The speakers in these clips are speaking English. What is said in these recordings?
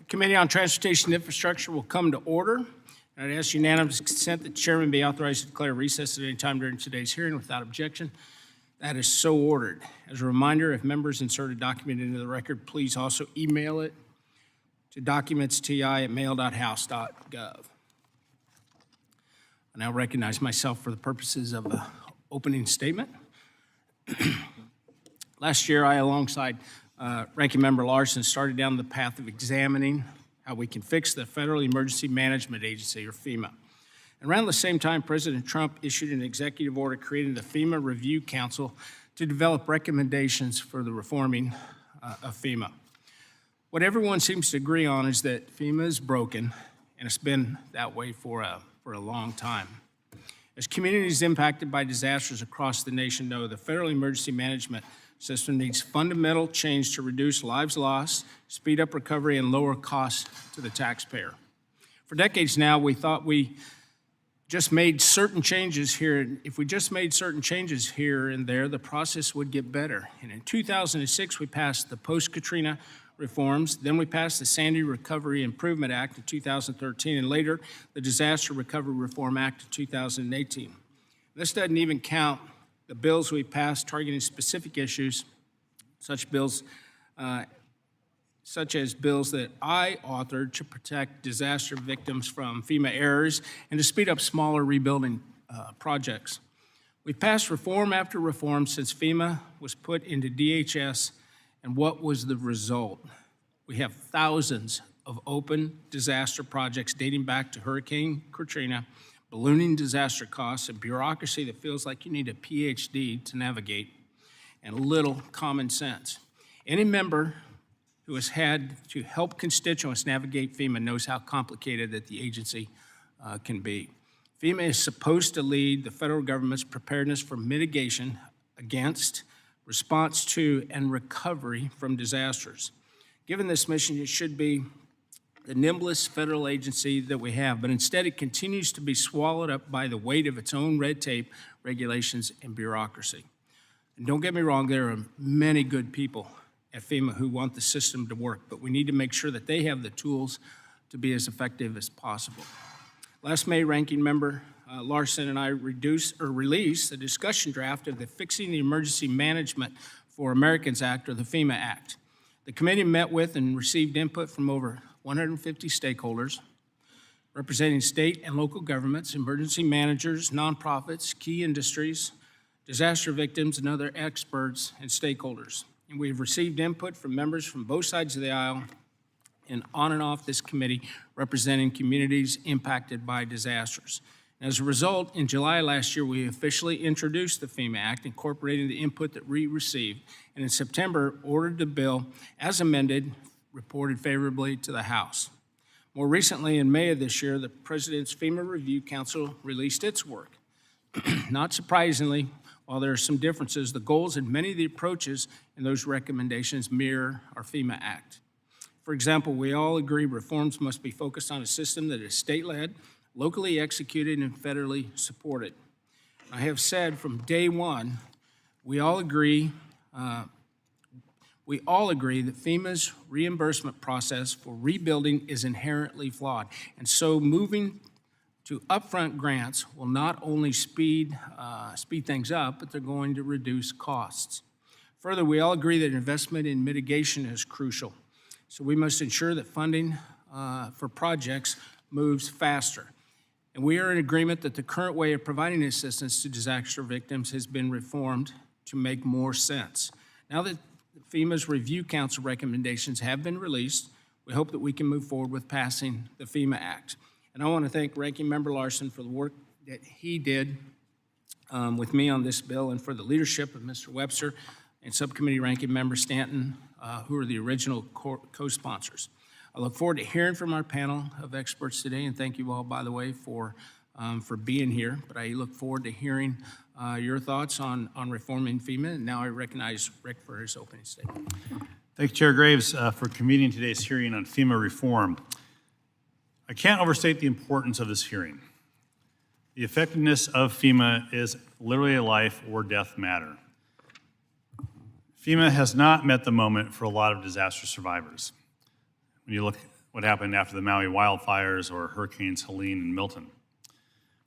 Committee on Transportation Infrastructure will come to order. I'd ask unanimous consent that the chairman be authorized to declare recess at any time during today's hearing without objection. That is so ordered. As a reminder, if members insert a document into the record, please also email it to documentsti@mail.house.gov. I now recognize myself for the purposes of the opening statement. Last year, I, alongside Ranking Member Larson, started down the path of examining how we can fix the Federal Emergency Management Agency, or FEMA. And around the same time, President Trump issued an executive order creating the FEMA Review Council to develop recommendations for the reforming of FEMA. What everyone seems to agree on is that FEMA is broken, and it's been that way for a long time. As communities impacted by disasters across the nation know, the Federal Emergency Management System needs fundamental change to reduce lives lost, speed up recovery, and lower costs to the taxpayer. For decades now, we thought we just made certain changes here. If we just made certain changes here and there, the process would get better. And in 2006, we passed the post-Katrina reforms. Then we passed the Sandy Recovery Improvement Act in 2013, and later the Disaster Recovery Reform Act of 2018. This doesn't even count the bills we passed targeting specific issues, such as bills that I authored to protect disaster victims from FEMA errors and to speed up smaller rebuilding projects. We've passed reform after reform since FEMA was put into DHS, and what was the result? We have thousands of open disaster projects dating back to Hurricane Katrina, ballooning disaster costs, and bureaucracy that feels like you need a PhD to navigate, and little common sense. Any member who has had to help constituents navigate FEMA knows how complicated that the agency can be. FEMA is supposed to lead the federal government's preparedness for mitigation against, response to, and recovery from disasters. Given this mission, it should be the nimblest federal agency that we have, but instead it continues to be swallowed up by the weight of its own red tape, regulations, and bureaucracy. And don't get me wrong, there are many good people at FEMA who want the system to work, but we need to make sure that they have the tools to be as effective as possible. Last May, Ranking Member Larson and I released a discussion draft of the Fixing the Emergency Management for Americans Act, or the FEMA Act. The committee met with and received input from over 150 stakeholders, representing state and local governments, emergency managers, nonprofits, key industries, disaster victims, and other experts and stakeholders. And we've received input from members from both sides of the aisle and on and off this committee representing communities impacted by disasters. As a result, in July last year, we officially introduced the FEMA Act, incorporating the input that we received, and in September, ordered the bill, as amended, reported favorably to the House. More recently, in May of this year, the President's FEMA Review Council released its work. Not surprisingly, while there are some differences, the goals and many of the approaches in those recommendations mirror our FEMA Act. For example, we all agree reforms must be focused on a system that is state-led, locally executed, and federally supported. I have said from day one, we all agree that FEMA's reimbursement process for rebuilding is inherently flawed, and so moving to upfront grants will not only speed things up, but they're going to reduce costs. Further, we all agree that investment in mitigation is crucial, so we must ensure that funding for projects moves faster. And we are in agreement that the current way of providing assistance to disaster victims has been reformed to make more sense. Now that FEMA's Review Council recommendations have been released, we hope that we can move forward with passing the FEMA Act. And I want to thank Ranking Member Larson for the work that he did with me on this bill, and for the leadership of Mr. Webster and Subcommittee Ranking Member Stanton, who are the original co-sponsors. I look forward to hearing from our panel of experts today, and thank you all, by the way, for being here. But I look forward to hearing your thoughts on reforming FEMA. And now I recognize Rick for his opening statement. Thank you, Chair Graves, for convening today's hearing on FEMA reform. I can't overstate the importance of this hearing. The effectiveness of FEMA is literally a life or death matter. FEMA has not met the moment for a lot of disaster survivors. When you look at what happened after the Maui wildfires or Hurricanes Helene and Milton.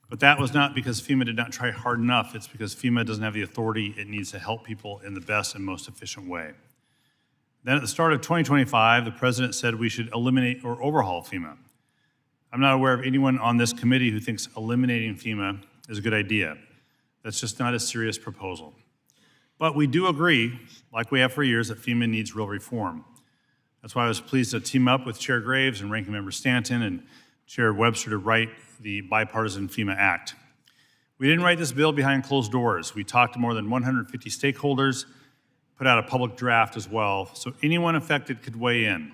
But that was not because FEMA did not try hard enough. It's because FEMA doesn't have the authority it needs to help people in the best and most efficient way. Then at the start of 2025, the president said we should eliminate or overhaul FEMA. I'm not aware of anyone on this committee who thinks eliminating FEMA is a good idea. That's just not a serious proposal. But we do agree, like we have for years, that FEMA needs real reform. That's why I was pleased to team up with Chair Graves and Ranking Member Stanton and Chair Webster to write the bipartisan FEMA Act. We didn't write this bill behind closed doors. We talked to more than 150 stakeholders, put out a public draft as well, so anyone affected could weigh in.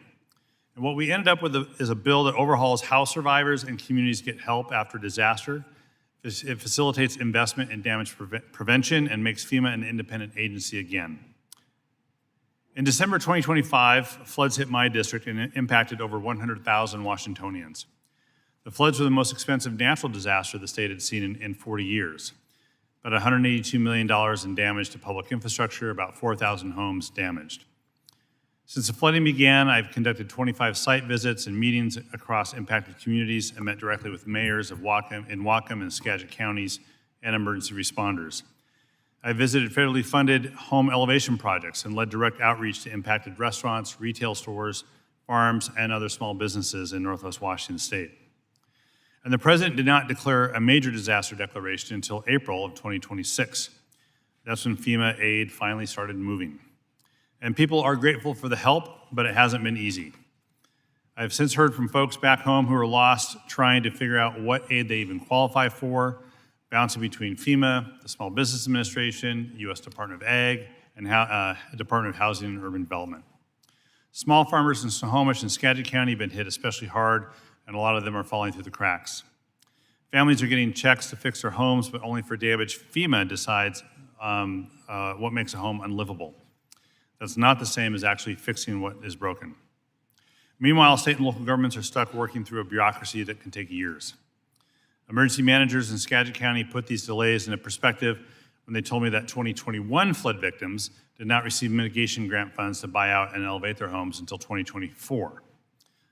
And what we ended up with is a bill that overhauls how survivors and communities get help after disaster. It facilitates investment in damage prevention and makes FEMA an independent agency again. In December 2025, floods hit my district and impacted over 100,000 Washingtonians. The floods were the most expensive natural disaster the state had seen in 40 years. About $182 million in damage to public infrastructure, about 4,000 homes damaged. Since the flooding began, I've conducted 25 site visits and meetings across impacted communities and met directly with mayors of Whatcom and Skagit counties and emergency responders. I visited federally funded home elevation projects and led direct outreach to impacted restaurants, retail stores, farms, and other small businesses in Northwest Washington state. And the president did not declare a major disaster declaration until April of 2026. That's when FEMA aid finally started moving. And people are grateful for the help, but it hasn't been easy. I've since heard from folks back home who are lost trying to figure out what aid they even qualify for, bouncing between FEMA, the Small Business Administration, U.S. Department of Ag, and Department of Housing and Urban Development. Small farmers in Snohomish and Skagit County have been hit especially hard, and a lot of them are falling through the cracks. Families are getting checks to fix their homes, but only for damage FEMA decides what makes a home unlivable. That's not the same as actually fixing what is broken. Meanwhile, state and local governments are stuck working through a bureaucracy that can take years. Emergency managers in Skagit County put these delays into perspective when they told me that 2021 flood victims did not receive mitigation grant funds to buy out and elevate their homes until 2024.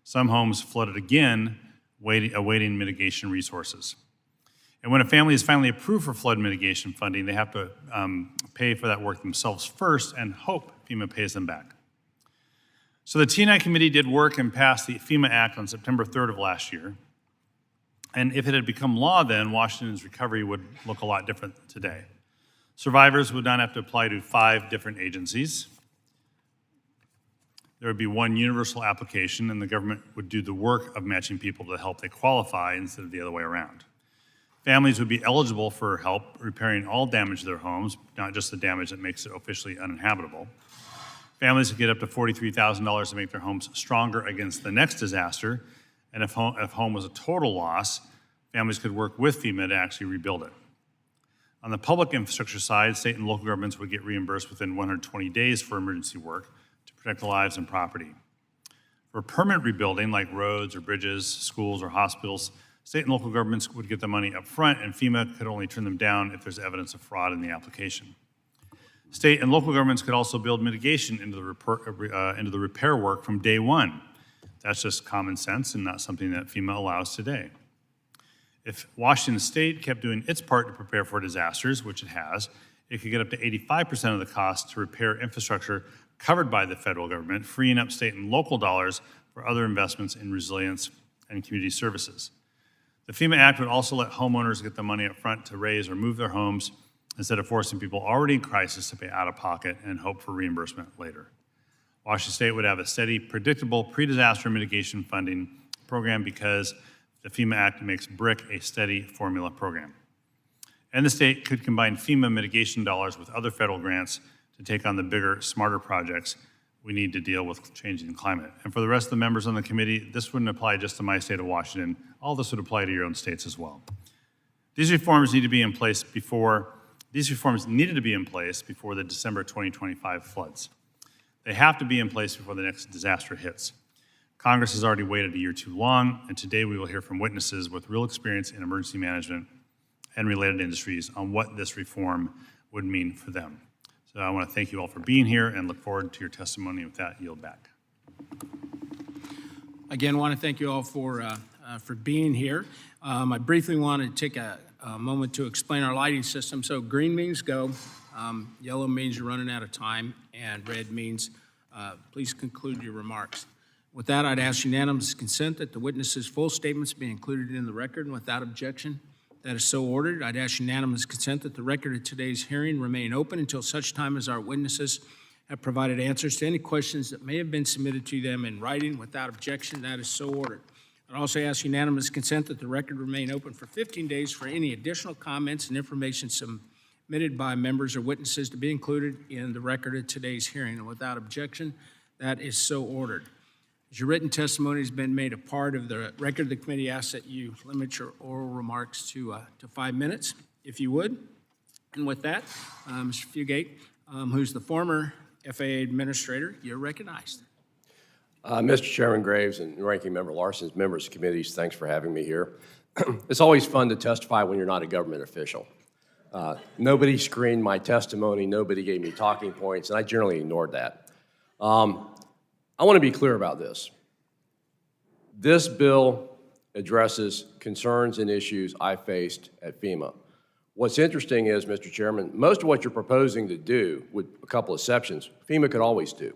Some homes flooded again, awaiting mitigation resources. And when a family is finally approved for flood mitigation funding, they have to pay for that work themselves first and hope FEMA pays them back. So the T&I committee did work and passed the FEMA Act on September 3rd of last year. And if it had become law then, Washington's recovery would look a lot different today. Survivors would not have to apply to 5 different agencies. There would be one universal application, and the government would do the work of matching people to the help they qualify instead of the other way around. Families would be eligible for help repairing all damage to their homes, not just the damage that makes it officially uninhabitable. Families would get up to $43,000 to make their homes stronger against the next disaster, and if home was a total loss, families could work with FEMA to actually rebuild it. On the public infrastructure side, state and local governments would get reimbursed within 120 days for emergency work to protect lives and property. For permanent rebuilding, like roads or bridges, schools or hospitals, state and local governments would get the money up front, and FEMA could only turn them down if there's evidence of fraud in the application. State and local governments could also build mitigation into the repair work from day one. That's just common sense and not something that FEMA allows today. If Washington State kept doing its part to prepare for disasters, which it has, it could get up to 85% of the cost to repair infrastructure covered by the federal government, freeing up state and local dollars for other investments in resilience and community services. The FEMA Act would also let homeowners get the money up front to raise or move their homes instead of forcing people already in crisis to pay out of pocket and hope for reimbursement later. Washington State would have a steady, predictable pre-disaster mitigation funding program because the FEMA Act makes BRIC a steady formula program. And the state could combine FEMA mitigation dollars with other federal grants to take on the bigger, smarter projects we need to deal with changing climate. And for the rest of the members on the committee, this wouldn't apply just to my state of Washington. All this would apply to your own states as well. These reforms needed to be in place before the December 2025 floods. They have to be in place before the next disaster hits. Congress has already waited a year too long, and today we will hear from witnesses with real experience in emergency management and related industries on what this reform would mean for them. So I want to thank you all for being here and look forward to your testimony. With that, yield back. Again, want to thank you all for being here. I briefly want to take a moment to explain our lighting system. So green means go, yellow means you're running out of time, and red means please conclude your remarks. With that, I'd ask unanimous consent that the witness's full statements be included in the record, and without objection, that is so ordered. I'd ask unanimous consent that the record of today's hearing remain open until such time as our witnesses have provided answers to any questions that may have been submitted to them in writing. Without objection, that is so ordered. I'd also ask unanimous consent that the record remain open for 15 days for any additional comments and information submitted by members or witnesses to be included in the record of today's hearing. And without objection, that is so ordered. As your written testimony has been made a part of the record, the committee asks that you limit your oral remarks to 5 minutes, if you would. And with that, Mr. Fugate, who's the former FAA administrator, you're recognized. Mr. Chairman Graves and Ranking Member Larson's members of committees, thanks for having me here. It's always fun to testify when you're not a government official. Nobody screened my testimony, nobody gave me talking points, and I generally ignored that. I want to be clear about this. This bill addresses concerns and issues I faced at FEMA. What's interesting is, Mr. Chairman, most of what you're proposing to do, with a couple exceptions, FEMA could always do.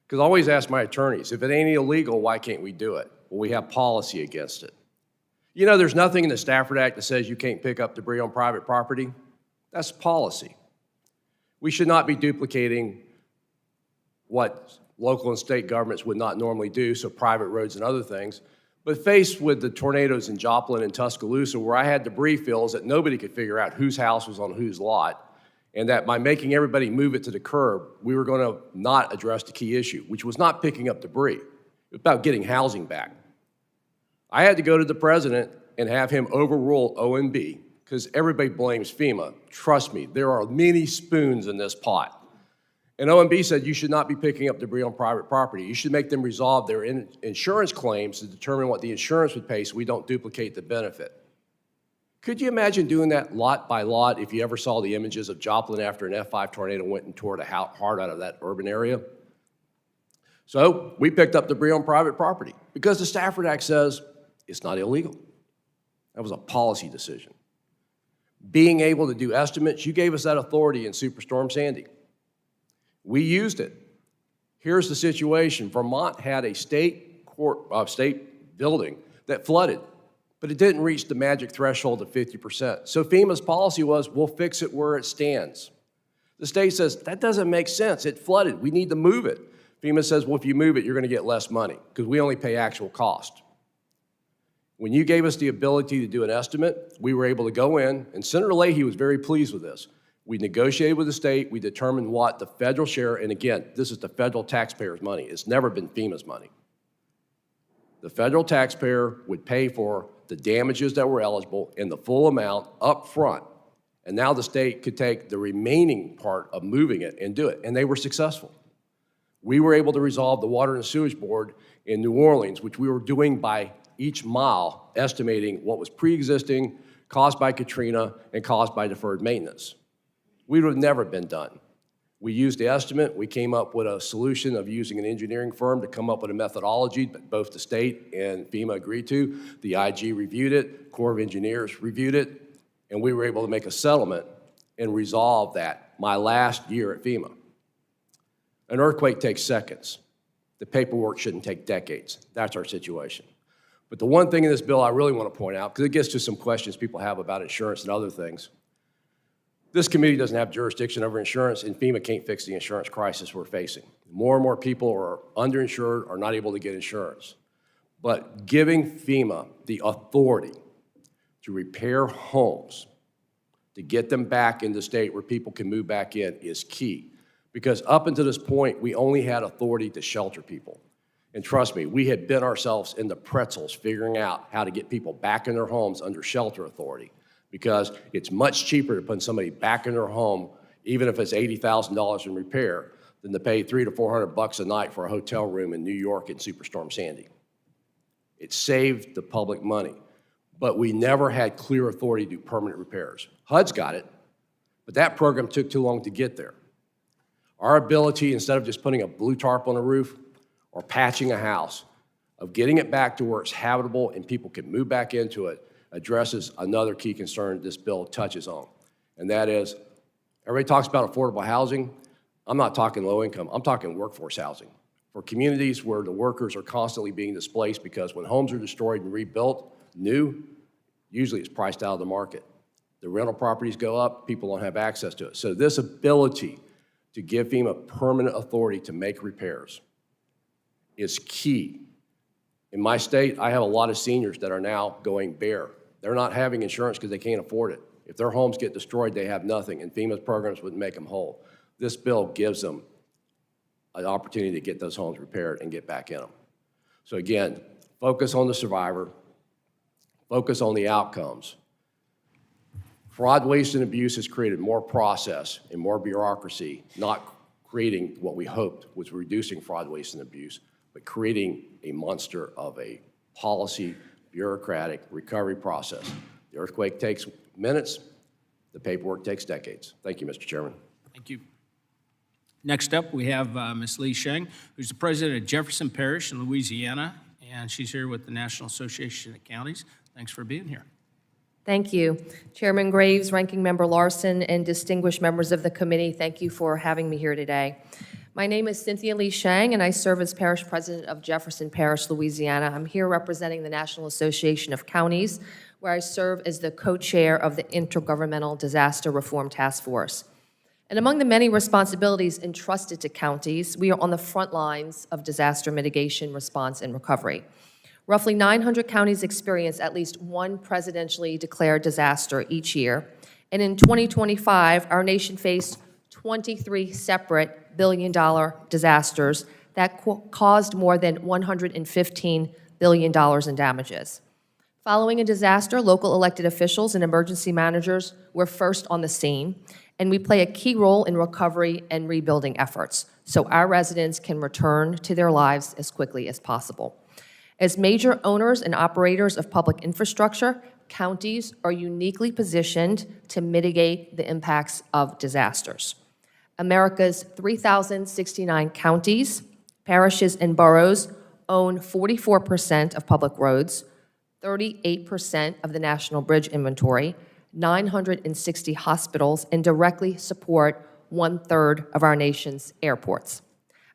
Because I always ask my attorneys, if it ain't illegal, why can't we do it? Well, we have policy against it. You know, there's nothing in the Stafford Act that says you can't pick up debris on private property. That's policy. We should not be duplicating what local and state governments would not normally do, so private roads and other things. But faced with the tornadoes in Joplin and Tuscaloosa, where I had debris fields that nobody could figure out whose house was on whose lot, and that by making everybody move it to the curb, we were going to not address the key issue, which was not picking up debris. It was about getting housing back. I had to go to the president and have him overrule OMB, because everybody blames FEMA. Trust me, there are many spoons in this pot. And OMB said you should not be picking up debris on private property. You should make them resolve their insurance claims to determine what the insurance would pay so we don't duplicate the benefit. Could you imagine doing that lot by lot if you ever saw the images of Joplin after an F5 tornado went and tore the heart out of that urban area? So we picked up debris on private property because the Stafford Act says it's not illegal. That was a policy decision. Being able to do estimates, you gave us that authority in Superstorm Sandy. We used it. Here's the situation. Vermont had a state building that flooded, but it didn't reach the magic threshold of 50%. So FEMA's policy was, we'll fix it where it stands. The state says, that doesn't make sense. It flooded. We need to move it. FEMA says, well, if you move it, you're going to get less money because we only pay actual cost. When you gave us the ability to do an estimate, we were able to go in, and Senator Leahy was very pleased with this. We negotiated with the state, we determined what the federal share, and again, this is the federal taxpayer's money. It's never been FEMA's money. The federal taxpayer would pay for the damages that were eligible in the full amount up front, and now the state could take the remaining part of moving it and do it, and they were successful. We were able to resolve the Water and Sewage Board in New Orleans, which we were doing by each mile, estimating what was pre-existing, caused by Katrina, and caused by deferred maintenance. We would have never been done. We used the estimate. We came up with a solution of using an engineering firm to come up with a methodology that both the state and FEMA agreed to. The IG reviewed it, Corps of Engineers reviewed it, and we were able to make a settlement and resolve that my last year at FEMA. An earthquake takes seconds. The paperwork shouldn't take decades. That's our situation. But the one thing in this bill I really want to point out, because it gets to some questions people have about insurance and other things, this committee doesn't have jurisdiction over insurance, and FEMA can't fix the insurance crisis we're facing. More and more people are underinsured or not able to get insurance. But giving FEMA the authority to repair homes, to get them back in the state where people can move back in is key. Because up until this point, we only had authority to shelter people. And trust me, we had bent ourselves into pretzels figuring out how to get people back in their homes under shelter authority. Because it's much cheaper to put somebody back in their home, even if it's $80,000 in repair, than to pay $300 to $400 a night for a hotel room in New York in Superstorm Sandy. It saved the public money, but we never had clear authority to do permanent repairs. HUD's got it, but that program took too long to get there. Our ability, instead of just putting a blue tarp on a roof or patching a house, of getting it back to where it's habitable and people can move back into it, addresses another key concern this bill touches on. And that is, everybody talks about affordable housing. I'm not talking low income, I'm talking workforce housing. For communities where the workers are constantly being displaced because when homes are destroyed and rebuilt, new, usually it's priced out of the market. The rental properties go up, people don't have access to it. So this ability to give FEMA permanent authority to make repairs is key. In my state, I have a lot of seniors that are now going bare. They're not having insurance because they can't afford it. If their homes get destroyed, they have nothing, and FEMA's programs would make them whole. This bill gives them an opportunity to get those homes repaired and get back in them. So again, focus on the survivor, focus on the outcomes. Fraud, waste, and abuse has created more process and more bureaucracy, not creating what we hoped was reducing fraud, waste, and abuse, but creating a monster of a policy, bureaucratic recovery process. The earthquake takes minutes, the paperwork takes decades. Thank you, Mr. Chairman. Thank you. Next up, we have Ms. Lee Sheng, who's the president of Jefferson Parish in Louisiana, and she's here with the National Association of Counties. Thanks for being here. Thank you. Chairman Graves, Ranking Member Larson, and distinguished members of the committee, thank you for having me here today. My name is Cynthia Lee Sheng, and I serve as Parish President of Jefferson Parish, Louisiana. I'm here representing the National Association of Counties, where I serve as the co-chair of the Intergovernmental Disaster Reform Task Force. And among the many responsibilities entrusted to counties, we are on the front lines of disaster mitigation, response, and recovery. Roughly 900 counties experience at least one presidentially declared disaster each year. And in 2025, our nation faced 23 separate billion-dollar disasters that caused more than $115 billion in damages. Following a disaster, local elected officials and emergency managers were first on the scene, and we play a key role in recovery and rebuilding efforts so our residents can return to their lives as quickly as possible. As major owners and operators of public infrastructure, counties are uniquely positioned to mitigate the impacts of disasters. America's 3,069 counties, parishes, and boroughs own 44% of public roads, 38% of the national bridge inventory, 960 hospitals, and directly support 1/3 of our nation's airports.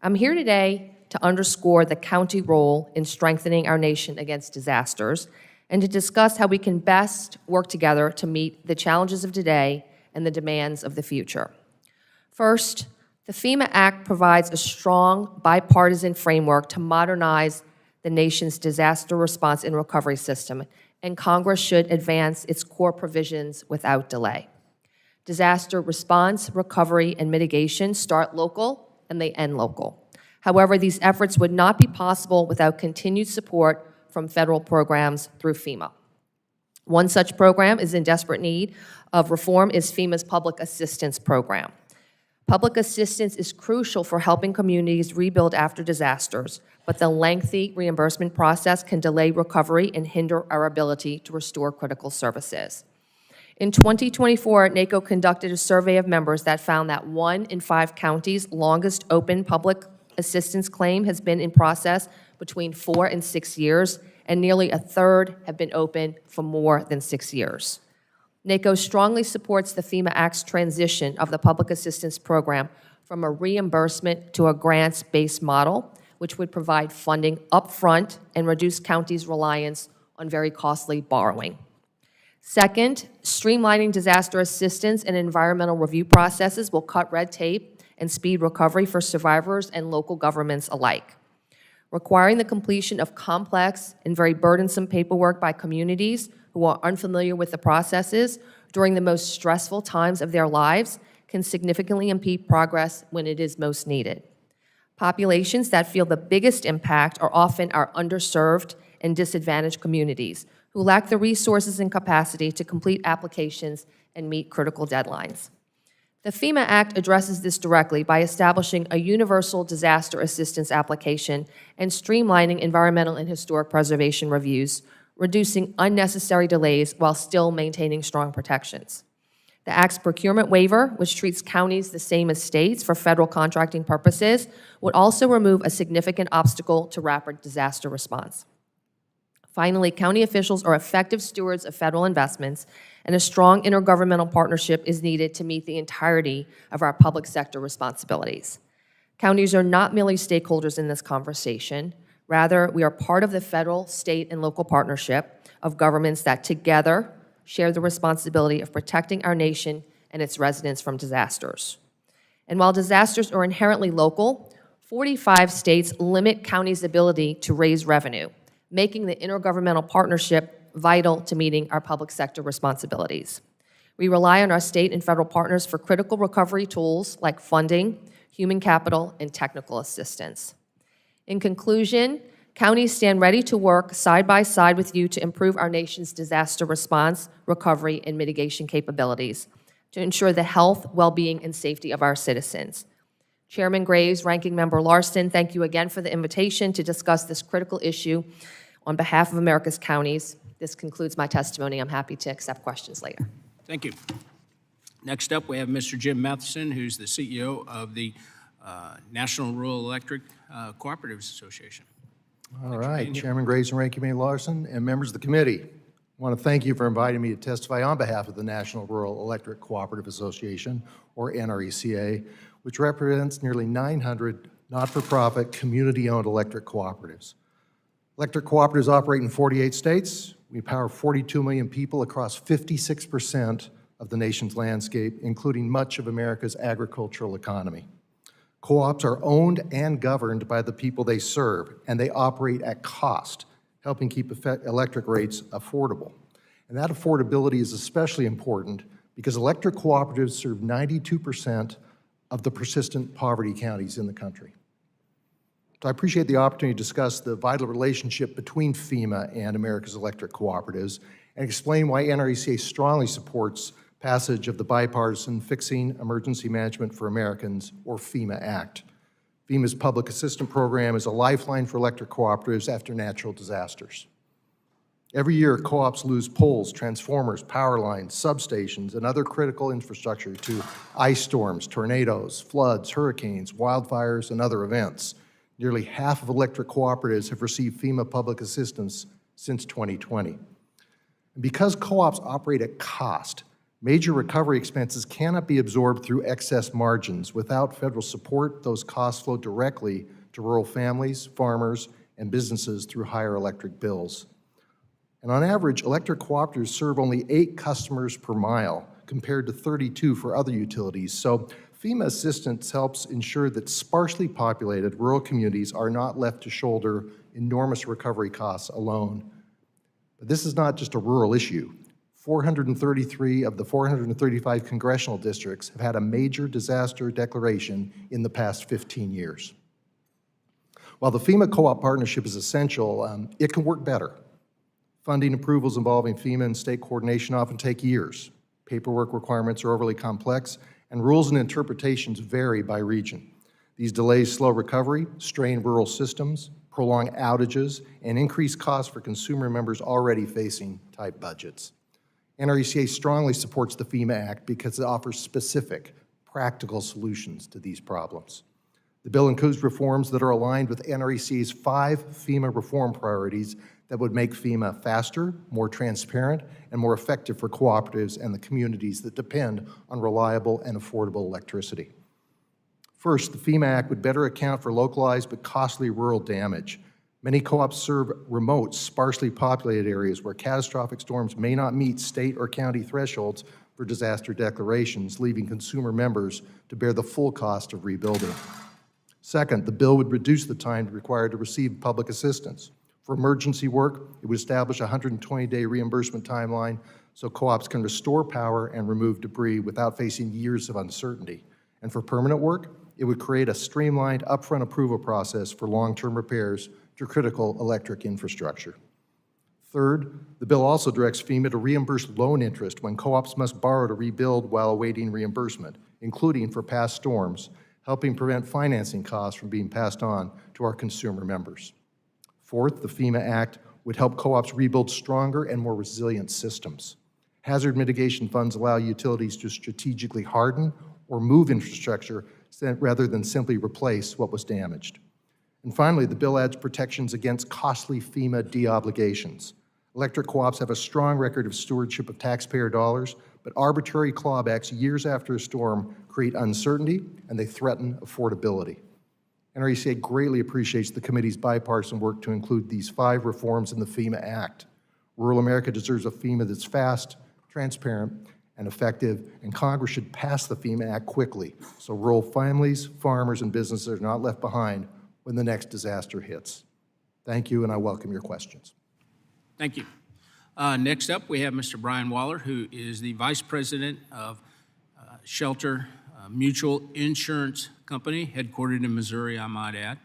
I'm here today to underscore the county role in strengthening our nation against disasters and to discuss how we can best work together to meet the challenges of today and the demands of the future. First, the FEMA Act provides a strong bipartisan framework to modernize the nation's disaster response and recovery system, and Congress should advance its core provisions without delay. Disaster response, recovery, and mitigation start local and they end local. However, these efforts would not be possible without continued support from federal programs through FEMA. One such program is in desperate need of reform is FEMA's Public Assistance Program. Public assistance is crucial for helping communities rebuild after disasters, but the lengthy reimbursement process can delay recovery and hinder our ability to restore critical services. In 2024, NACO conducted a survey of members that found that 1 in 5 counties' longest open public assistance claim has been in process between 4 and 6 years, and nearly a third have been open for more than 6 years. NACO strongly supports the FEMA Act's transition of the public assistance program from a reimbursement to a grants-based model, which would provide funding upfront and reduce counties' reliance on very costly borrowing. Second, streamlining disaster assistance and environmental review processes will cut red tape and speed recovery for survivors and local governments alike. Requiring the completion of complex and very burdensome paperwork by communities who are unfamiliar with the processes during the most stressful times of their lives can significantly impede progress when it is most needed. Populations that feel the biggest impact are often our underserved and disadvantaged communities who lack the resources and capacity to complete applications and meet critical deadlines. The FEMA Act addresses this directly by establishing a universal disaster assistance application and streamlining environmental and historic preservation reviews, reducing unnecessary delays while still maintaining strong protections. The Act's procurement waiver, which treats counties the same as states for federal contracting purposes, would also remove a significant obstacle to rapid disaster response. Finally, county officials are effective stewards of federal investments, and a strong intergovernmental partnership is needed to meet the entirety of our public sector responsibilities. Counties are not merely stakeholders in this conversation. Rather, we are part of the federal, state, and local partnership of governments that together share the responsibility of protecting our nation and its residents from disasters. And while disasters are inherently local, 45 states limit counties' ability to raise revenue, making the intergovernmental partnership vital to meeting our public sector responsibilities. We rely on our state and federal partners for critical recovery tools like funding, human capital, and technical assistance. In conclusion, counties stand ready to work side by side with you to improve our nation's disaster response, recovery, and mitigation capabilities to ensure the health, well-being, and safety of our citizens. Chairman Graves, Ranking Member Larson, thank you again for the invitation to discuss this critical issue on behalf of America's counties. This concludes my testimony. I'm happy to accept questions later. Thank you. Next up, we have Mr. Jim Matheson, who's the CEO of the National Rural Electric Cooperatives Association. All right, Chairman Graves and Ranking Member Larson and members of the committee, I want to thank you for inviting me to testify on behalf of the National Rural Electric Cooperative Association, or NRECA, which represents nearly 900 not-for-profit, community-owned electric cooperatives. Electric cooperatives operate in 48 states. We power 42 million people across 56% of the nation's landscape, including much of America's agricultural economy. Co-ops are owned and governed by the people they serve, and they operate at cost, helping keep electric rates affordable. And that affordability is especially important because electric cooperatives serve 92% of the persistent poverty counties in the country. So I appreciate the opportunity to discuss the vital relationship between FEMA and America's electric cooperatives and explain why NRECA strongly supports passage of the bipartisan Fixing Emergency Management for Americans, or FEMA Act. FEMA's public assistance program is a lifeline for electric cooperatives after natural disasters. Every year, co-ops lose poles, transformers, power lines, substations, and other critical infrastructure to ice storms, tornadoes, floods, hurricanes, wildfires, and other events. Nearly half of electric cooperatives have received FEMA public assistance since 2020. And because co-ops operate at cost, major recovery expenses cannot be absorbed through excess margins. Without federal support, those costs flow directly to rural families, farmers, and businesses through higher electric bills. And on average, electric cooperatives serve only 8 customers per mile, compared to 32 for other utilities. So FEMA assistance helps ensure that sparsely populated rural communities are not left to shoulder enormous recovery costs alone. But this is not just a rural issue. 433 of the 435 congressional districts have had a major disaster declaration in the past 15 years. While the FEMA co-op partnership is essential, it can work better. Funding approvals involving FEMA and state coordination often take years. Paperwork requirements are overly complex, and rules and interpretations vary by region. These delays slow recovery, strain rural systems, prolong outages, and increase costs for consumer members already facing tight budgets. NRECA strongly supports the FEMA Act because it offers specific, practical solutions to these problems. The bill includes reforms that are aligned with NRECA's 5 FEMA reform priorities that would make FEMA faster, more transparent, and more effective for cooperatives and the communities that depend on reliable and affordable electricity. First, the FEMA Act would better account for localized but costly rural damage. Many co-ops serve remote, sparsely populated areas where catastrophic storms may not meet state or county thresholds for disaster declarations, leaving consumer members to bear the full cost of rebuilding. Second, the bill would reduce the time required to receive public assistance. For emergency work, it would establish a 120-day reimbursement timeline so co-ops can restore power and remove debris without facing years of uncertainty. And for permanent work, it would create a streamlined upfront approval process for long-term repairs to critical electric infrastructure. Third, the bill also directs FEMA to reimburse loan interest when co-ops must borrow to rebuild while awaiting reimbursement, including for past storms, helping prevent financing costs from being passed on to our consumer members. Fourth, the FEMA Act would help co-ops rebuild stronger and more resilient systems. Hazard mitigation funds allow utilities to strategically harden or move infrastructure rather than simply replace what was damaged. And finally, the bill adds protections against costly FEMA de-obligations. Electric co-ops have a strong record of stewardship of taxpayer dollars, but arbitrary clawbacks years after a storm create uncertainty and they threaten affordability. NRECA greatly appreciates the committee's bipartisan work to include these 5 reforms in the FEMA Act. Rural America deserves a FEMA that's fast, transparent, and effective, and Congress should pass the FEMA Act quickly so rural families, farmers, and businesses are not left behind when the next disaster hits. Thank you, and I welcome your questions. Thank you. Next up, we have Mr. Brian Waller, who is the Vice President of Shelter Mutual Insurance Company, headquartered in Missouri, I might add.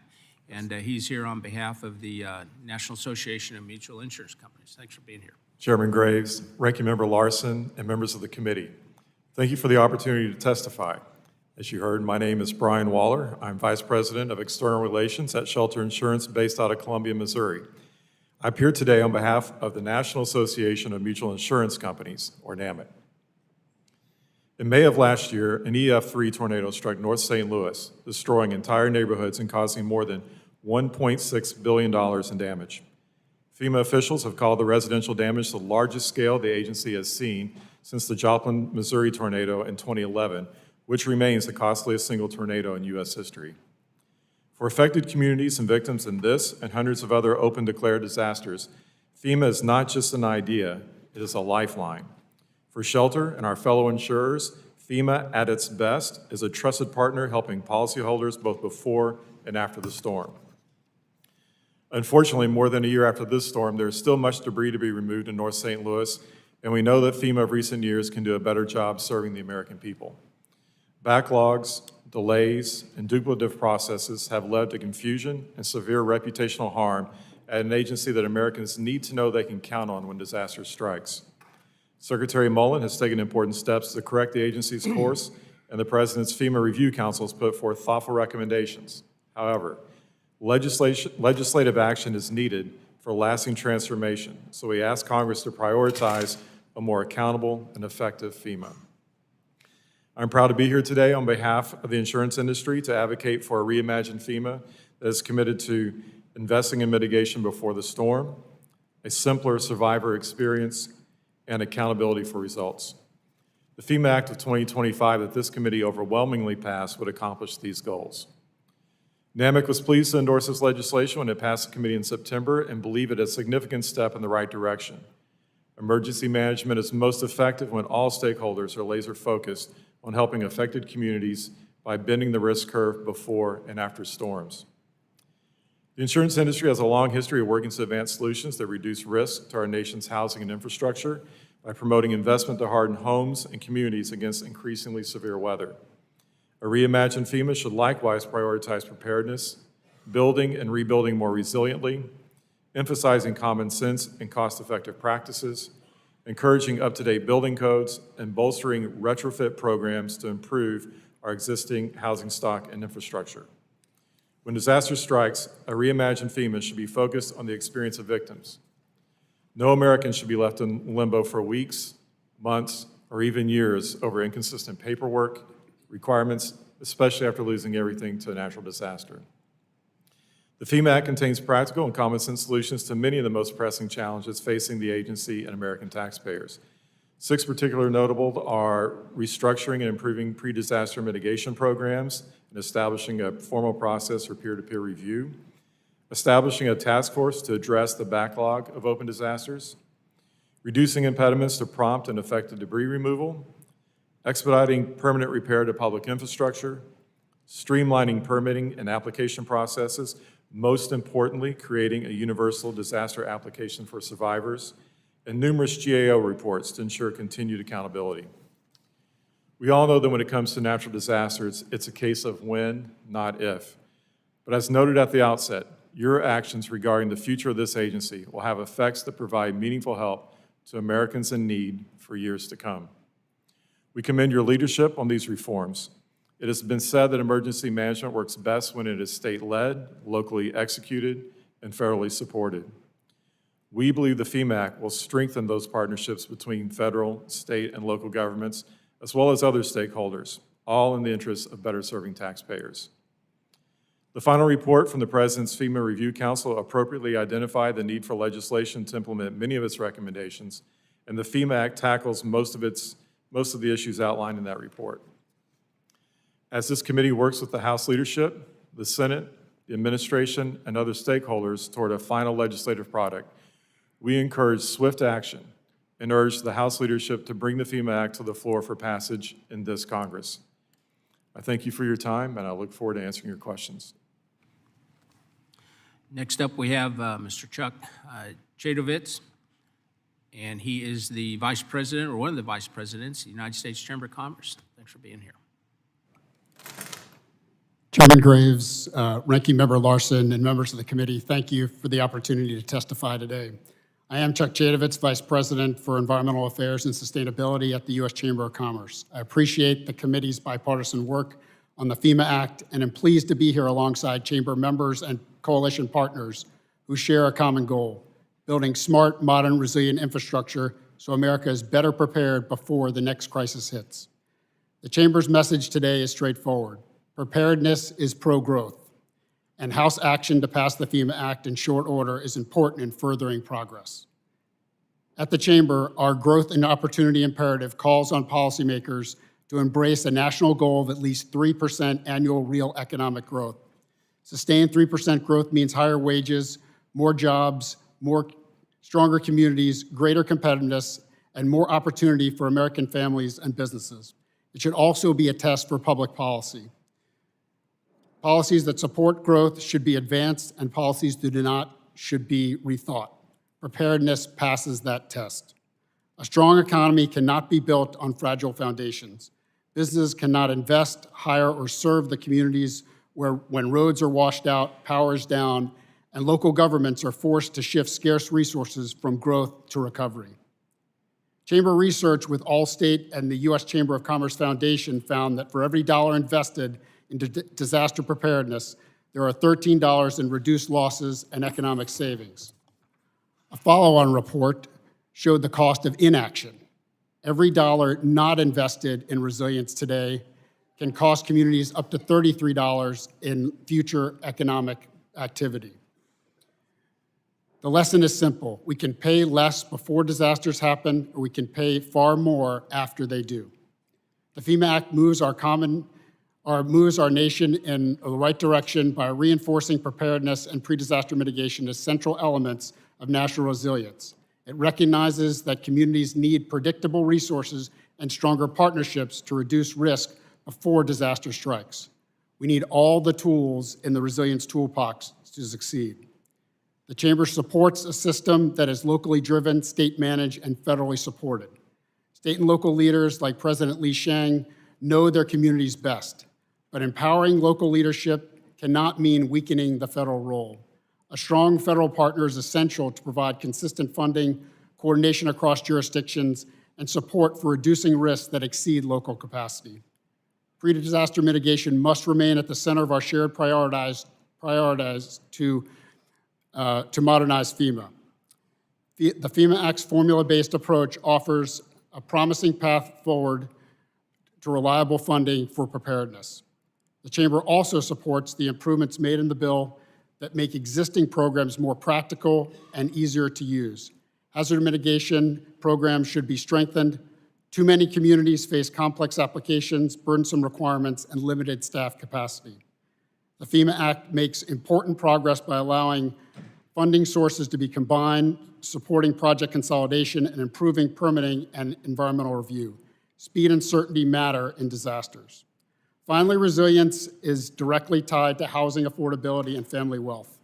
And he's here on behalf of the National Association of Mutual Insurance Companies. Thanks for being here. Chairman Graves, Ranking Member Larson, and members of the committee, thank you for the opportunity to testify. As you heard, my name is Brian Waller. I'm Vice President of External Relations at Shelter Insurance based out of Columbia, Missouri. I appear today on behalf of the National Association of Mutual Insurance Companies, or NAMIC. In May of last year, an EF3 tornado struck North St. Louis, destroying entire neighborhoods and causing more than $1.6 billion in damage. FEMA officials have called the residential damage the largest scale the agency has seen since the Joplin, Missouri tornado in 2011, which remains the costliest single tornado in U.S. history. For affected communities and victims in this and hundreds of other open declared disasters, FEMA is not just an idea, it is a lifeline. For Shelter and our fellow insurers, FEMA at its best is a trusted partner helping policyholders both before and after the storm. Unfortunately, more than a year after this storm, there is still much debris to be removed in North St. Louis, and we know that FEMA of recent years can do a better job serving the American people. Backlogs, delays, and duplicative processes have led to confusion and severe reputational harm at an agency that Americans need to know they can count on when disaster strikes. Secretary Mullen has taken important steps to correct the agency's course, and the President's FEMA Review Council has put forth thoughtful recommendations. However, legislative action is needed for lasting transformation, so we ask Congress to prioritize a more accountable and effective FEMA. I'm proud to be here today on behalf of the insurance industry to advocate for a reimagined FEMA that is committed to investing in mitigation before the storm, a simpler survivor experience, and accountability for results. The FEMA Act of 2025 that this committee overwhelmingly passed would accomplish these goals. NAMIC was pleased to endorse this legislation when it passed the committee in September and believe it a significant step in the right direction. Emergency management is most effective when all stakeholders are laser focused on helping affected communities by bending the risk curve before and after storms. The insurance industry has a long history of working to advance solutions that reduce risk to our nation's housing and infrastructure by promoting investment to harden homes and communities against increasingly severe weather. A reimagined FEMA should likewise prioritize preparedness, building and rebuilding more resiliently, emphasizing common sense and cost-effective practices, encouraging up-to-date building codes, and bolstering retrofit programs to improve our existing housing stock and infrastructure. When disaster strikes, a reimagined FEMA should be focused on the experience of victims. No American should be left in limbo for weeks, months, or even years over inconsistent paperwork, requirements, especially after losing everything to a natural disaster. The FEMA Act contains practical and common sense solutions to many of the most pressing challenges facing the agency and American taxpayers. 6 particularly notable are restructuring and improving pre-disaster mitigation programs and establishing a formal process for peer-to-peer review, establishing a task force to address the backlog of open disasters, reducing impediments to prompt and effective debris removal, expediting permanent repair to public infrastructure, streamlining permitting and application processes, most importantly, creating a universal disaster application for survivors, and numerous GAO reports to ensure continued accountability. We all know that when it comes to natural disasters, it's a case of when, not if. But as noted at the outset, your actions regarding the future of this agency will have effects that provide meaningful help to Americans in need for years to come. We commend your leadership on these reforms. It has been said that emergency management works best when it is state-led, locally executed, and federally supported. We believe the FEMA Act will strengthen those partnerships between federal, state, and local governments, as well as other stakeholders, all in the interest of better serving taxpayers. The final report from the President's FEMA Review Council appropriately identified the need for legislation to implement many of its recommendations, and the FEMA Act tackles most of the issues outlined in that report. As this committee works with the House leadership, the Senate, the administration, and other stakeholders toward a final legislative product, we encourage swift action and urge the House leadership to bring the FEMA Act to the floor for passage in this Congress. I thank you for your time, and I look forward to answering your questions. Next up, we have Mr. Chuck Jadovitz, and he is the Vice President, or one of the Vice Presidents, of the United States Chamber of Commerce. Thanks for being here. Chairman Graves, Ranking Member Larson, and members of the committee, thank you for the opportunity to testify today. I am Chuck Jadovitz, Vice President for Environmental Affairs and Sustainability at the U.S. Chamber of Commerce. I appreciate the committee's bipartisan work on the FEMA Act, and am pleased to be here alongside Chamber members and coalition partners who share a common goal: building smart, modern, resilient infrastructure so America is better prepared before the next crisis hits. The Chamber's message today is straightforward. Preparedness is pro-growth, and House action to pass the FEMA Act in short order is important in furthering progress. At the Chamber, our growth and opportunity imperative calls on policymakers to embrace a national goal of at least 3% annual real economic growth. Sustained 3% growth means higher wages, more jobs, stronger communities, greater competitiveness, and more opportunity for American families and businesses. It should also be a test for public policy. Policies that support growth should be advanced, and policies that do not should be rethought. Preparedness passes that test. A strong economy cannot be built on fragile foundations. Businesses cannot invest, hire, or serve the communities when roads are washed out, power is down, and local governments are forced to shift scarce resources from growth to recovery. Chamber research with Allstate and the U.S. Chamber of Commerce Foundation found that for every dollar invested into disaster preparedness, there are $13 in reduced losses and economic savings. A follow-on report showed the cost of inaction. Every dollar not invested in resilience today can cost communities up to $33 in future economic activity. The lesson is simple. We can pay less before disasters happen, or we can pay far more after they do. The FEMA Act moves our nation in the right direction by reinforcing preparedness and pre-disaster mitigation as central elements of national resilience. It recognizes that communities need predictable resources and stronger partnerships to reduce risk before disaster strikes. We need all the tools in the resilience toolbox to succeed. The Chamber supports a system that is locally driven, state managed, and federally supported. State and local leaders like President Lee Shang know their communities best, but empowering local leadership cannot mean weakening the federal role. A strong federal partner is essential to provide consistent funding, coordination across jurisdictions, and support for reducing risks that exceed local capacity. Pre-disaster mitigation must remain at the center of our shared priorities to modernize FEMA. The FEMA Act's formula-based approach offers a promising path forward to reliable funding for preparedness. The Chamber also supports the improvements made in the bill that make existing programs more practical and easier to use. Hazard mitigation programs should be strengthened. Too many communities face complex applications, burdensome requirements, and limited staff capacity. The FEMA Act makes important progress by allowing funding sources to be combined, supporting project consolidation, and improving permitting and environmental review. Speed and certainty matter in disasters. Finally, resilience is directly tied to housing affordability and family wealth.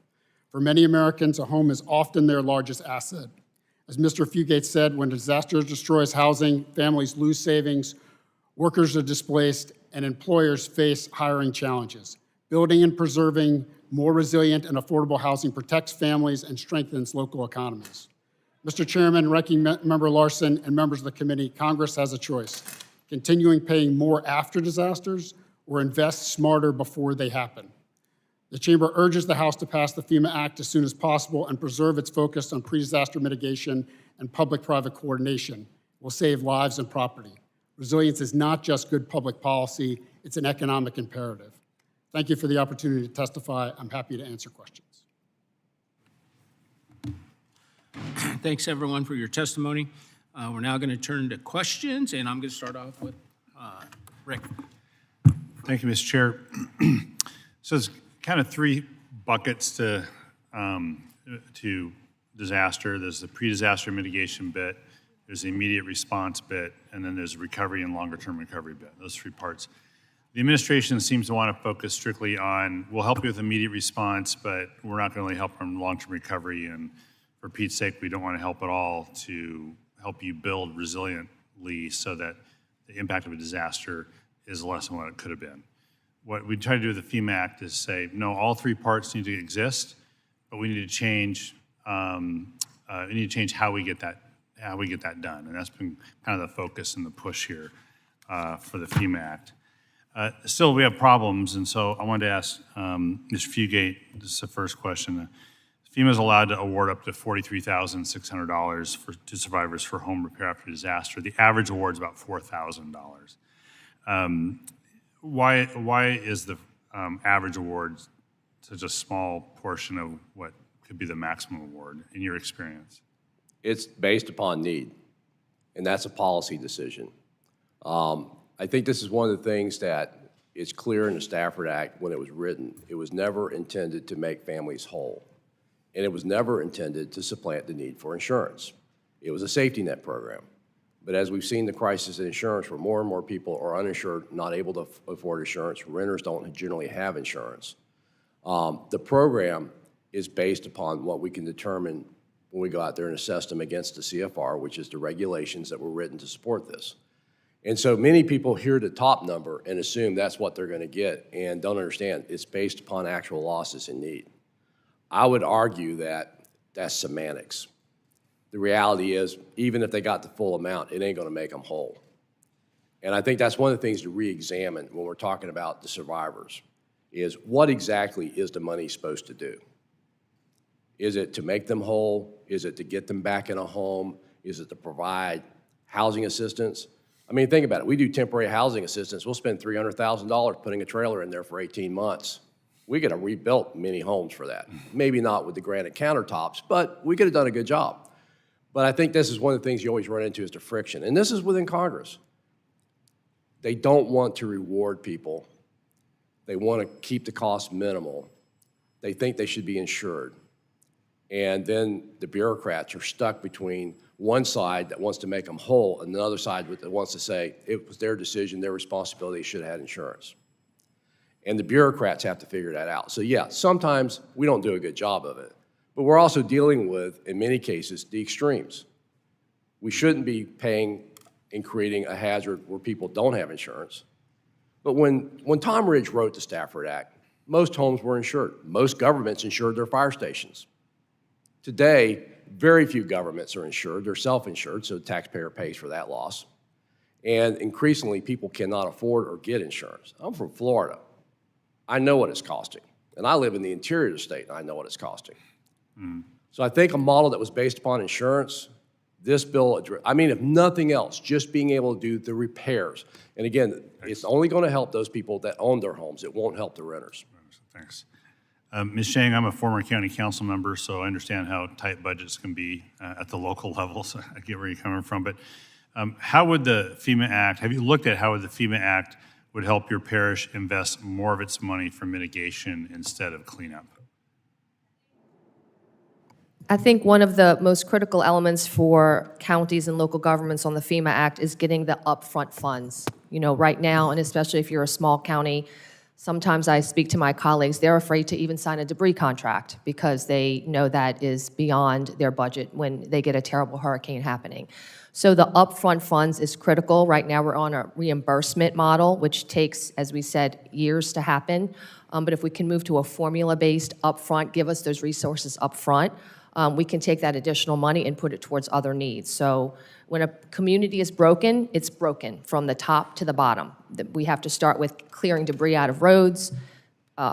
For many Americans, a home is often their largest asset. As Mr. Fugate said, when disaster destroys housing, families lose savings, workers are displaced, and employers face hiring challenges. Building and preserving more resilient and affordable housing protects families and strengthens local economies. Mr. Chairman, Ranking Member Larson, and members of the committee, Congress has a choice: continuing paying more after disasters or invest smarter before they happen. The Chamber urges the House to pass the FEMA Act as soon as possible and preserve its focus on pre-disaster mitigation and public-private coordination. It will save lives and property. Resilience is not just good public policy, it's an economic imperative. Thank you for the opportunity to testify. I'm happy to answer questions. Thanks, everyone, for your testimony. We're now going to turn to questions, and I'm going to start off with Rick. Thank you, Mr. Chair. So it's kind of three buckets to disaster. There's the pre-disaster mitigation bit, there's the immediate response bit, and then there's recovery and longer-term recovery bit, those three parts. The administration seems to want to focus strictly on, we'll help you with immediate response, but we're not going to really help on long-term recovery, and for Pete's sake, we don't want to help at all to help you build resiliently so that the impact of a disaster is less than what it could have been. What we try to do with the FEMA Act is say, no, all three parts need to exist, but we need to change. We need to change how we get that done, and that's been kind of the focus and the push here for the FEMA Act. Still, we have problems, and so I wanted to ask Mr. Fugate. This is the first question. FEMA is allowed to award up to $43,600 to survivors for home repair after disaster. The average award is about $4,000. Why is the average award such a small portion of what could be the maximum award in your experience? It's based upon need, and that's a policy decision. I think this is one of the things that is clear in the Stafford Act when it was written. It was never intended to make families whole, and it was never intended to supplant the need for insurance. It was a safety net program. But as we've seen the crisis in insurance, where more and more people are uninsured, not able to afford insurance, renters don't generally have insurance. The program is based upon what we can determine when we go out there and assess them against the CFR, which is the regulations that were written to support this. And so many people hear the top number and assume that's what they're going to get and don't understand it's based upon actual losses in need. I would argue that that's semantics. The reality is, even if they got the full amount, it ain't going to make them whole. And I think that's one of the things to re-examine when we're talking about the survivors, is what exactly is the money supposed to do? Is it to make them whole? Is it to get them back in a home? Is it to provide housing assistance? I mean, think about it. We do temporary housing assistance. We'll spend $300,000 putting a trailer in there for 18 months. We could have rebuilt many homes for that. Maybe not with the granite countertops, but we could have done a good job. But I think this is one of the things you always run into is the friction. And this is within Congress. They don't want to reward people. They want to keep the cost minimal. They think they should be insured. And then the bureaucrats are stuck between one side that wants to make them whole and another side that wants to say it was their decision, their responsibility, they should have had insurance. And the bureaucrats have to figure that out. So yeah, sometimes we don't do a good job of it. But we're also dealing with, in many cases, the extremes. We shouldn't be paying and creating a hazard where people don't have insurance. But when Tom Ridge wrote the Stafford Act, most homes were insured. Most governments insured their fire stations. Today, very few governments are insured. They're self-insured, so the taxpayer pays for that loss. And increasingly, people cannot afford or get insurance. I'm from Florida. I know what it's costing. And I live in the interior of the state, and I know what it's costing. So I think a model that was based upon insurance, this bill, I mean, if nothing else, just being able to do the repairs. And again, it's only going to help those people that own their homes. It won't help the renters. Thanks. Ms. Shang, I'm a former county council member, so I understand how tight budgets can be at the local level, so I get where you're coming from. But how would the FEMA Act, have you looked at how would the FEMA Act would help your parish invest more of its money for mitigation instead of cleanup? I think one of the most critical elements for counties and local governments on the FEMA Act is getting the upfront funds. You know, right now, and especially if you're a small county, sometimes I speak to my colleagues, they're afraid to even sign a debris contract because they know that is beyond their budget when they get a terrible hurricane happening. So the upfront funds is critical. Right now, we're on a reimbursement model, which takes, as we said, years to happen. But if we can move to a formula-based upfront, give us those resources upfront, we can take that additional money and put it towards other needs. So when a community is broken, it's broken from the top to the bottom. We have to start with clearing debris out of roads,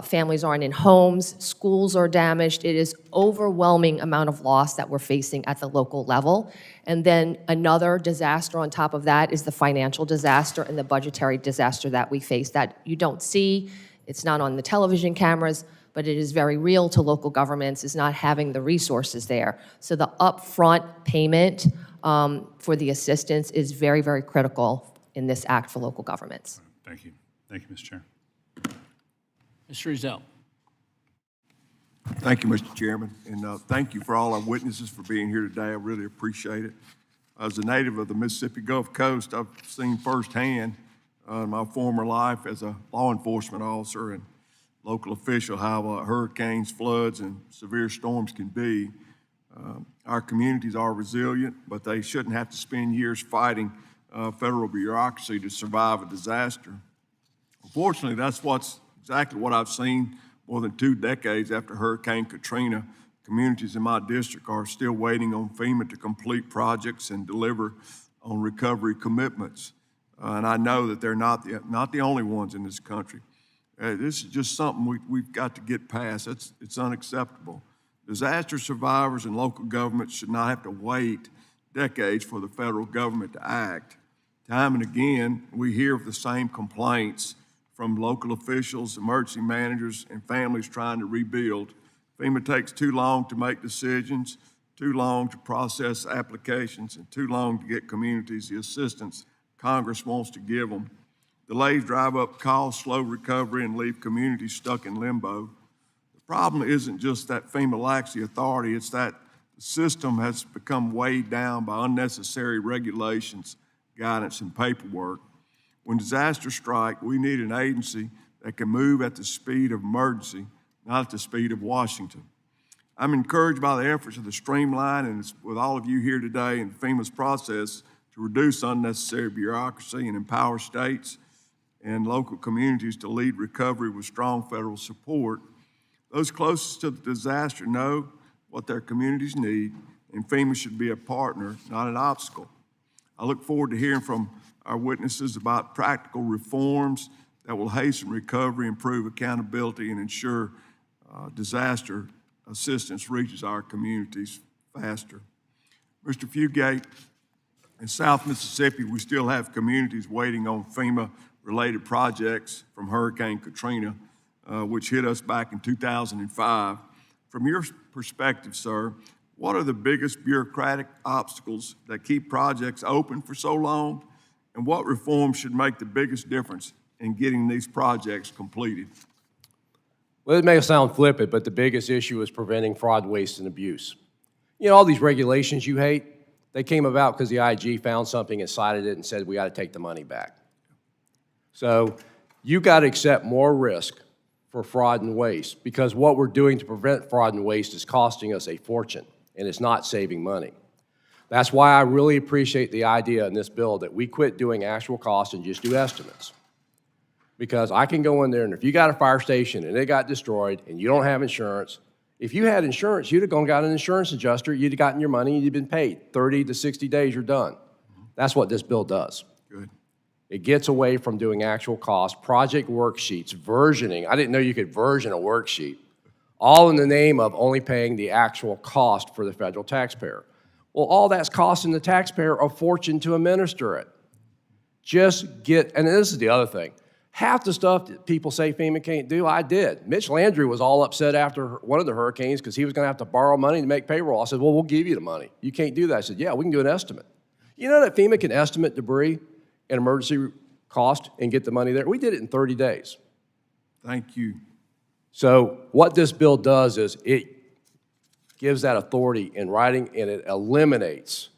families aren't in homes, schools are damaged. It is overwhelming amount of loss that we're facing at the local level. And then another disaster on top of that is the financial disaster and the budgetary disaster that we face that you don't see. It's not on the television cameras, but it is very real to local governments, is not having the resources there. So the upfront payment for the assistance is very, very critical in this act for local governments. Thank you. Thank you, Mr. Chair. Mr. Rizzo. Thank you, Mr. Chairman, and thank you for all our witnesses for being here today. I really appreciate it. As a native of the Mississippi Gulf Coast, I've seen firsthand in my former life as a law enforcement officer and local official how hurricanes, floods, and severe storms can be. Our communities are resilient, but they shouldn't have to spend years fighting federal bureaucracy to survive a disaster. Unfortunately, that's exactly what I've seen more than 2 decades after Hurricane Katrina. Communities in my district are still waiting on FEMA to complete projects and deliver on recovery commitments. And I know that they're not the only ones in this country. This is just something we've got to get past. It's unacceptable. Disaster survivors and local governments should not have to wait decades for the federal government to act. Time and again, we hear of the same complaints from local officials, emergency managers, and families trying to rebuild. FEMA takes too long to make decisions, too long to process applications, and too long to get communities the assistance Congress wants to give them. Delays drive up costs, slow recovery, and leave communities stuck in limbo. The problem isn't just that FEMA lacks the authority, it's that the system has become weighed down by unnecessary regulations, guidance, and paperwork. When disasters strike, we need an agency that can move at the speed of emergency, not at the speed of Washington. I'm encouraged by the efforts of the Streamline and with all of you here today in FEMA's process to reduce unnecessary bureaucracy and empower states and local communities to lead recovery with strong federal support. Those closest to the disaster know what their communities need, and FEMA should be a partner, not an obstacle. I look forward to hearing from our witnesses about practical reforms that will hasten recovery, improve accountability, and ensure disaster assistance reaches our communities faster. Mr. Fugate, in South Mississippi, we still have communities waiting on FEMA-related projects from Hurricane Katrina, which hit us back in 2005. From your perspective, sir, what are the biggest bureaucratic obstacles that keep projects open for so long? And what reforms should make the biggest difference in getting these projects completed? Well, it may sound flippant, but the biggest issue is preventing fraud, waste, and abuse. You know, all these regulations you hate, they came about because the IG found something and cited it and said, we got to take the money back. So you got to accept more risk for fraud and waste, because what we're doing to prevent fraud and waste is costing us a fortune, and it's not saving money. That's why I really appreciate the idea in this bill that we quit doing actual costs and just do estimates. Because I can go in there, and if you got a fire station and it got destroyed and you don't have insurance, if you had insurance, you'd have gone and got an insurance adjuster, you'd have gotten your money, and you'd been paid. 30 to 60 days, you're done. That's what this bill does. Good. It gets away from doing actual costs, project worksheets, versioning. I didn't know you could version a worksheet, all in the name of only paying the actual cost for the federal taxpayer. Well, all that's costing the taxpayer a fortune to administer it. Just get, and this is the other thing, half the stuff that people say FEMA can't do, I did. Mitch Landry was all upset after one of the hurricanes because he was going to have to borrow money to make payroll. I said, well, we'll give you the money. You can't do that. I said, yeah, we can do an estimate. You know that FEMA can estimate debris and emergency cost and get the money there? We did it in 30 days. Thank you. So what this bill does is it gives that authority in writing, and it eliminates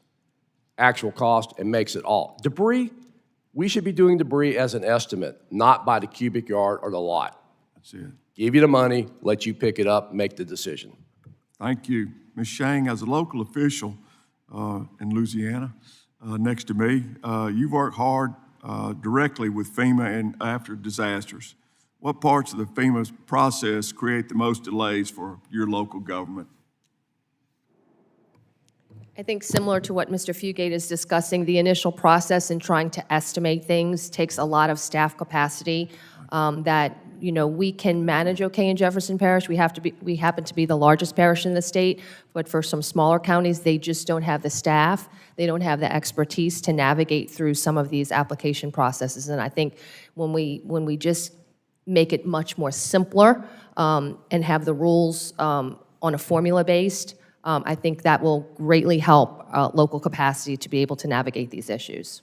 actual cost and makes it all. Debris, we should be doing debris as an estimate, not by the cubic yard or the lot. That's it. Give you the money, let you pick it up, make the decision. Thank you. Ms. Shang, as a local official in Louisiana, next to me, you've worked hard directly with FEMA and after disasters. What parts of the FEMA process create the most delays for your local government? I think similar to what Mr. Fugate is discussing, the initial process in trying to estimate things takes a lot of staff capacity that we can manage okay in Jefferson Parish. We happen to be the largest parish in the state, but for some smaller counties, they just don't have the staff, they don't have the expertise to navigate through some of these application processes. And I think when we just make it much more simpler and have the rules on a formula-based, I think that will greatly help local capacity to be able to navigate these issues.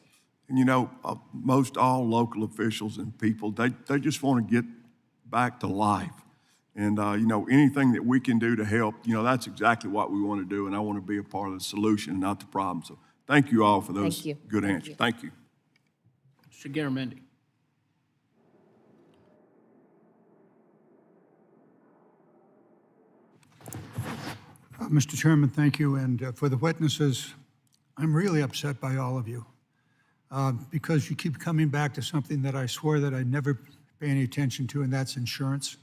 And most all local officials and people, they just want to get back to life. And, anything that we can do to help, that's exactly what we want to do. And I want to be a part of the solution, not the problem. So thank you all for those Thank you. good answers. Thank you. Mr. Garamendi. Mr. Chairman, thank you. And for the witnesses, I'm really upset by all of you because you keep coming back to something that I swore that I'd never pay any attention to, and that's insurance.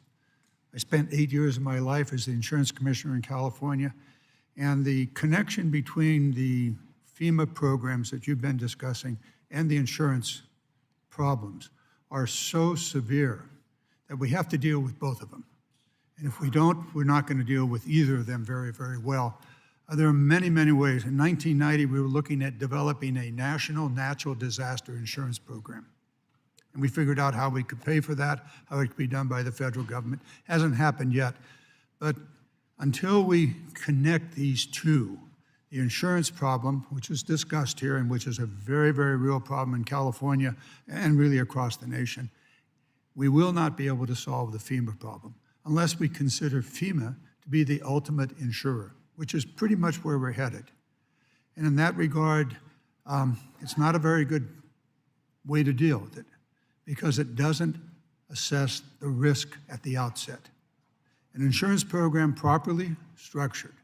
I spent 8 years of my life as the insurance commissioner in California, and the connection between the FEMA programs that you've been discussing and the insurance problems are so severe that we have to deal with both of them. And if we don't, we're not going to deal with either of them very, very well. There are many, many ways. In 1990, we were looking at developing a national natural disaster insurance program. And we figured out how we could pay for that, how it could be done by the federal government. Hasn't happened yet. But until we connect these two, the insurance problem, which is discussed here and which is a very, very real problem in California and really across the nation, we will not be able to solve the FEMA problem unless we consider FEMA to be the ultimate insurer, which is pretty much where we're headed. And in that regard, it's not a very good way to deal with it because it doesn't assess the risk at the outset. An insurance program properly structured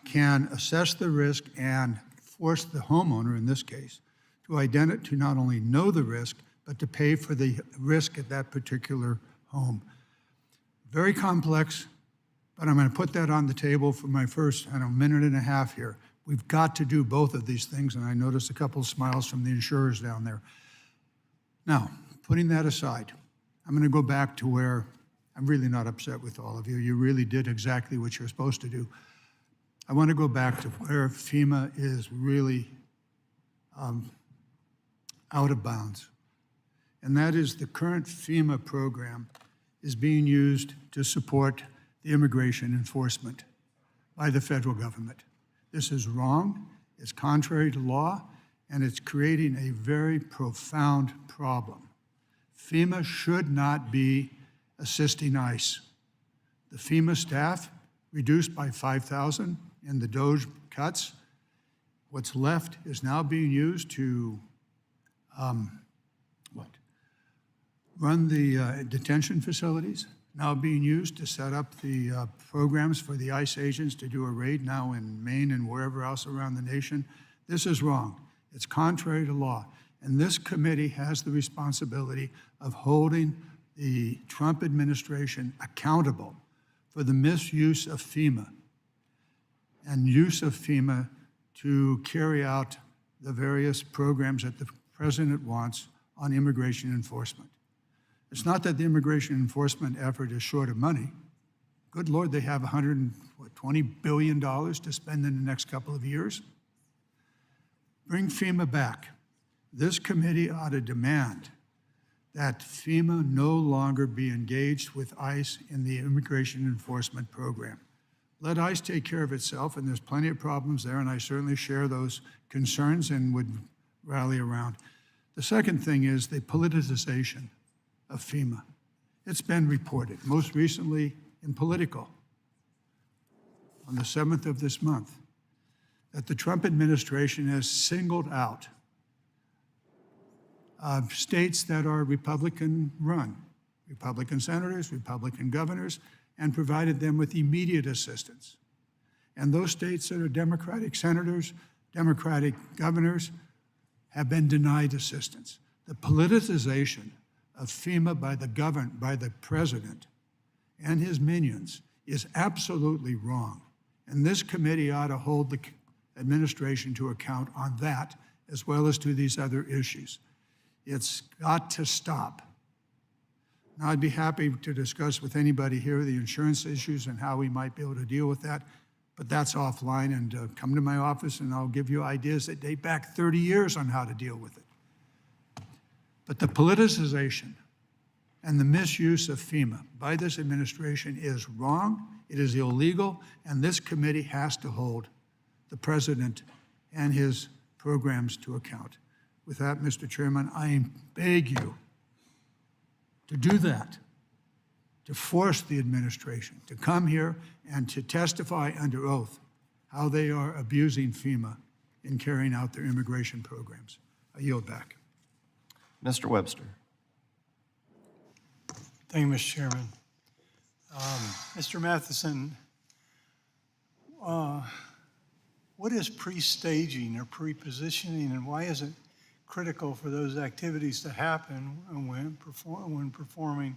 can assess the risk and force the homeowner, in this case, to not only know the risk, but to pay for the risk at that particular home. Very complex, but I'm going to put that on the table for my first, minute and a half here. We've got to do both of these things, and I noticed a couple of smiles from the insurers down there. Now, putting that aside, I'm going to go back to where I'm really not upset with all of you. You really did exactly what you're supposed to do. I want to go back to where FEMA is really out of bounds, and that is the current FEMA program is being used to support the immigration enforcement by the federal government. This is wrong, it's contrary to law, and it's creating a very profound problem. FEMA should not be assisting ICE. The FEMA staff reduced by 5,000 in the DOGE cuts. What's left is now being used to run the detention facilities, now being used to set up the programs for the ICE agents to do a raid now in Maine and wherever else around the nation. This is wrong. It's contrary to law. And this committee has the responsibility of holding the Trump administration accountable for the misuse of FEMA and use of FEMA to carry out the various programs that the president wants on immigration enforcement. It's not that the immigration enforcement effort is short of money. Good Lord, they have $120 billion to spend in the next couple of years. Bring FEMA back. This committee ought to demand that FEMA no longer be engaged with ICE in the immigration enforcement program. Let ICE take care of itself, and there's plenty of problems there, and I certainly share those concerns and would rally around. The second thing is the politicization of FEMA. It's been reported, most recently in Politico on the 7th of this month, that the Trump administration has singled out states that are Republican-run, Republican senators, Republican governors, and provided them with immediate assistance. And those states that are Democratic senators, Democratic governors, have been denied assistance. The politicization of FEMA by the president and his minions is absolutely wrong. And this committee ought to hold the administration to account on that, as well as to these other issues. It's got to stop. Now, I'd be happy to discuss with anybody here the insurance issues and how we might be able to deal with that, but that's offline, and come to my office and I'll give you ideas that date back 30 years on how to deal with it. But the politicization and the misuse of FEMA by this administration is wrong, it is illegal, and this committee has to hold the president and his programs to account. With that, Mr. Chairman, I beg you to do that, to force the administration to come here and to testify under oath how they are abusing FEMA in carrying out their immigration programs. I yield back. Mr. Webster. Thank you, Mr. Chairman. Mr. Matheson, what is pre-staging or pre-positioning, and why is it critical for those activities to happen when performing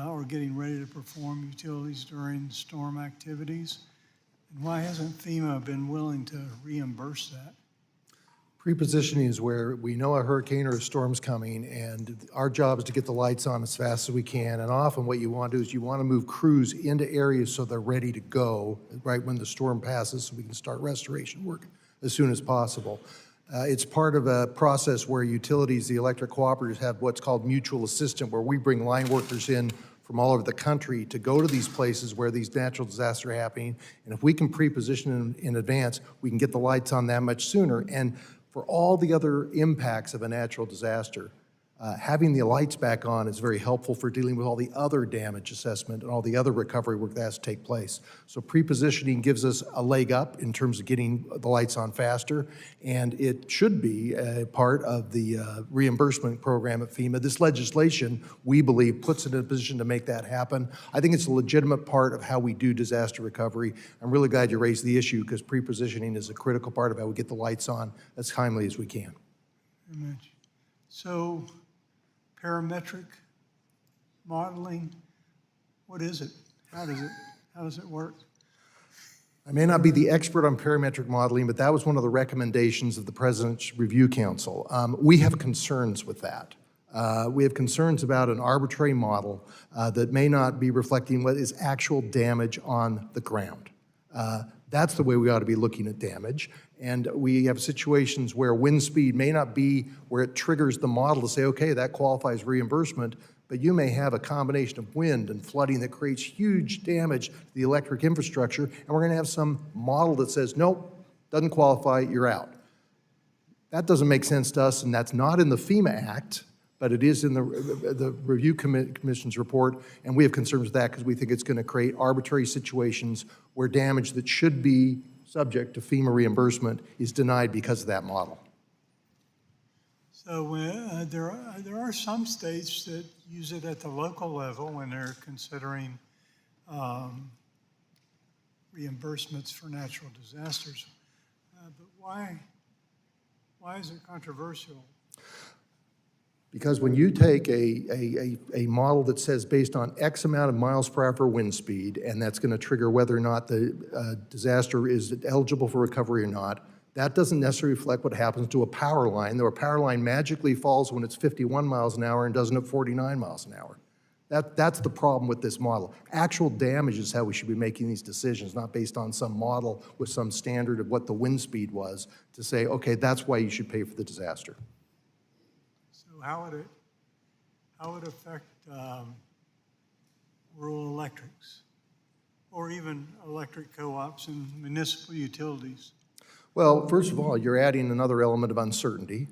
or getting ready to perform utilities during storm activities? And why hasn't FEMA been willing to reimburse that? Pre-positioning is where we know a hurricane or a storm's coming, and our job is to get the lights on as fast as we can. And often what you want to do is you want to move crews into areas so they're ready to go right when the storm passes, so we can start restoration work as soon as possible. It's part of a process where utilities, the electric cooperatives, have what's called mutual assistant, where we bring line workers in from all over the country to go to these places where these natural disasters are happening. And if we can pre-position in advance, we can get the lights on that much sooner. And for all the other impacts of a natural disaster, having the lights back on is very helpful for dealing with all the other damage assessment and all the other recovery work that has to take place. So pre-positioning gives us a leg up in terms of getting the lights on faster, and it should be a part of the reimbursement program at FEMA. This legislation, we believe, puts it in a position to make that happen. I think it's a legitimate part of how we do disaster recovery. I'm really glad you raised the issue, because pre-positioning is a critical part of how we get the lights on as timely as we can. Very much. So, parametric modeling, what is it? How does it work? I may not be the expert on parametric modeling, but that was one of the recommendations of the President's Review Council. We have concerns with that. We have concerns about an arbitrary model that may not be reflecting what is actual damage on the ground. That's the way we ought to be looking at damage. And we have situations where wind speed may not be where it triggers the model to say, okay, that qualifies reimbursement, but you may have a combination of wind and flooding that creates huge damage to the electric infrastructure, and we're gonna have some model that says, nope, doesn't qualify, you're out. That doesn't make sense to us, and that's not in the FEMA Act, but it is in the Review Commission's report, and we have concerns with that because we think it's going to create arbitrary situations where damage that should be subject to FEMA reimbursement is denied because of that model. So there are some states that use it at the local level when they're considering reimbursements for natural disasters. But why is it controversial? Because when you take a model that says based on X amount of miles per hour wind speed, and that's going to trigger whether or not the disaster is eligible for recovery or not, that doesn't necessarily reflect what happens to a power line, though a power line magically falls when it's 51 miles an hour and doesn't at 49 miles an hour. That's the problem with this model. Actual damage is how we should be making these decisions, not based on some model with some standard of what the wind speed was to say, okay, that's why you should pay for the disaster. How would it affect rural electrics or even electric co-ops and municipal utilities? Well, first of all, you're adding another element of uncertainty.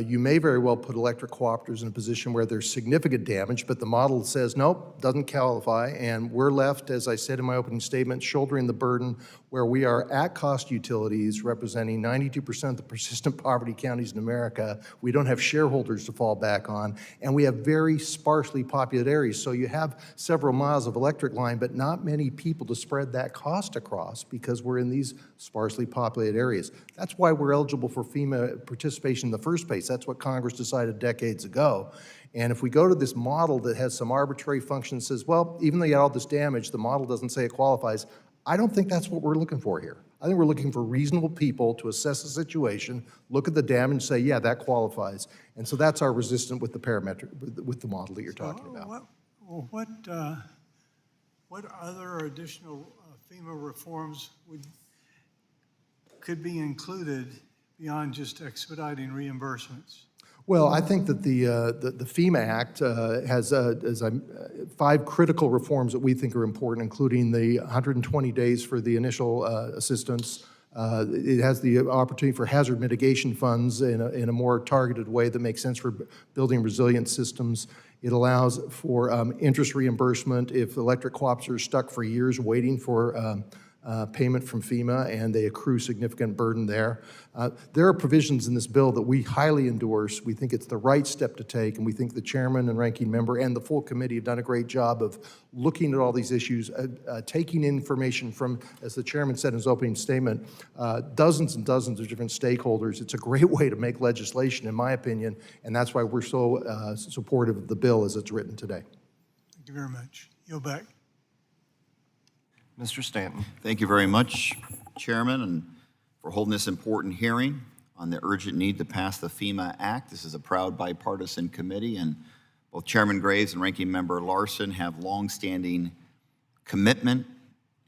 You may very well put electric cooperatives in a position where there's significant damage, but the model says, nope, doesn't qualify, and we're left, as I said in my opening statement, shouldering the burden where we are at-cost utilities representing 92% of the persistent poverty counties in America. We don't have shareholders to fall back on, and we have very sparsely populated areas. So you have several miles of electric line, but not many people to spread that cost across because we're in these sparsely populated areas. That's why we're eligible for FEMA participation in the first place. That's what Congress decided decades ago. And if we go to this model that has some arbitrary function that says, well, even though you had all this damage, the model doesn't say it qualifies, I don't think that's what we're looking for here. I think we're looking for reasonable people to assess the situation, look at the damage, and say, yeah, that qualifies. And so that's our resistance with the parametric, with the model that you're talking about. Well, what other additional FEMA reforms could be included beyond just expediting reimbursements? Well, I think that the FEMA Act has 5 critical reforms that we think are important, including the 120 days for the initial assistance. It has the opportunity for hazard mitigation funds in a more targeted way that makes sense for building resilient systems. It allows for interest reimbursement if electric co-ops are stuck for years waiting for payment from FEMA and they accrue significant burden there. There are provisions in this bill that we highly endorse. We think it's the right step to take, and we think the chairman and ranking member and the full committee have done a great job of looking at all these issues, taking information from, as the chairman said in his opening statement, dozens and dozens of different stakeholders. It's a great way to make legislation, in my opinion, and that's why we're so supportive of the bill as it's written today. Thank you very much. Yield back. Mr. Stanton. Thank you very much, Chairman, and for holding this important hearing on the urgent need to pass the FEMA Act. This is a proud bipartisan committee, and both Chairman Graves and Ranking Member Larson have longstanding commitment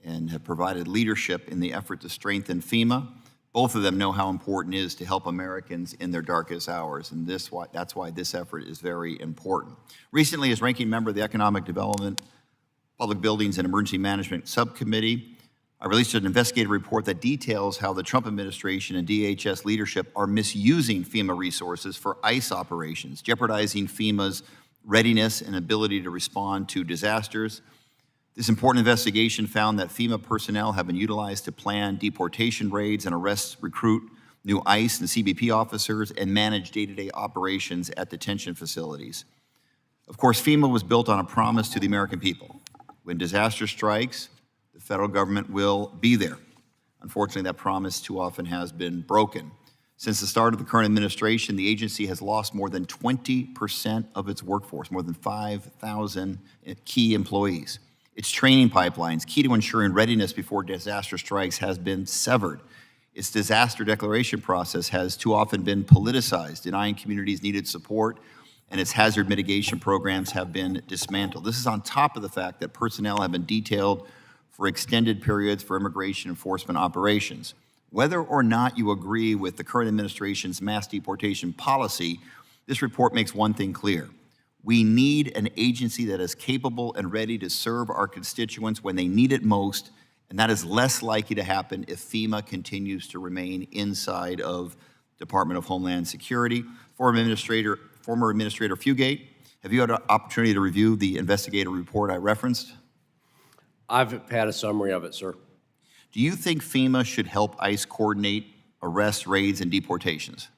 and have provided leadership in the effort to strengthen FEMA. Both of them know how important it is to help Americans in their darkest hours, and that's why this effort is very important. Recently, as Ranking Member of the Economic Development, Public Buildings and Emergency Management Subcommittee, I released an investigative report that details how the Trump administration and DHS leadership are misusing FEMA resources for ICE operations, jeopardizing FEMA's readiness and ability to respond to disasters. This important investigation found that FEMA personnel have been utilized to plan deportation raids and arrests, recruit new ICE and CBP officers, and manage day-to-day operations at detention facilities. Of course, FEMA was built on a promise to the American people. When disaster strikes, the federal government will be there. Unfortunately, that promise too often has been broken. Since the start of the current administration, the agency has lost more than 20% of its workforce, more than 5,000 key employees. Its training pipelines, key to ensuring readiness before disaster strikes, has been severed. Its disaster declaration process has too often been politicized, denying communities needed support, and its hazard mitigation programs have been dismantled. This is on top of the fact that personnel have been detailed for extended periods for immigration enforcement operations. Whether or not you agree with the current administration's mass deportation policy, this report makes one thing clear. We need an agency that is capable and ready to serve our constituents when they need it most, and that is less likely to happen if FEMA continues to remain inside of Department of Homeland Security. Former Administrator Fugate, have you had an opportunity to review the investigative report I referenced? I've had a summary of it, sir. Do you think FEMA should help ICE coordinate arrests, raids, and deportations?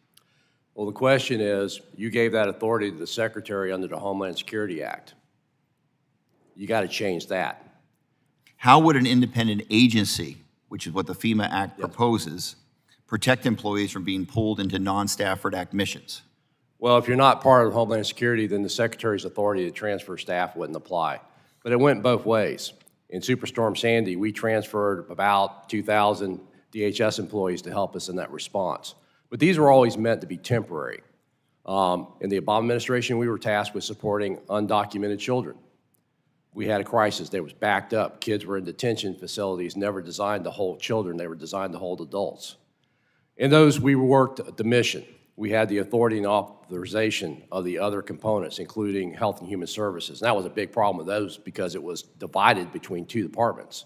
Well, the question is, you gave that authority to the Secretary under the Homeland Security Act. You got to change that. How would an independent agency, which is what the FEMA Act proposes, protect employees from being pulled into non-Stafford Act missions? Well, if you're not part of Homeland Security, then the Secretary's authority to transfer staff wouldn't apply. But it went both ways. In Superstorm Sandy, we transferred about 2,000 DHS employees to help us in that response. But these were always meant to be temporary. In the Obama administration, we were tasked with supporting undocumented children. We had a crisis. They was backed up. Kids were in detention facilities, never designed to hold children. They were designed to hold adults. In those, we worked the mission. We had the authority and authorization of the other components, including Health and Human Services. And that was a big problem with those because it was divided between 2 departments.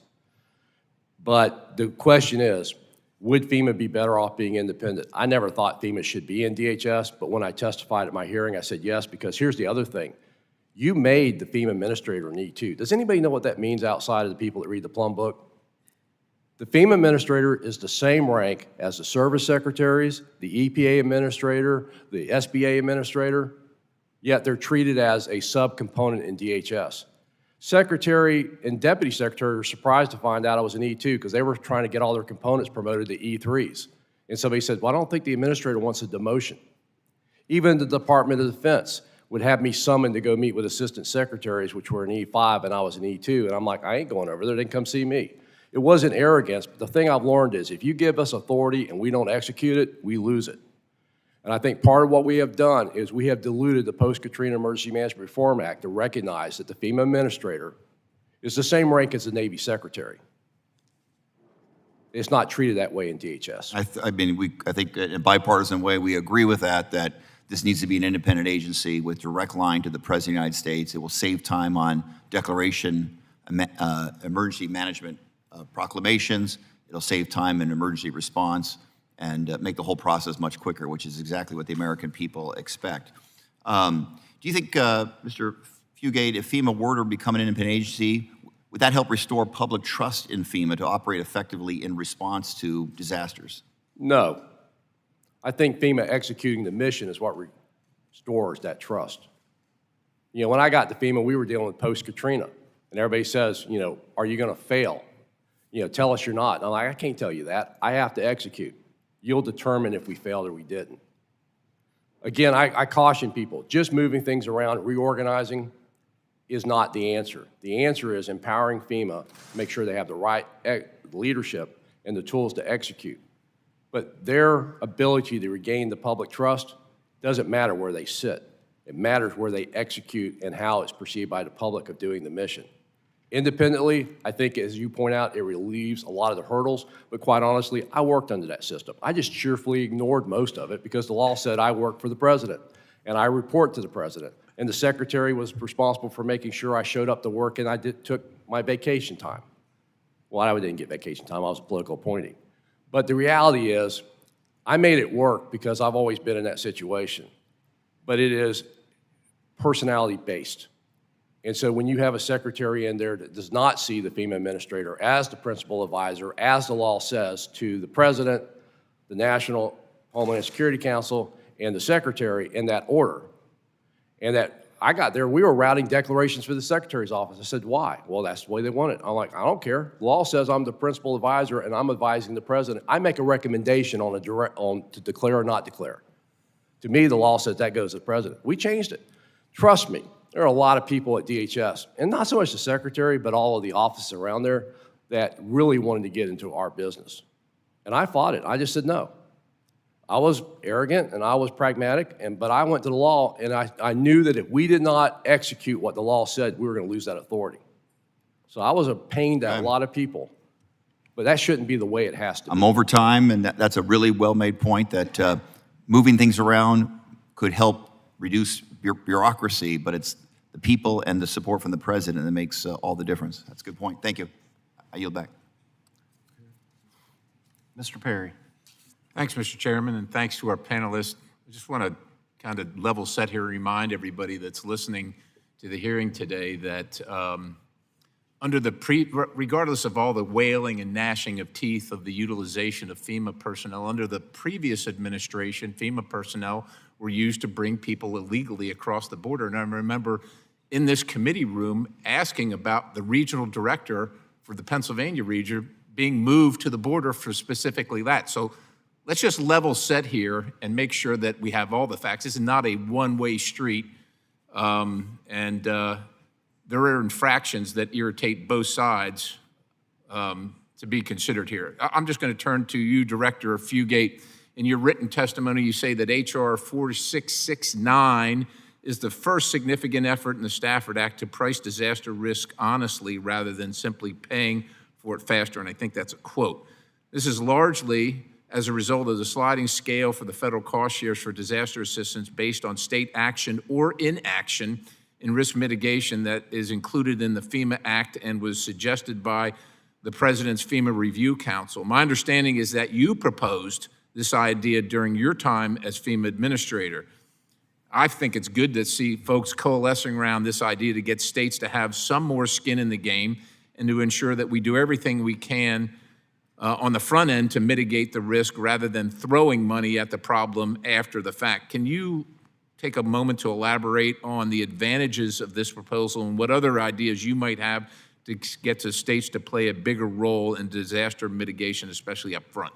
But the question is, would FEMA be better off being independent? I never thought FEMA should be in DHS, but when I testified at my hearing, I said yes, because here's the other thing. You made the FEMA administrator an E2. Does anybody know what that means outside of the people that read the plum book? The FEMA administrator is the same rank as the service secretaries, the EPA administrator, the SBA administrator, yet they're treated as a subcomponent in DHS. Secretary and deputy secretary were surprised to find out I was an E2 because they were trying to get all their components promoted to E3s. And somebody said, well, I don't think the administrator wants a demotion. Even the Department of Defense would have me summoned to go meet with assistant secretaries, which were an E5 and I was an E2. And I'm like, I ain't going over there, they can come see me. It wasn't arrogance, but the thing I've learned is if you give us authority and we don't execute it, we lose it. And I think part of what we have done is we have diluted the Post-Katrina Emergency Management Reform Act to recognize that the FEMA administrator is the same rank as the Navy secretary. It's not treated that way in DHS. I think in a bipartisan way, we agree with that this needs to be an independent agency with direct line to the President of the United States. It will save time on declaration, emergency management proclamations. It'll save time in emergency response and make the whole process much quicker, which is exactly what the American people expect. Do you think, Mr. Fugate, if FEMA were to become an independent agency, would that help restore public trust in FEMA to operate effectively in response to disasters? No. I think FEMA executing the mission is what restores that trust. You know, when I got to FEMA, we were dealing with post-Katrina, and everybody says, you know, are you going to fail? You know, tell us you're not. And I'm like, I can't tell you that. I have to execute. You'll determine if we failed or we didn't. Again, I caution people, just moving things around, reorganizing is not the answer. The answer is empowering FEMA to make sure they have the right leadership and the tools to execute. But their ability to regain the public trust doesn't matter where they sit. It matters where they execute and how it's perceived by the public of doing the mission. Independently, I think, as you point out, it relieves a lot of the hurdles, but quite honestly, I worked under that system. I just cheerfully ignored most of it because the law said I work for the president, and I report to the president, and the secretary was responsible for making sure I showed up to work and I took my vacation time. Well, I didn't get vacation time, I was a political appointee. But the reality is, I made it work because I've always been in that situation. But it is personality-based. And so when you have a secretary in there that does not see the FEMA administrator as the principal advisor, as the law says, to the president, the National Homeland Security Council, and the secretary in that order, and that I got there, we were routing declarations for the secretary's office. I said, why? Well, that's the way they want it. I'm like, I don't care. The law says I'm the principal advisor and I'm advising the president. I make a recommendation on to declare or not declare. To me, the law says that goes to the president. We changed it. Trust me, there are a lot of people at DHS, and not so much the secretary, but all of the offices around there that really wanted to get into our business. And I fought it. I just said no. I was arrogant and I was pragmatic, but I went to the law and I knew that if we did not execute what the law said, we were going to lose that authority. So I was a pain to a lot of people, but that shouldn't be the way it has to be. I'm over time, and that's a really well-made point that moving things around could help reduce bureaucracy, but it's the people and the support from the president that makes all the difference. That's a good point. Thank you. I yield back. Mr. Perry. Thanks, Mr. Chairman, and thanks to our panelists. I just want to kind of level set here and remind everybody that's listening to the hearing today that regardless of all the wailing and gnashing of teeth of the utilization of FEMA personnel, under the previous administration, FEMA personnel were used to bring people illegally across the border. And I remember in this committee room asking about the regional director for the Pennsylvania region being moved to the border for specifically that. So let's just level set here and make sure that we have all the facts. This is not a one-way street, and there are infractions that irritate both sides to be considered here. I'm just going to turn to you, Director Fugate. In your written testimony, you say that H.R. 4669 is the first significant effort in the Stafford Act to price disaster risk honestly rather than simply paying for it faster, and I think that's a quote. This is largely as a result of the sliding scale for the federal cost shares for disaster assistance based on state action or inaction in risk mitigation that is included in the FEMA Act and was suggested by the President's FEMA Review Council. My understanding is that you proposed this idea during your time as FEMA administrator. I think it's good to see folks coalescing around this idea to get states to have some more skin in the game and to ensure that we do everything we can on the front end to mitigate the risk rather than throwing money at the problem after the fact. Can you take a moment to elaborate on the advantages of this proposal and what other ideas you might have to get to states to play a bigger role in disaster mitigation, especially up front?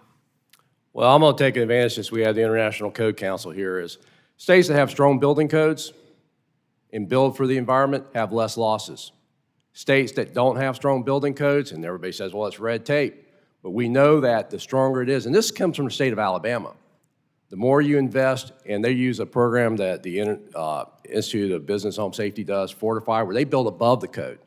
Well, I'm going to take advantage since we have the International Code Council here is states that have strong building codes and build for the environment have less losses. States that don't have strong building codes, and everybody says, well, it's red tape, but we know that the stronger it is, and this comes from the state of Alabama. The more you invest, and they use a program that the Institute of Business Home Safety does, Fortify, where they build above the code.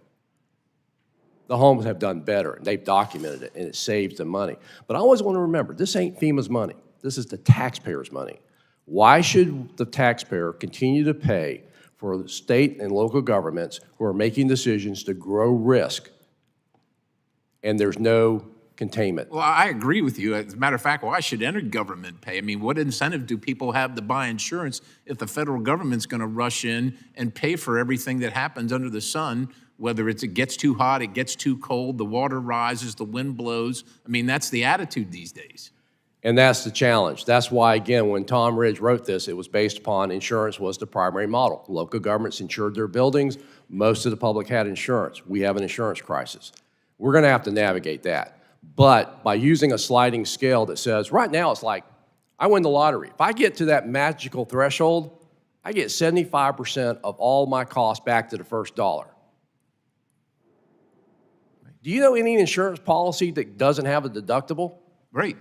The homes have done better, and they've documented it, and it saves them money. But I always want to remember, this ain't FEMA's money. This is the taxpayers' money. Why should the taxpayer continue to pay for the state and local governments who are making decisions to grow risk, and there's no containment? Well, I agree with you. As a matter of fact, why should any government pay? I mean, what incentive do people have to buy insurance if the federal government's going to rush in and pay for everything that happens under the sun, whether it gets too hot, it gets too cold, the water rises, the wind blows? I mean, that's the attitude these days. And that's the challenge. That's why, again, when Tom Ridge wrote this, it was based upon insurance was the primary model. Local governments insured their buildings. Most of the public had insurance. We have an insurance crisis. We're going to have to navigate that. But by using a sliding scale that says, right now it's like, I win the lottery. If I get to that magical threshold, I get 75% of all my costs back to the first dollar. Do you know any insurance policy that doesn't have a deductible? Right.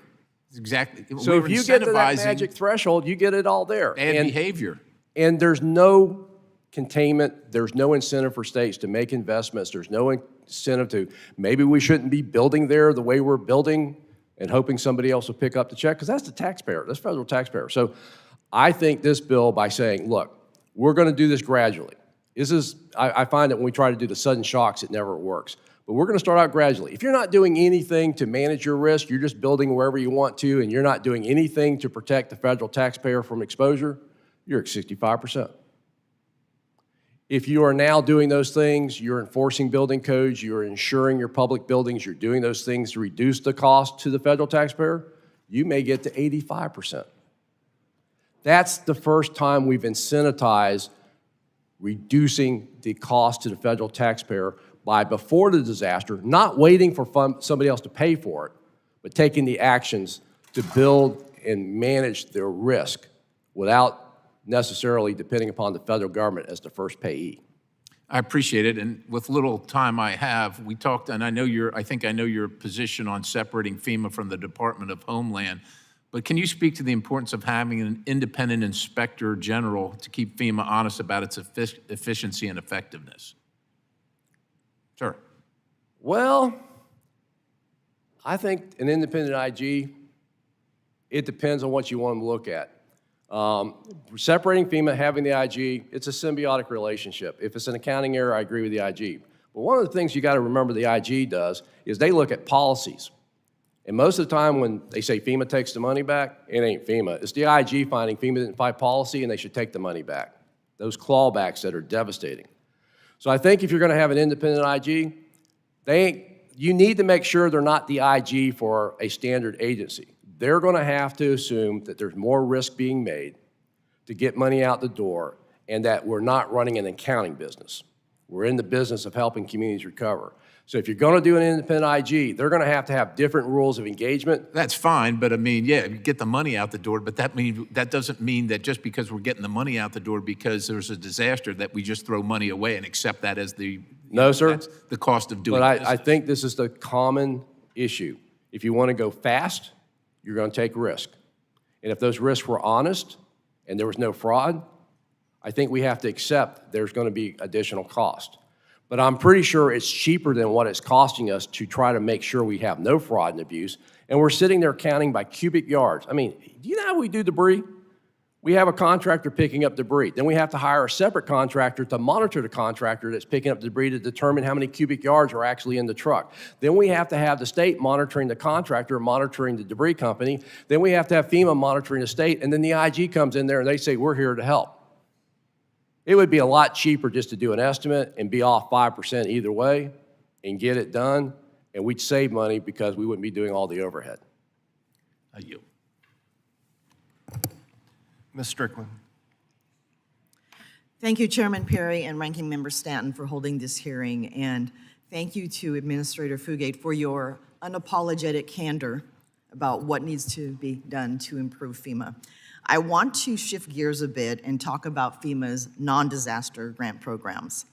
Exactly. So if you get to that magic threshold, you get it all there. Bad behavior. And there's no containment, there's no incentive for states to make investments, there's no incentive to, maybe we shouldn't be building there the way we're building and hoping somebody else will pick up the check, because that's the taxpayer, that's federal taxpayer. So I think this bill, by saying, look, we're going to do this gradually. I find that when we try to do the sudden shocks, it never works. But we're going to start out gradually. If you're not doing anything to manage your risk, you're just building wherever you want to, and you're not doing anything to protect the federal taxpayer from exposure, you're at 65%. If you are now doing those things, you're enforcing building codes, you're insuring your public buildings, you're doing those things to reduce the cost to the federal taxpayer, you may get to 85%. That's the first time we've incentivized reducing the cost to the federal taxpayer by before the disaster, not waiting for somebody else to pay for it, but taking the actions to build and manage their risk without necessarily depending upon the federal government as the first payee. I appreciate it, and with little time I have, we talked, and I think I know your position on separating FEMA from the Department of Homeland, but can you speak to the importance of having an independent inspector general to keep FEMA honest about its efficiency and effectiveness? Sure. Well, I think an independent IG, it depends on what you want them to look at. Separating FEMA, having the IG, it's a symbiotic relationship. If it's an accounting error, I agree with the IG. But one of the things you got to remember the IG does is they look at policies. And most of the time when they say FEMA takes the money back, it ain't FEMA. It's the IG finding FEMA didn't find policy and they should take the money back. Those clawbacks that are devastating. So I think if you're going to have an independent IG, you need to make sure they're not the IG for a standard agency. They're going to have to assume that there's more risk being made to get money out the door and that we're not running an accounting business. We're in the business of helping communities recover. So if you're going to do an independent IG, they're going to have different rules of engagement. That's fine, but I mean, yeah, you get the money out the door, but that doesn't mean that just because we're getting the money out the door because there's a disaster that we just throw money away and accept that as No, sir. That's the cost of doing But business. I think this is the common issue. If you want to go fast, you're going to take risk. And if those risks were honest and there was no fraud, I think we have to accept there's going to be additional cost. But I'm pretty sure it's cheaper than what it's costing us to try to make sure we have no fraud and abuse. And we're sitting there counting by cubic yards. I mean, do you know how we do debris? We have a contractor picking up debris. Then we have to hire a separate contractor to monitor the contractor that's picking up debris to determine how many cubic yards are actually in the truck. Then we have to have the state monitoring the contractor, monitoring the debris company. Then we have to have FEMA monitoring the state. And then the IG comes in there and they say, we're here to help. It would be a lot cheaper just to do an estimate and be off 5% either way and get it done, and we'd save money because we wouldn't be doing all the overhead. You. Ms. Strickland. Thank you, Chairman Perry and Ranking Member Stanton, for holding this hearing, and thank you to Administrator Fugate for your unapologetic candor about what needs to be done to improve FEMA. I want to shift gears a bit and talk about FEMA's non-disaster grant programs.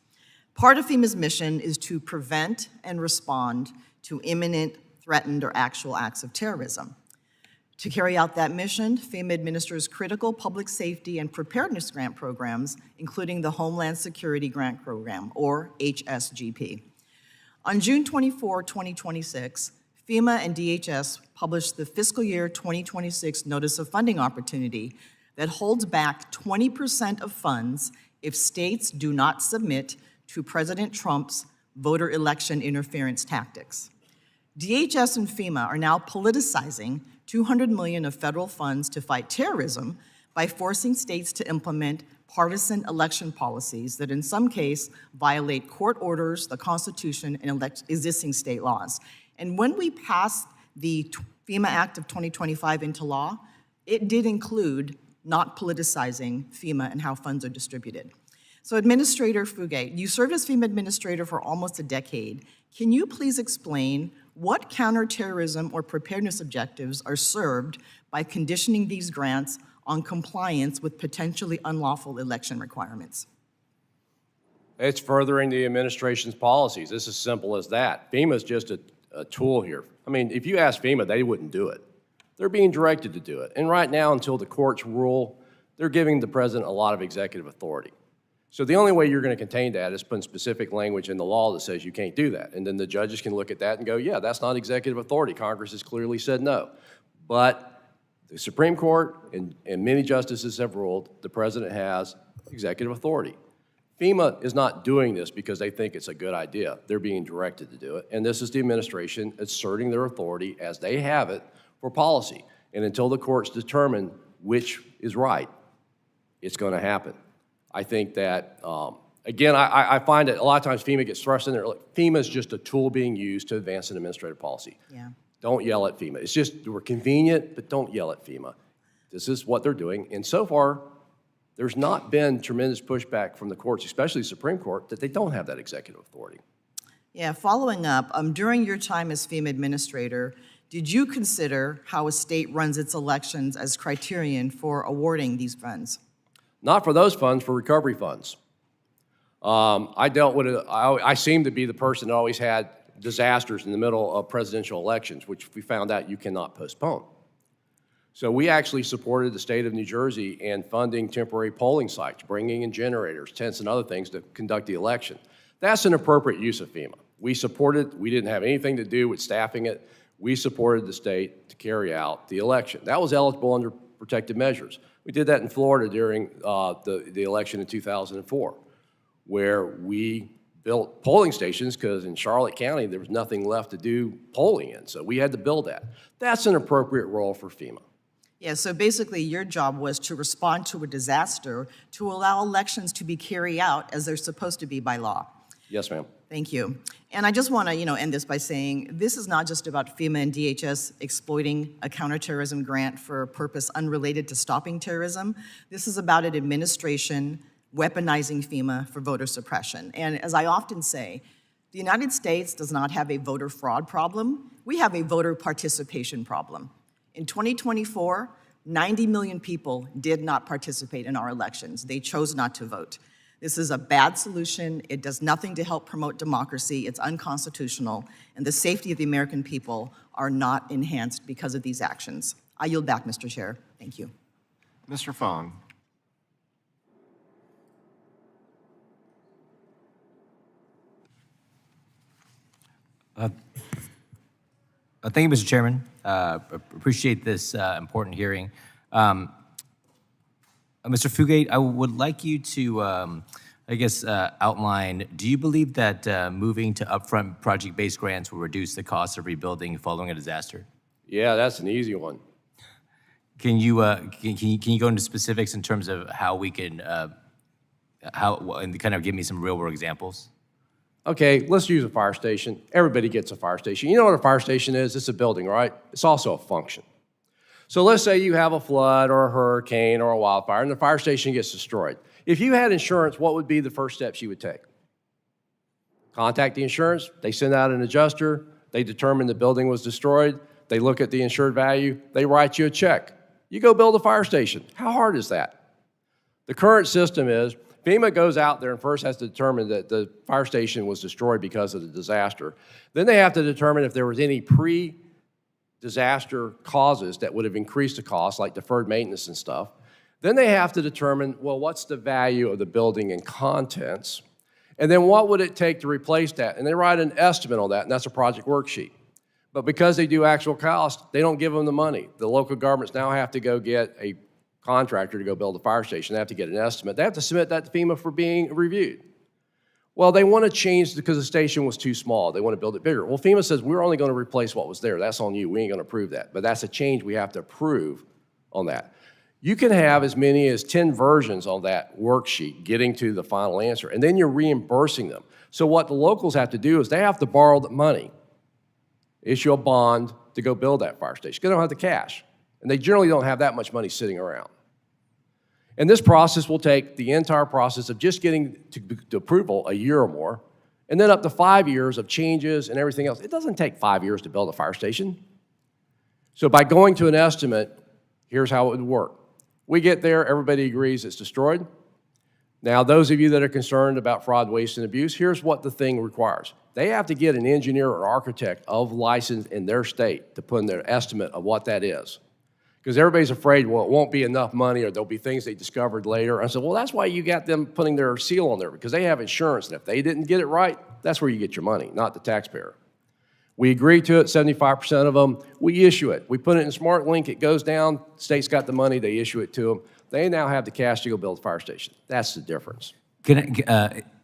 Part of FEMA's mission is to prevent and respond to imminent, threatened, or actual acts of terrorism. To carry out that mission, FEMA administers critical public safety and preparedness grant programs, including the Homeland Security Grant Program, or HSGP. On June 24, 2026, FEMA and DHS published the fiscal year 2026 Notice of Funding Opportunity that holds back 20% of funds if states do not submit to President Trump's voter election interference tactics. DHS and FEMA are now politicizing $200 million of federal funds to fight terrorism by forcing states to implement partisan election policies that in some case violate court orders, the Constitution, and existing state laws. And when we passed the FEMA Act of 2025 into law, it did include not politicizing FEMA and how funds are distributed. So Administrator Fugate, you served as FEMA Administrator for almost a decade. Can you please explain what counterterrorism or preparedness objectives are served by conditioning these grants on compliance with potentially unlawful election requirements? It's furthering the administration's policies. It's as simple as that. FEMA is just a tool here. I mean, if you ask FEMA, they wouldn't do it. They're being directed to do it. And right now, until the courts rule, they're giving the president a lot of executive authority. So the only way you're going to contain that is putting specific language in the law that says you can't do that. And then the judges can look at that and go, yeah, that's not executive authority. Congress has clearly said no. But the Supreme Court and many justices have ruled the president has executive authority. FEMA is not doing this because they think it's a good idea. They're being directed to do it. And this is the administration asserting their authority as they have it for policy. And until the courts determine which is right, it's going to happen. I think that, again, I find that a lot of times FEMA gets thrust in there. Look, FEMA is just a tool being used to advance an administrative policy. Yeah. Don't yell at FEMA. It's just, we're convenient, but don't yell at FEMA. This is what they're doing. And so far, there's not been tremendous pushback from the courts, especially the Supreme Court, that they don't have that executive authority. Yeah, following up, during your time as FEMA Administrator, did you consider how a state runs its elections as criterion for awarding these funds? Not for those funds, for recovery funds. I dealt with it, I seem to be the person that always had disasters in the middle of presidential elections, which we found out you cannot postpone. So we actually supported the state of New Jersey in funding temporary polling sites, bringing in generators, tents, and other things to conduct the election. That's an appropriate use of FEMA. We supported, we didn't have anything to do with staffing it. We supported the state to carry out the election. That was eligible under protective measures. We did that in Florida during the election in 2004, where we built polling stations because in Charlotte County, there was nothing left to do polling in. So we had to build that. That's an appropriate role for FEMA. Yeah, so basically your job was to respond to a disaster to allow elections to be carried out as they're supposed to be by law. Yes, ma'am. Thank you. And I just want to, end this by saying this is not just about FEMA and DHS exploiting a counterterrorism grant for a purpose unrelated to stopping terrorism. This is about an administration weaponizing FEMA for voter suppression. And as I often say, the United States does not have a voter fraud problem. We have a voter participation problem. In 2024, 90 million people did not participate in our elections. They chose not to vote. This is a bad solution. It does nothing to help promote democracy. It's unconstitutional, and the safety of the American people are not enhanced because of these actions. I yield back, Mr. Chair. Thank you. Mr. Fong. Thank you, Mr. Chairman. Appreciate this important hearing. Mr. Fugate, I would like you to, outline, do you believe that moving to upfront project-based grants will reduce the cost of rebuilding following a disaster? Yeah, that's an easy one. Can you go into specifics in terms of how we can, and kind of give me some real-world examples? Okay, let's use a fire station. Everybody gets a fire station. You know what a fire station is? It's a building, right? It's also a function. So let's say you have a flood or a hurricane or a wildfire and the fire station gets destroyed. If you had insurance, what would be the first steps you would take? Contact the insurance. They send out an adjuster. They determine the building was destroyed. They look at the insured value. They write you a check. You go build a fire station. How hard is that? The current system is FEMA goes out there and first has to determine that the fire station was destroyed because of the disaster. Then they have to determine if there was any pre-disaster disaster causes that would have increased the cost, like deferred maintenance and stuff. Then they have to determine, well, what's the value of the building and contents? And then what would it take to replace that? And they write an estimate on that, and that's a project worksheet. But because they do actual cost, they don't give them the money. The local governments now have to go get a contractor to go build a fire station. They have to get an estimate. They have to submit that to FEMA for being reviewed. Well, they want to change because the station was too small. They want to build it bigger. Well, FEMA says, we're only going to replace what was there. That's on you. We ain't going to approve that. But that's a change we have to approve on that. You can have as many as 10 versions on that worksheet getting to the final answer, and then you're reimbursing them. So what the locals have to do is they have to borrow the money, issue a bond to go build that fire station. They don't have the cash, and they generally don't have that much money sitting around. And this process will take the entire process of just getting to approval a year or more, and then up to 5 years of changes and everything else. It doesn't take 5 years to build a fire station. So by going to an estimate, here's how it would work. We get there, everybody agrees it's destroyed. Now, those of you that are concerned about fraud, waste, and abuse, here's what the thing requires. They have to get an engineer or architect of license in their state to put in their estimate of what that is. Because everybody's afraid, well, it won't be enough money or there'll be things they discovered later. I said, well, that's why you got them putting their seal on there, because they have insurance, and if they didn't get it right, that's where you get your money, not the taxpayer. We agree to it, 75% of them. We issue it. We put it in Smart Link, it goes down, state's got the money, they issue it to them. They now have the cash to go build a fire station. That's the difference.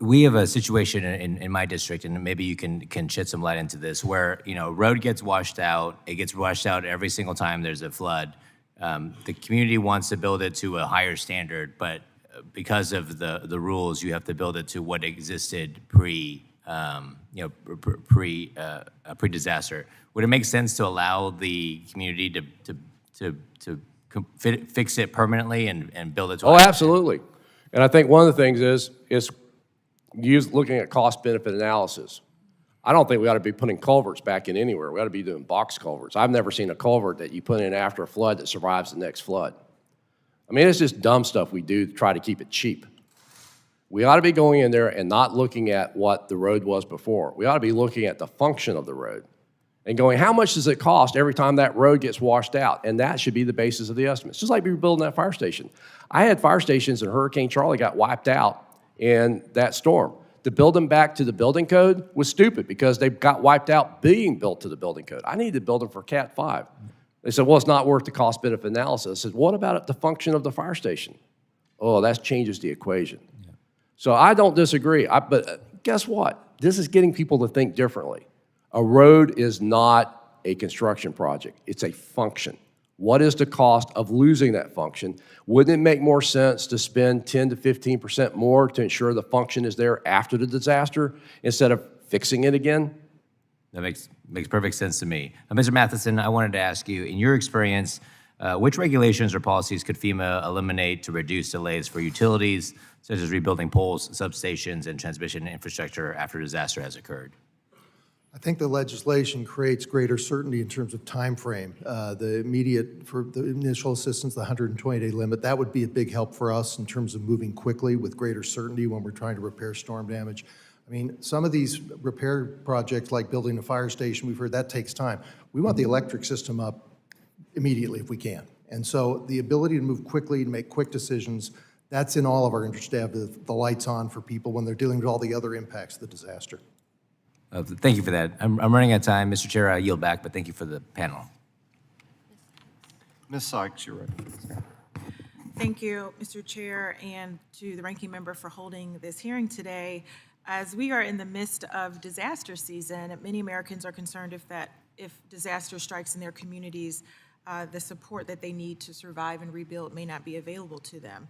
We have a situation in my district, and maybe you can shed some light into this, where road gets washed out. It gets washed out every single time there's a flood. The community wants to build it to a higher standard, but because of the rules, you have to build it to what existed pre-disaster. Would it make sense to allow the community to fix it permanently and build it to? Oh, absolutely. And I think one of the things is looking at cost-benefit analysis. I don't think we ought to be putting culverts back in anywhere. We ought to be doing box culverts. I've never seen a culvert that you put in after a flood that survives the next flood. I mean, it's just dumb stuff we do to try to keep it cheap. We ought to be going in there and not looking at what the road was before. We ought to be looking at the function of the road and going, how much does it cost every time that road gets washed out? And that should be the basis of the estimates. Just like we were building that fire station. I had fire stations and Hurricane Charlie got wiped out in that storm. To build them back to the building code was stupid because they got wiped out being built to the building code. I needed to build them for Cat 5. They said, well, it's not worth the cost-benefit analysis. I said, what about the function of the fire station? Oh, that changes the equation. Yeah. So I don't disagree, but guess what? This is getting people to think differently. A road is not a construction project. It's a function. What is the cost of losing that function? Wouldn't it make more sense to spend 10 to 15% more to ensure the function is there after the disaster instead of fixing it again? That makes perfect sense to me. Mr. Matheson, I wanted to ask you, in your experience, which regulations or policies could FEMA eliminate to reduce delays for utilities, such as rebuilding poles, substations, and transmission infrastructure after disaster has occurred? I think the legislation creates greater certainty in terms of time frame. The immediate, for the initial assistance, the 120-day limit, that would be a big help for us in terms of moving quickly with greater certainty when we're trying to repair storm damage. I mean, some of these repair projects like building a fire station, we've heard that takes time. We want the electric system up immediately if we can. And so the ability to move quickly and make quick decisions, that's in all of our interest to have the lights on for people when they're dealing with all the other impacts of the disaster. Thank you for that. I'm running out of time. Mr. Chair, I yield back, but thank you for the panel. Ms. Sykes, you're ready. Thank you, Mr. Chair, and to the ranking member for holding this hearing today. As we are in the midst of disaster season, many Americans are concerned if disaster strikes in their communities, the support that they need to survive and rebuild may not be available to them.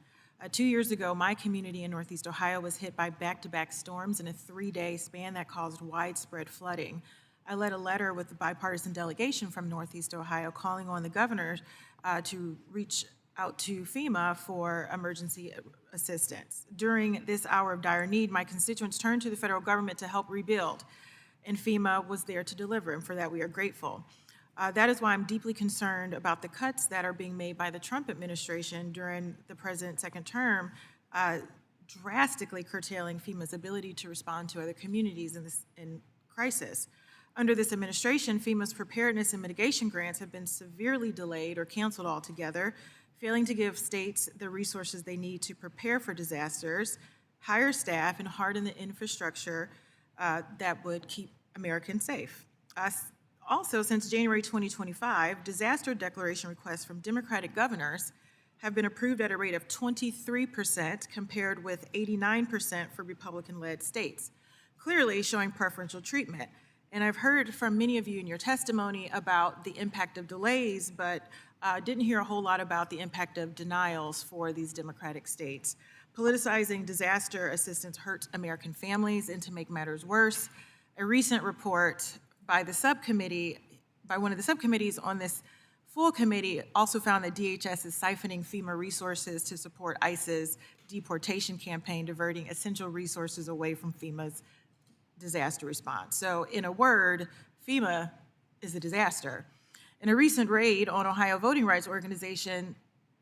2 years ago, my community in Northeast Ohio was hit by back-to-back storms in a 3-day span that caused widespread flooding. I led a letter with the bipartisan delegation from Northeast Ohio calling on the governor to reach out to FEMA for emergency assistance. During this hour of dire need, my constituents turned to the federal government to help rebuild, and FEMA was there to deliver, and for that we are grateful. That is why I'm deeply concerned about the cuts that are being made by the Trump administration during the president's second term, drastically curtailing FEMA's ability to respond to other communities in crisis. Under this administration, FEMA's preparedness and mitigation grants have been severely delayed or canceled altogether, failing to give states the resources they need to prepare for disasters, hire staff, and harden the infrastructure that would keep Americans safe. Also, since January 2025, disaster declaration requests from Democratic governors have been approved at a rate of 23% compared with 89% for Republican-led states, clearly showing preferential treatment. And I've heard from many of you in your testimony about the impact of delays, but didn't hear a whole lot about the impact of denials for these Democratic states. Politicizing disaster assistance hurts American families, and to make matters worse, a recent report by one of the subcommittees on this full committee also found that DHS is siphoning FEMA resources to support ICE's deportation campaign, diverting essential resources away from FEMA's disaster response. So in a word, FEMA is a disaster. In a recent raid on Ohio voting rights organization,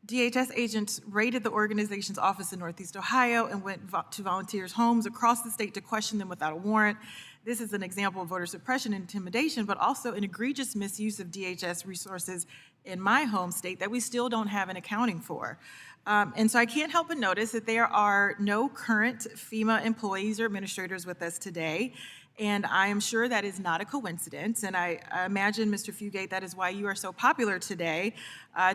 DHS agents raided the organization's office in Northeast Ohio and went to volunteers' homes across the state to question them without a warrant. This is an example of voter suppression and intimidation, but also an egregious misuse of DHS resources in my home state that we still don't have an accounting for. And so I can't help but notice that there are no current FEMA employees or administrators with us today, and I am sure that is not a coincidence. And I imagine, Mr. Fugate, that is why you are so popular today,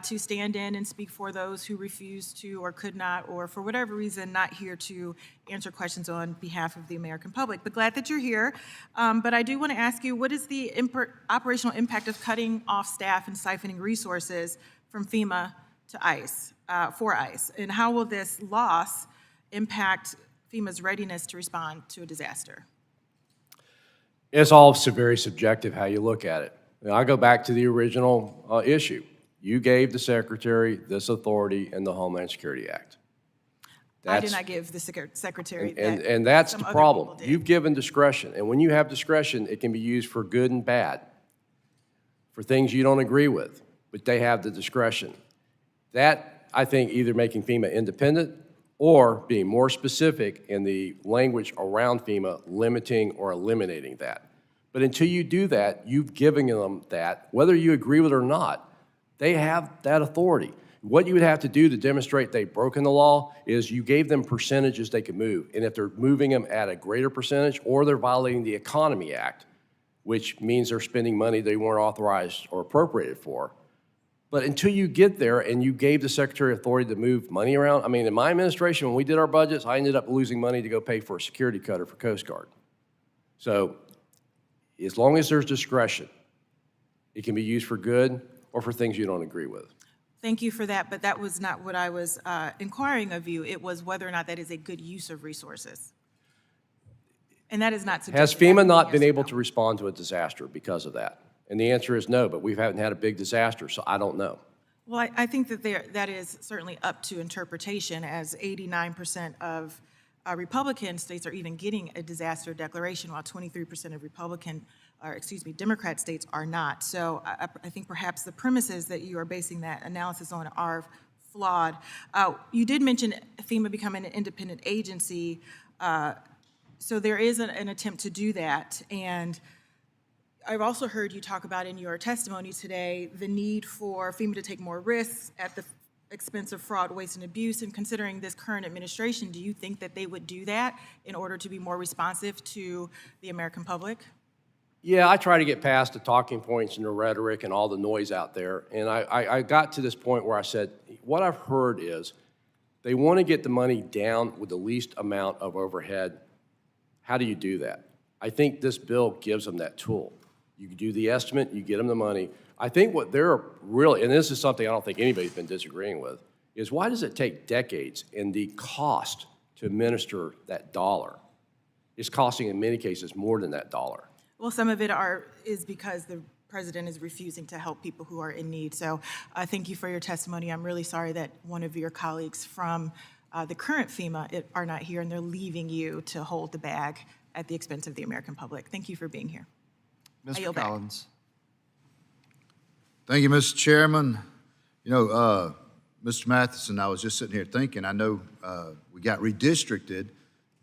to stand in and speak for those who refuse to or could not, or for whatever reason, not here to answer questions on behalf of the American public. But glad that you're here. But I do want to ask you, what is the operational impact of cutting off staff and siphoning resources from FEMA to ICE, for ICE? And how will this loss impact FEMA's readiness to respond to a disaster? It's all very subjective how you look at it. Now, I go back to the original issue. You gave the Secretary this authority in the Homeland Security Act. I did not give the Secretary that. And that's some the other problem. people did. You've given discretion, and when you have discretion, it can be used for good and bad, for things you don't agree with, but they have the discretion. That, I think, either making FEMA independent or being more specific in the language around FEMA, limiting or eliminating that. But until you do that, you've given them that, whether you agree with it or not, they have that authority. What you would have to do to demonstrate they've broken the law is you gave them percentages they could move. And if they're moving them at a greater percentage, or they're violating the Economy Act, which means they're spending money they weren't authorized or appropriated for. But until you get there and you gave the Secretary authority to move money around, I mean, in my administration, when we did our budgets, I ended up losing money to go pay for a security cutter for Coast Guard. So as long as there's discretion, it can be used for good or for things you don't agree with. Thank you for that, but that was not what I was inquiring of you. It was whether or not that is a good use of resources. And that is not Has suggested. FEMA not been able to respond to a disaster because of that? And the answer is no, but we haven't had a big disaster, so I don't know. Well, I think that that is certainly up to interpretation, as 89% of Republican states are even getting a disaster declaration, while 23% of Democrat states are not. So I think perhaps the premises that you are basing that analysis on are flawed. You did mention FEMA becoming an independent agency, so there is an attempt to do that. And I've also heard you talk about in your testimony today the need for FEMA to take more risks at the expense of fraud, waste, and abuse. And considering this current administration, do you think that they would do that in order to be more responsive to the American public? Yeah, I try to get past the talking points and the rhetoric and all the noise out there. And I got to this point where I said, what I've heard is they want to get the money down with the least amount of overhead. How do you do that? I think this bill gives them that tool. You do the estimate, you get them the money. I think what they're really, and this is something I don't think anybody's been disagreeing with, is why does it take decades and the cost to administer that dollar is costing in many cases more than that dollar? Well, some of it is because the president is refusing to help people who are in need. So thank you for your testimony. I'm really sorry that one of your colleagues from the current FEMA are not here, and they're leaving you to hold the bag at the expense of the American public. Thank you for being here. Mr. Collins. Thank you, Mr. Chairman. You know, Mr. Matheson, I was just sitting here thinking, I know we got redistricted,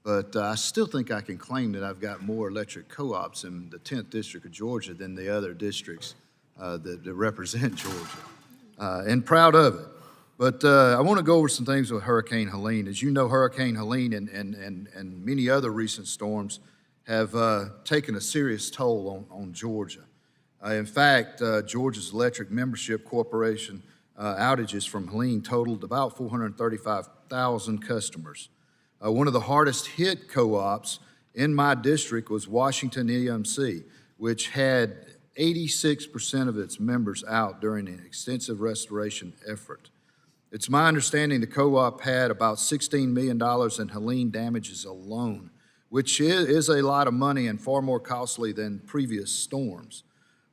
but I still think I can claim that I've got more electric co-ops in the 10th District of Georgia than the other districts that represent Georgia, and proud of it. But I want to go over some things with Hurricane Helene. As you know, Hurricane Helene and many other recent storms have taken a serious toll on Georgia. In fact, Georgia's Electric Membership Corporation outages from Helene totaled about 435,000 customers. One of the hardest hit co-ops in my district was Washington EMC, which had 86% of its members out during an extensive restoration effort. It's my understanding the co-op had about $16 million in Helene damages alone, which is a lot of money and far more costly than previous storms.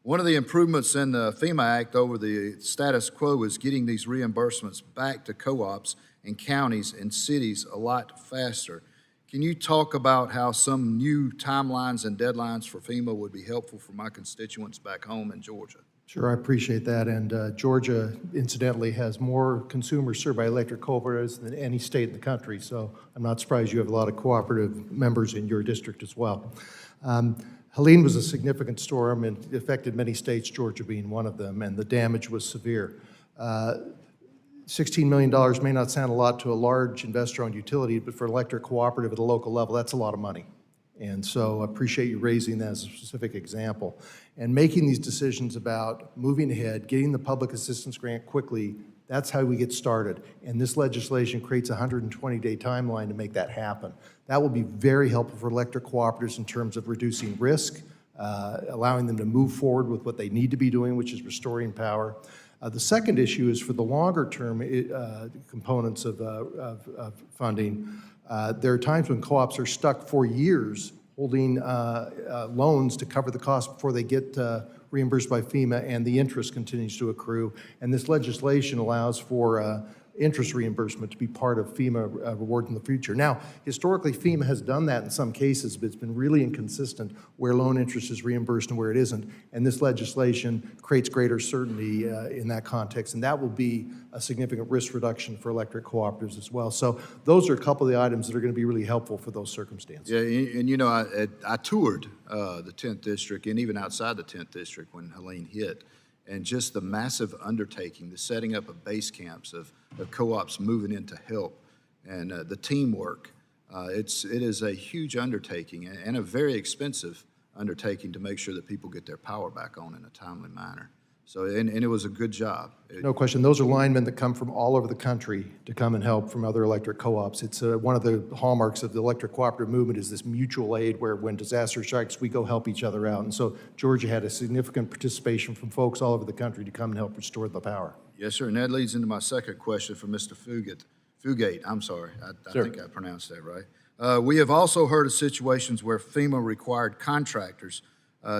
One of the improvements in the FEMA Act over the status quo is getting these reimbursements back to co-ops and counties and cities a lot faster. Can you talk about how some new timelines and deadlines for FEMA would be helpful for my constituents back home in Georgia? Sure, I appreciate that. And Georgia, incidentally, has more consumers served by electric cooperatives than any state in the country. So I'm not surprised you have a lot of cooperative members in your district as well. Helene was a significant storm and affected many states, Georgia being one of them, and the damage was severe. $16 million may not sound a lot to a large investor-owned utility, but for an electric cooperative at a local level, that's a lot of money. And so I appreciate you raising that as a specific example. And making these decisions about moving ahead, getting the public assistance grant quickly, that's how we get started. And this legislation creates a 120-day timeline to make that happen. That will be very helpful for electric cooperatives in terms of reducing risk, allowing them to move forward with what they need to be doing, which is restoring power. The second issue is for the longer-term components of funding. There are times when co-ops are stuck for years holding loans to cover the cost before they get reimbursed by FEMA, and the interest continues to accrue. And this legislation allows for interest reimbursement to be part of FEMA reward in the future. Now, historically, FEMA has done that in some cases, but it's been really inconsistent where loan interest is reimbursed and where it isn't. And this legislation creates greater certainty in that context, and that will be a significant risk reduction for electric cooperatives as well. So those are a couple of the items that are going to be really helpful for those circumstances. Yeah, and you know, I toured the 10th District and even outside the 10th District when Helene hit. And just the massive undertaking, the setting up of base camps, of co-ops moving in to help, and the teamwork. It is a huge undertaking and a very expensive undertaking to make sure that people get their power back on in a timely manner. So, and it was a good job. No question. Those are linemen that come from all over the country to come and help from other electric co-ops. It's one of the hallmarks of the electric cooperative movement is this mutual aid where when disaster strikes, we go help each other out. And so Georgia had a significant participation from folks all over the country to come and help restore the power. Yes, sir. And that leads into my second question for Mr. Fugate. I'm sorry. I think I pronounced that right. We have also heard of situations where FEMA required contractors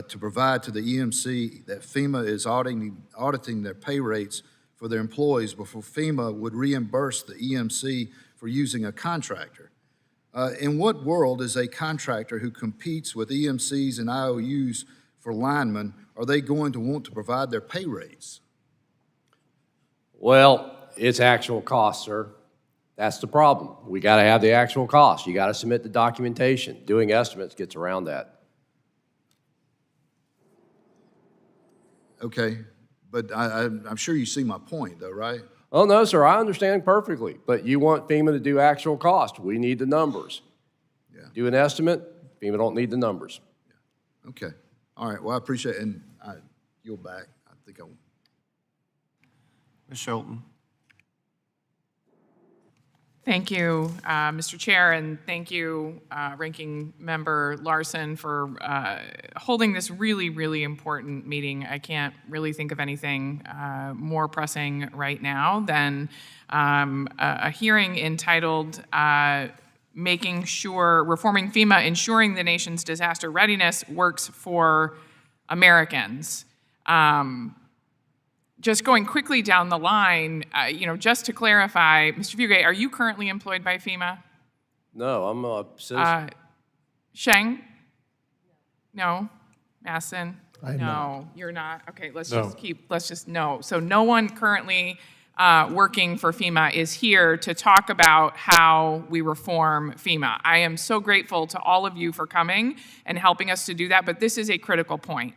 to provide to the EMC that FEMA is auditing their pay rates for their employees before FEMA would reimburse the EMC for using a contractor. In what world is a contractor who competes with EMCs and IOUs for linemen, are they going to want to provide their pay rates? Well, it's actual cost, sir. That's the problem. We got to have the actual cost. You got to submit the documentation. Doing estimates gets around that. Okay, but I'm sure you see my point, though, right? Oh, no, sir, I understand perfectly, but you want FEMA to do actual cost. We need the numbers. Yeah. Do an estimate, FEMA don't need the numbers. Yeah. Okay, all right, well, I appreciate it, and you'll back. I think I will. Ms. Shelton. Thank you, Mr. Chair, and thank you, Ranking Member Larson, for holding this really, really important meeting. I can't really think of anything more pressing right now than a hearing entitled Reforming FEMA, Ensuring the Nation's Disaster Readiness Works for Americans. Just going quickly down the line, just to clarify, Mr. Fugate, are you currently employed by FEMA? No, I'm a citizen. Sheng? No? Masson? I am no, not. you're not. Okay, no. So no one currently working for FEMA, is here to talk about how we reform FEMA. I am so grateful to all of you for coming and helping us to do that, but this is a critical point.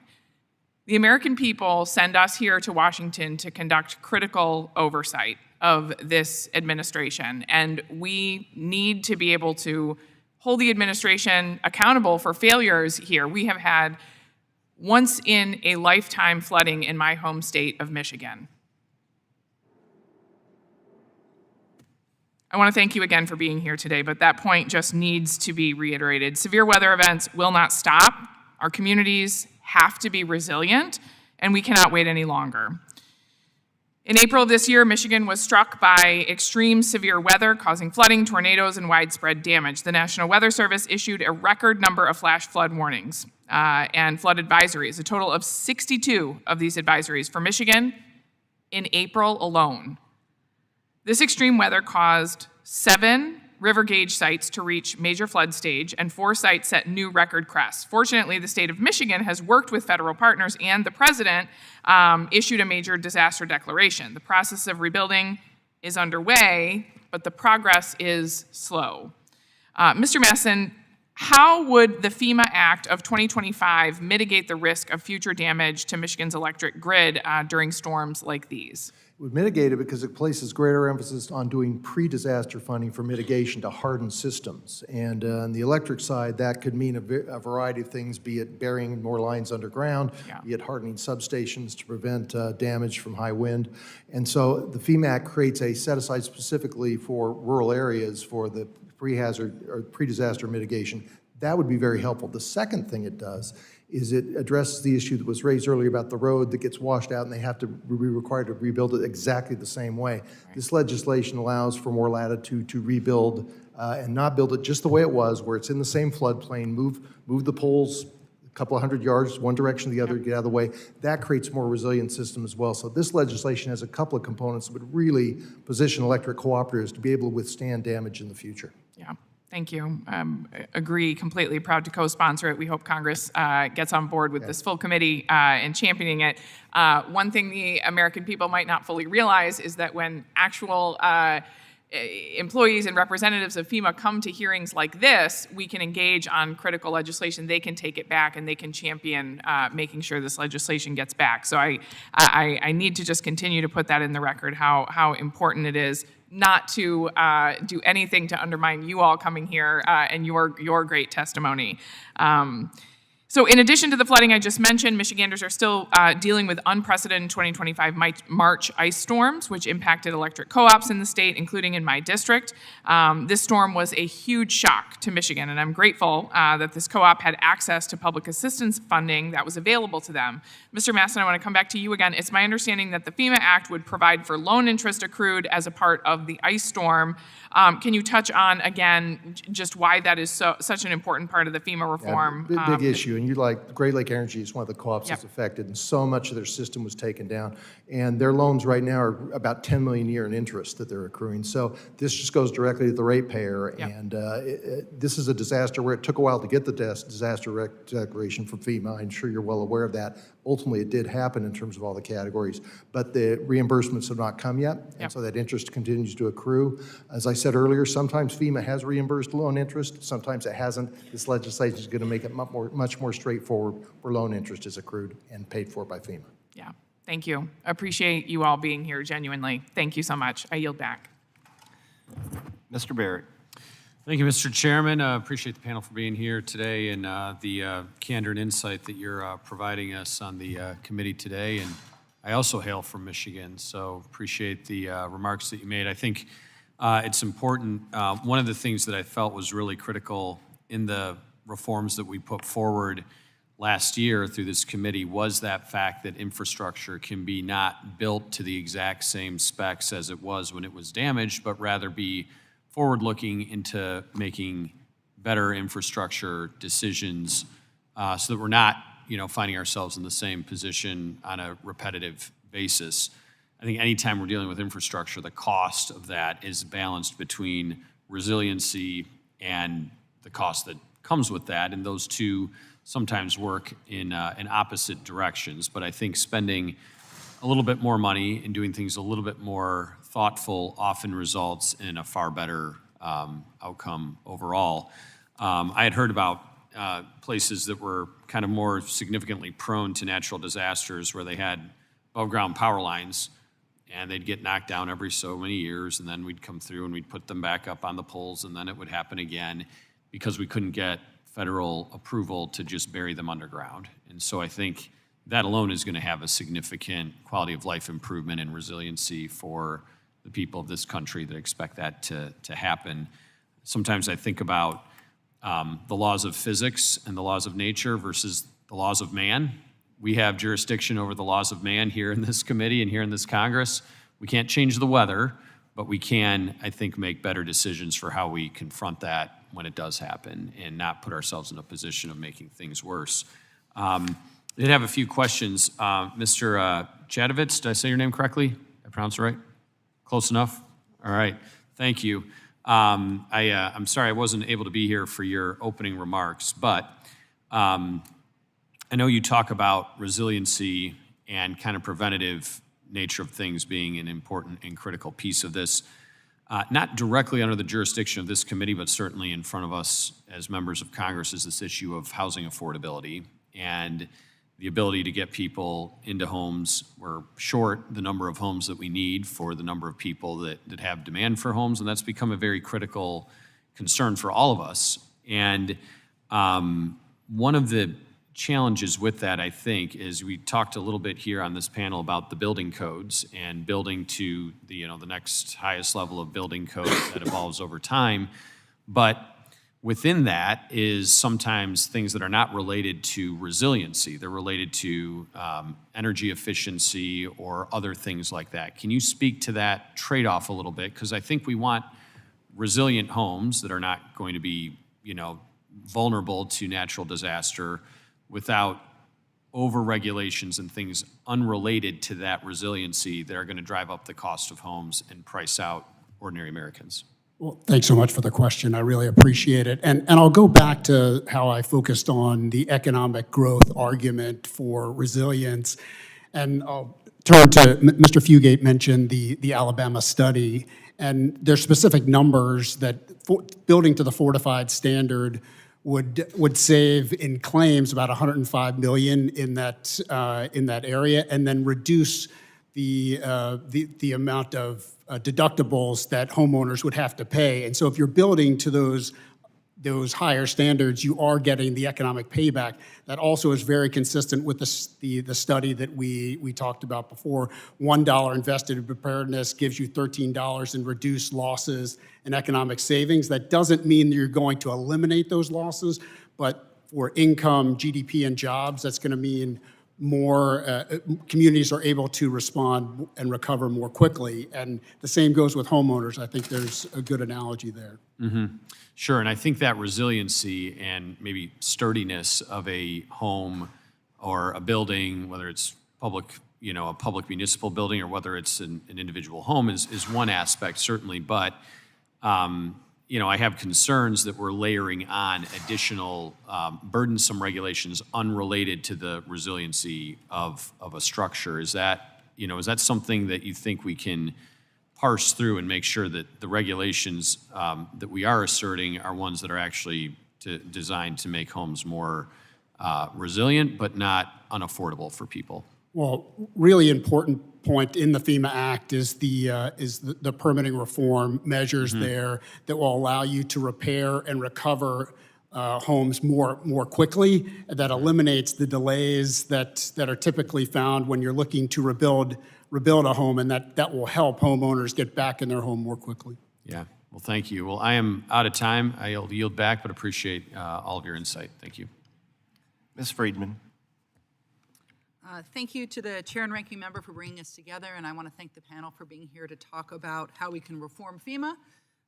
The American people send us here to Washington to conduct critical oversight of this administration, and we need to be able to hold the administration accountable for failures here. We have had once-in-a-lifetime flooding in my home state of Michigan. I want to thank you again for being here today, but that point just needs to be reiterated. Severe weather events will not stop. Our communities have to be resilient, and we cannot wait any longer. In April of this year, Michigan was struck by extreme severe weather, causing flooding, tornadoes, and widespread damage. The National Weather Service issued a record number of flash flood warnings and flood advisories, a total of 62 of these advisories for Michigan in April alone. This extreme weather caused 7 river gauge sites to reach major flood stage, and 4 sites set new record crests. Fortunately, the state of Michigan has worked with federal partners, and the president issued a major disaster declaration. The process of rebuilding is underway, but the progress is slow. Mr. Masson, how would the FEMA Act of 2025 mitigate the risk of future damage to Michigan's electric grid during storms like these? It would mitigate it because it places greater emphasis on doing pre-disaster funding for mitigation to harden systems. And on the electric side, that could mean a variety of things, be it burying more lines underground, be it hardening substations to prevent damage from high wind. And so the FEMA Act creates a set-aside specifically for rural areas for the pre-hazard or pre-disaster mitigation. That would be very helpful. The second thing it does is it addresses the issue that was raised earlier about the road that gets washed out and they have to be required to rebuild it exactly the same way. Right. This legislation allows for more latitude to rebuild and not build it just the way it was, where it's in the same floodplain, move the poles a couple of hundred yards, one direction or the other, get out of the way. That creates more resilient system as well. So this legislation has a couple of components that would really position electric cooperatives to be able to withstand damage in the future. Yeah. Thank you. Agree completely. Proud to co-sponsor it. We hope Congress gets on board with this full committee in championing it. One thing the American people might not fully realize is that when actual employees and representatives of FEMA come to hearings like this, we can engage on critical legislation. They can take it back and they can champion making sure this legislation gets back. So I need to just continue to put that in the record, how important it is not to do anything to undermine you all coming here and your great testimony. So in addition to the flooding I just mentioned, Michiganders are still dealing with unprecedented 2025 March ice storms, which impacted electric co-ops in the state, including in my district. This storm was a huge shock to Michigan, and I'm grateful that this co-op had access to public assistance funding that was available to them. Mr. Masson, I want to come back to you again. It's my understanding that the FEMA Act would provide for loan interest accrued as a part of the ice storm. Can you touch on, again, just why that is such an important part of the FEMA reform? Big issue. And Great Lake Energy is one of the co-ops that's affected, and so much of their system was taken down. And their loans right now are about $10 million a year in interest that they're accruing. So this just goes directly to the ratepayer. And this is a disaster where it took a while to get the disaster declaration from FEMA. I'm sure you're well aware of that. Ultimately, it did happen in terms of all the categories, but the reimbursements have not come yet, and so that interest continues to accrue. As I said earlier, sometimes FEMA has reimbursed loan interest, sometimes it hasn't. This legislation is going to make it much more straightforward where loan interest is accrued and paid for by FEMA. Yeah, thank you. Appreciate you all being here, genuinely. Thank you so much. I yield back. Mr. Barrett. Thank you, Mr. Chairman. Appreciate the panel for being here today and the candor and insight that you're providing us on the committee today. And I also hail from Michigan, so appreciate the remarks that you made. I think it's important. One of the things that I felt was really critical in the reforms that we put forward last year through this committee was that fact that infrastructure can be not built to the exact same specs as it was when it was damaged, but rather be forward-looking into making better infrastructure decisions so that we're not, finding ourselves in the same position on a repetitive basis. I think anytime we're dealing with infrastructure, the cost of that is balanced between resiliency and the cost that comes with that, and those two sometimes work in opposite directions. But I think spending a little bit more money and doing things a little bit more thoughtful often results in a far better outcome overall. I had heard about places that were kind of more significantly prone to natural disasters where they had above-ground power lines, and they'd get knocked down every so many years, and then we'd come through and we'd put them back up on the poles, and then it would happen again because we couldn't get federal approval to just bury them underground. And so I think that alone is going to have a significant quality of life improvement and resiliency for the people of this country that expect that to happen. Sometimes I think about the laws of physics and the laws of nature versus the laws of man. We have jurisdiction over the laws of man here in this committee and here in this Congress. We can't change the weather, but we can, I think, make better decisions for how we confront that when it does happen and not put ourselves in a position of making things worse. I did have a few questions. Mr. Chadovitz, did I say your name correctly? Did I pronounce it right? Close enough? All right, thank you. I'm sorry I wasn't able to be here for your opening remarks, but I know you talk about resiliency and kind of preventative nature of things being an important and critical piece of this. Not directly under the jurisdiction of this committee, but certainly in front of us as members of Congress is this issue of housing affordability and the ability to get people into homes. We're short the number of homes that we need for the number of people that have demand for homes, and that's become a very critical concern for all of us. And one of the challenges with that, I think, is we talked a little bit here on this panel about the building codes and building to the next highest level of building code that evolves over time. But within that is sometimes things that are not related to resiliency. They're related to energy efficiency or other things like that. Can you speak to that trade-off a little bit? Because I think we want resilient homes that are not going to be, vulnerable to natural disaster without over-regulations and things unrelated to that resiliency that are going to drive up the cost of homes and price out ordinary Americans. Well, thanks so much for the question. I really appreciate it. And I'll go back to how I focused on the economic growth argument for resilience. And I'll turn to, Mr. Fugate mentioned the Alabama study, and there's specific numbers that building to the fortified standard would save in claims about $105 million in that area, and then reduce the amount of deductibles that homeowners would have to pay. And so if you're building to those higher standards, you are getting the economic payback. That also is very consistent with the study that we talked about before. $1 invested in preparedness gives you $13 in reduced losses and economic savings. That doesn't mean that you're going to eliminate those losses, but for income, GDP, and jobs, that's going to mean more communities are able to respond and recover more quickly. And the same goes with homeowners. I think there's a good analogy there. Mm-hmm. Sure, and I think that resiliency and maybe sturdiness of a home or a building, whether it's public, a public municipal building or whether it's an individual home is one aspect, certainly, but I have concerns that we're layering on additional burdensome regulations unrelated to the resiliency of a structure. Is that something that you think we can parse through and make sure that the regulations that we are asserting are ones that are actually designed to make homes more resilient but not unaffordable for people? Well, really important point in the FEMA Act is the permitting reform measures there that will allow you to repair and recover homes more quickly. That eliminates the delays that are typically found when you're looking to rebuild a home, and that will help homeowners get back in their home more quickly. Yeah. Well, thank you. Well, I am out of time. I'll yield back, but appreciate all of your insight. Thank you. Ms. Friedman. Thank you to the chair and ranking member for bringing us together, and I want to thank the panel for being here to talk about how we can reform FEMA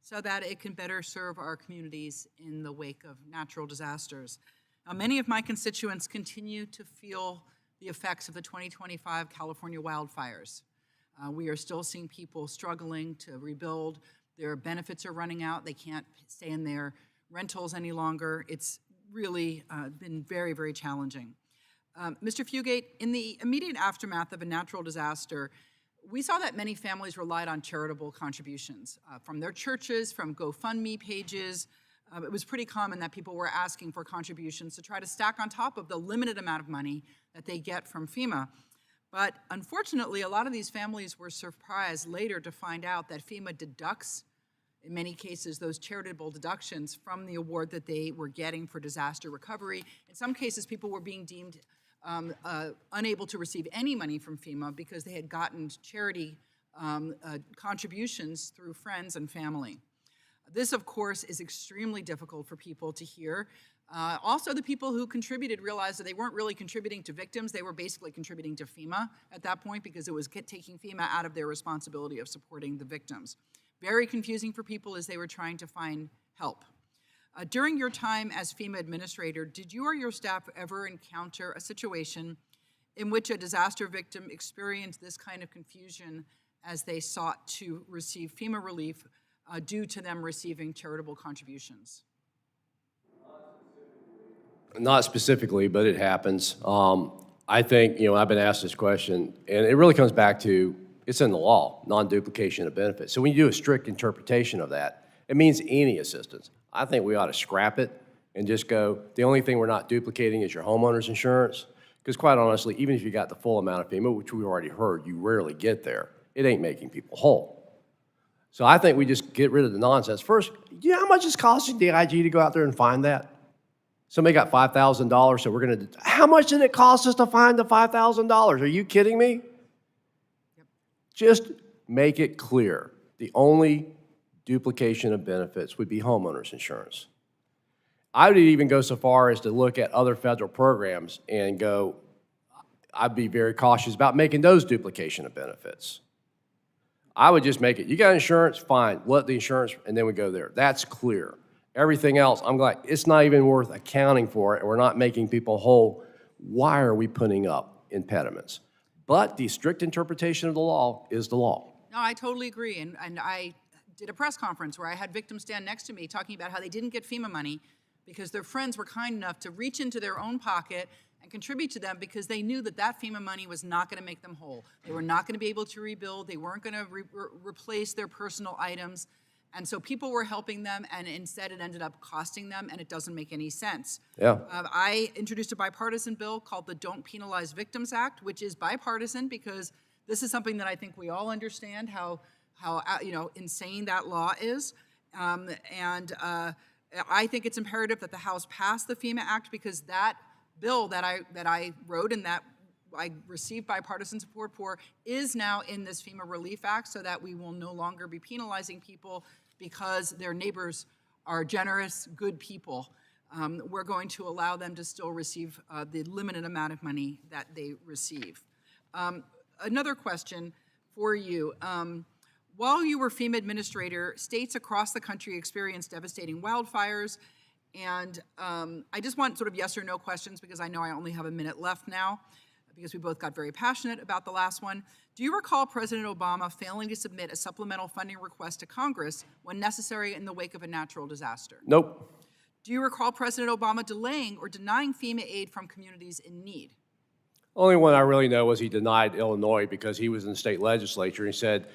so that it can better serve our communities in the wake of natural disasters. Many of my constituents continue to feel the effects of the 2025 California wildfires. We are still seeing people struggling to rebuild. Their benefits are running out. They can't stay in their rentals any longer. It's really been very, very challenging. Mr. Fugate, in the immediate aftermath of a natural disaster, we saw that many families relied on charitable contributions from their churches, from GoFundMe pages. It was pretty common that people were asking for contributions to try to stack on top of the limited amount of money that they get from FEMA. But unfortunately, a lot of these families were surprised later to find out that FEMA deducts, in many cases, those charitable deductions from the award that they were getting for disaster recovery. In some cases, people were being deemed unable to receive any money from FEMA because they had gotten charity contributions through friends and family. This, of course, is extremely difficult for people to hear. Also, the people who contributed realized that they weren't really contributing to victims. They were basically contributing to FEMA at that point because it was taking FEMA out of their responsibility of supporting the victims. Very confusing for people as they were trying to find help. During your time as FEMA administrator, did you or your staff ever encounter a situation in which a disaster victim experienced this kind of confusion as they sought to receive FEMA relief due to them receiving charitable contributions? Not specifically, but it happens. I think, I've been asked this question, and it really comes back to, it's in the law, non-duplication of benefits. So when you do a strict interpretation of that, it means any assistance. I think we ought to scrap it and just go, the only thing we're not duplicating is your homeowner's insurance. Because quite honestly, even if you got the full amount of FEMA, which we already heard, you rarely get there, it ain't making people whole. So I think we just get rid of the nonsense. First, you know how much it's costing DIG to go out there and find that? Somebody got $5,000, so we're gonna, how much did it cost us to find the $5,000? Are you kidding me? Yep. Just make it clear. The only duplication of benefits would be homeowners insurance. I would even go so far as to look at other federal programs and go, I'd be very cautious about making those duplication of benefits. I would just make it, you got insurance, fine, let the insurance, and then we go there. That's clear. Everything else, I'm like, it's not even worth accounting for it, and we're not making people whole. Why are we putting up impediments? But the strict interpretation of the law is the law. No, I totally agree, and I did a press conference where I had victims stand next to me talking about how they didn't get FEMA money because their friends were kind enough to reach into their own pocket and contribute to them because they knew that that FEMA money was not going to make them whole. They were not going to be able to rebuild. They weren't going to replace their personal items. And so people were helping them, and instead it ended up costing them, and it doesn't make any sense. Yeah. I introduced a bipartisan bill called the Don't Penalize Victims Act, which is bipartisan because this is something that I think we all understand how insane that law is. I think it's imperative that the House pass the FEMA Act because that bill that I wrote and that I received bipartisan support for is now in this FEMA Relief Act so that we will no longer be penalizing people because their neighbors are generous, good people. We're going to allow them to still receive the limited amount of money that they receive. Another question for you. While you were FEMA administrator, states across the country experienced devastating wildfires. And I just want sort of yes or no questions because I know I only have a minute left now because we both got very passionate about the last one. Do you recall President Obama failing to submit a supplemental funding request to Congress when necessary in the wake of a natural disaster? Nope. Do you recall President Obama delaying or denying FEMA aid from communities in need? Only one I really know was he denied Illinois because he was in the state legislature and he said,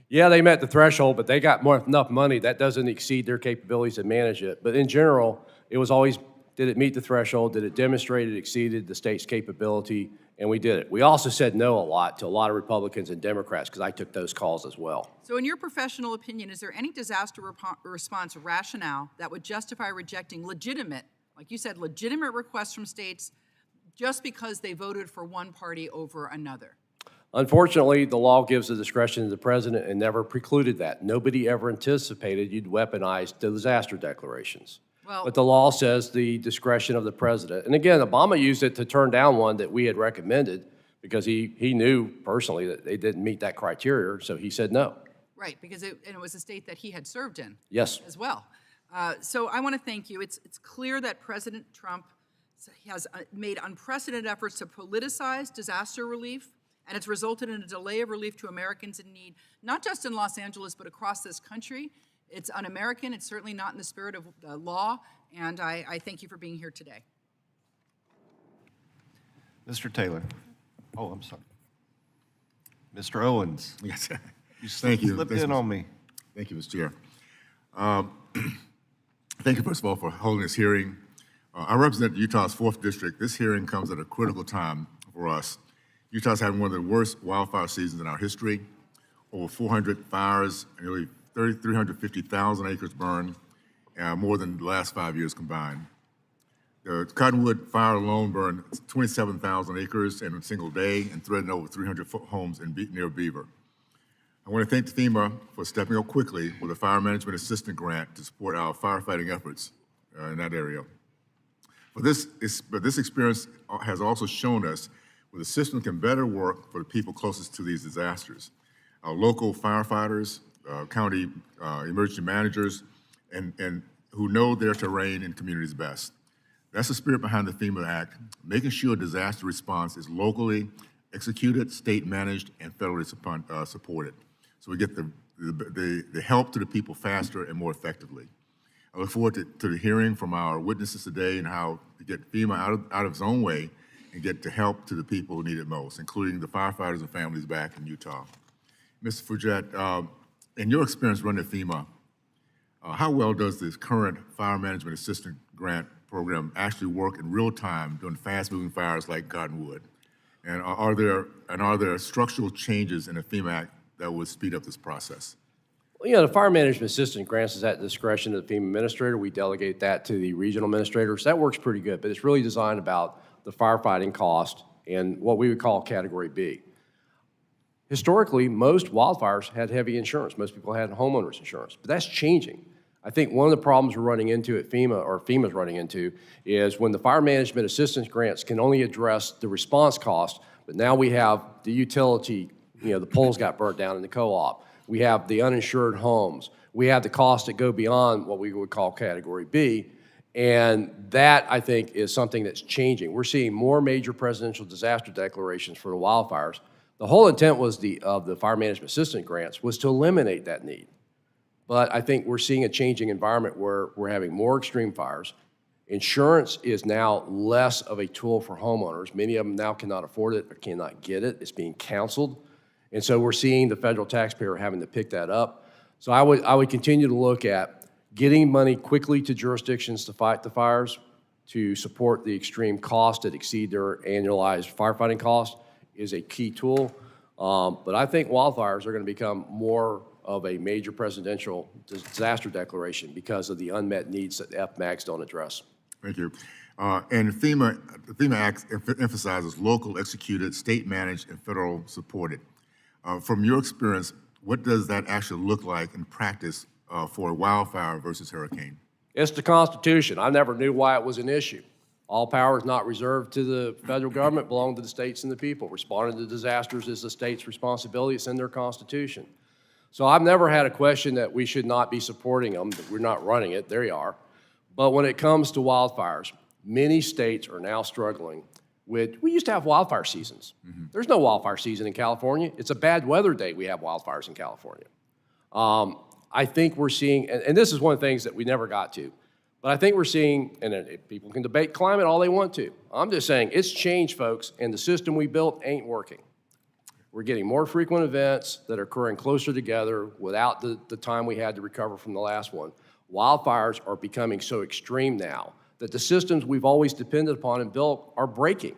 yeah, they met the threshold, but they got enough money. That doesn't exceed their capabilities to manage it. But in general, it was always, did it meet the threshold? Did it demonstrate it exceeded the state's capability? And we did it. We also said no a lot to a lot of Republicans and Democrats because I took those calls as well. So in your professional opinion, is there any disaster response rationale that would justify rejecting legitimate, like you said, legitimate requests from states just because they voted for one party over another? Unfortunately, the law gives the discretion to the president and never precluded that. Nobody ever anticipated you'd weaponize the disaster declarations. Well, but the law says the discretion of the president. And again, Obama used it to turn down one that we had recommended because he knew personally that they didn't meet that criteria, so he said no. Right, because it was a state that he had served in. Yes. As well. So I want to thank you. It's clear that President Trump has made unprecedented efforts to politicize disaster relief, and it's resulted in a delay of relief to Americans in need, not just in Los Angeles, but across this country. It's un-American. It's certainly not in the spirit of the law, and I thank you for being here today. Mr. Taylor. Oh, I'm sorry. Mr. Owens. Yes. You Thank you. slipped Thanks, in on me. Thank you, Mr. Chair. Thank you, first of all, for holding this hearing. I represent Utah's 4th District. This hearing comes at a critical time for us. Utah's having one of the worst wildfire seasons in our history. Over 400 fires, nearly 350,000 acres burned, more than the last 5 years combined. The Cottonwood fire alone burned 27,000 acres in a single day and threatened over 300 homes near Beaver. I want to thank FEMA for stepping up quickly with a fire management assistant grant to support our firefighting efforts in that area. But this experience has also shown us where the system can better work for the people closest to these disasters. Our local firefighters, county emergency managers, and who know their terrain and communities best. That's the spirit behind the FEMA Act, making sure disaster response is locally executed, state managed, and federally supported. So we get the help to the people faster and more effectively. I look forward to the hearing from our witnesses today and how to get FEMA out of its own way and get the help to the people who need it most, including the firefighters and families back in Utah. Mr. Fugette, in your experience running FEMA, how well does this current fire management assistant grant program actually work in real time during fast-moving fires like Cottonwood? And are there structural changes in the FEMA Act that would speed up this process? Well, you know, the fire management assistant grants is at the discretion of the FEMA administrator. We delegate that to the regional administrators. That works pretty good, but it's really designed about the firefighting cost and what we would call Category B. Historically, most wildfires had heavy insurance. Most people had homeowners insurance, but that's changing. I think one of the problems we're running into at FEMA, or FEMA's running into, is when the fire management assistance grants can only address the response cost, but now we have the utility, you know, the poles got burnt down in the co-op. We have the uninsured homes. We have the costs that go beyond what we would call Category B, and that, I think, is something that's changing. We're seeing more major presidential disaster declarations for the wildfires. The whole intent of the fire management assistance grants was to eliminate that need. But I think we're seeing a changing environment where we're having more extreme fires. Insurance is now less of a tool for homeowners. Many of them now cannot afford it or cannot get it. It's being canceled. And so we're seeing the federal taxpayer having to pick that up. So I would continue to look at getting money quickly to jurisdictions to fight the fires, to support the extreme costs that exceed their annualized firefighting costs is a key tool. But I think wildfires are going to become more of a major presidential disaster declaration because of the unmet needs that FMAGs don't address. Thank you. And the FEMA Act emphasizes local executed, state managed, and federal supported. From your experience, what does that actually look like in practice for wildfire versus hurricane? It's the Constitution. I never knew why it was an issue. All power is not reserved to the federal government, belong to the states and the people. Responding to disasters is the state's responsibility. It's in their Constitution. So I've never had a question that we should not be supporting them, that we're not running it. There you are. But when it comes to wildfires, many states are now struggling with, we used to have wildfire seasons. Mm-hmm. There's no wildfire season in California. It's a bad weather day we have wildfires in California. I think we're seeing, and this is one of the things that we never got to, but I think we're seeing, and people can debate climate all they want to. I'm just saying it's changed, folks, and the system we built ain't working. We're getting more frequent events that are occurring closer together without the time we had to recover from the last one. Wildfires are becoming so extreme now that the systems we've always depended upon and built are breaking.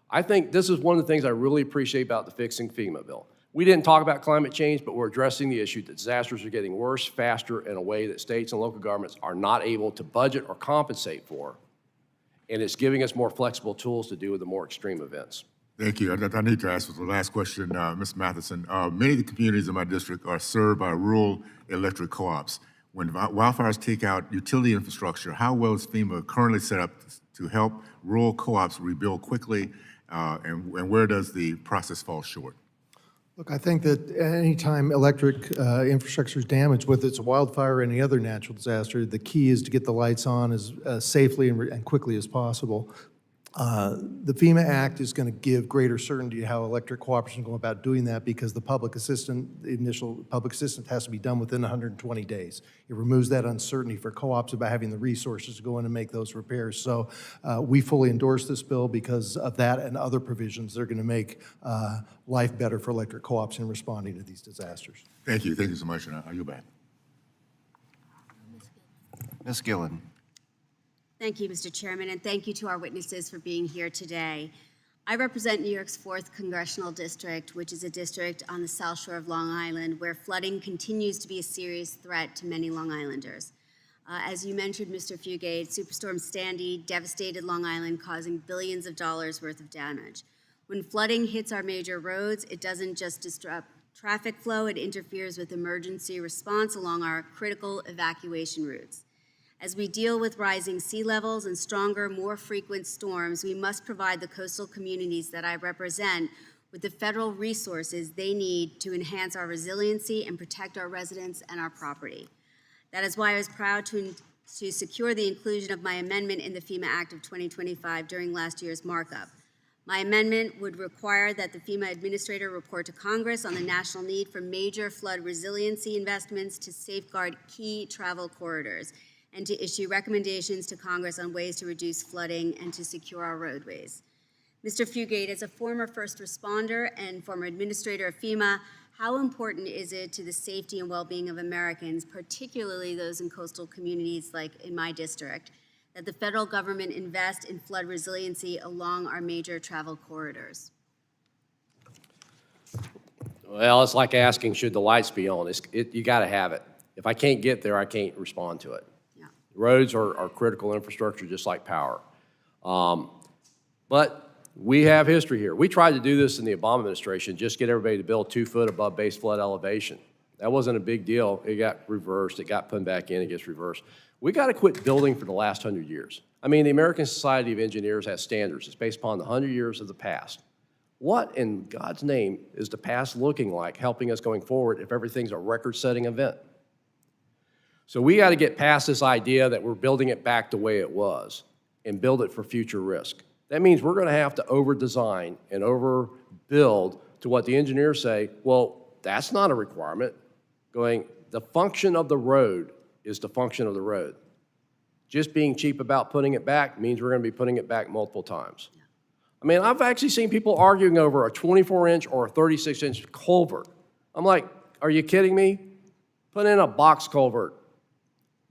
I think this is one of the things I really appreciate about the Fixing FEMA bill. We didn't talk about climate change, but we're addressing the issue that disasters are getting worse, faster, in a way that states and local governments are not able to budget or compensate for. And it's giving us more flexible tools to deal with the more extreme events. Thank you. I need to ask for the last question, Ms. Matheson. Many of the communities in my district are served by rural electric co-ops. When wildfires take out utility infrastructure, how well is FEMA currently set up to help rural co-ops rebuild quickly, and where does the process fall short? Look, I think that anytime electric infrastructure is damaged, whether it's a wildfire or any other natural disaster, the key is to get the lights on as safely and quickly as possible. The FEMA Act is going to give greater certainty to how electric cooperatives go about doing that because the initial public assistance has to be done within 120 days. It removes that uncertainty for co-ops about having the resources to go in and make those repairs. So we fully endorse this bill because of that and other provisions that are going to make life better for electric co-ops in responding to these disasters. Thank you so much, and I'll yield back. Ms. Gillen. Thank you, Mr. Chairman, and thank you to our witnesses for being here today. I represent New York's 4th Congressional District, which is a district on the South Shore of Long Island, where flooding continues to be a serious threat to many Long Islanders. As you mentioned, Mr. Fugate, Superstorm Sandy devastated Long Island, causing billions of dollars worth of damage. When flooding hits our major roads, it doesn't just disrupt traffic flow, it interferes with emergency response along our critical evacuation routes. As we deal with rising sea levels and stronger, more frequent storms, we must provide the coastal communities that I represent with the federal resources they need to enhance our resiliency and protect our residents and our property. That is why I was proud to secure the inclusion of my amendment in the FEMA Act of 2025 during last year's markup. My amendment would require that the FEMA administrator report to Congress on the national need for major flood resiliency investments to safeguard key travel corridors, and to issue recommendations to Congress on ways to reduce flooding and to secure our roadways. Mr. Fugate, as a former first responder and former administrator of FEMA, how important is it to the safety and well-being of Americans, particularly those in coastal communities like in my district, that the federal government invest in flood resiliency along our major travel corridors? Well, it's like asking, should the lights be on? You got to have it. If I can't get there, I can't respond to it. Roads are critical infrastructure, just like power. But we have history here. We tried to do this in the Obama administration, just get everybody to build 2 foot above base flood elevation. That wasn't a big deal. It got reversed. It got put back in. It gets reversed. We got to quit building for the last 100 years. I mean, the American Society of Engineers has standards. It's based upon the 100 years of the past. What in God's name is the past looking like, helping us going forward if everything's a record-setting event? So we got to get past this idea that we're building it back the way it was and build it for future risk. That means we're going to have to over-design and overbuild to what the engineers say, well, that's not a requirement. The function of the road is the function of the road. Just being cheap about putting it back means we're going to be putting it back multiple times. I mean, I've actually seen people arguing over a 24-inch or a 36-inch culvert. I'm like, are you kidding me? Put in a box culvert.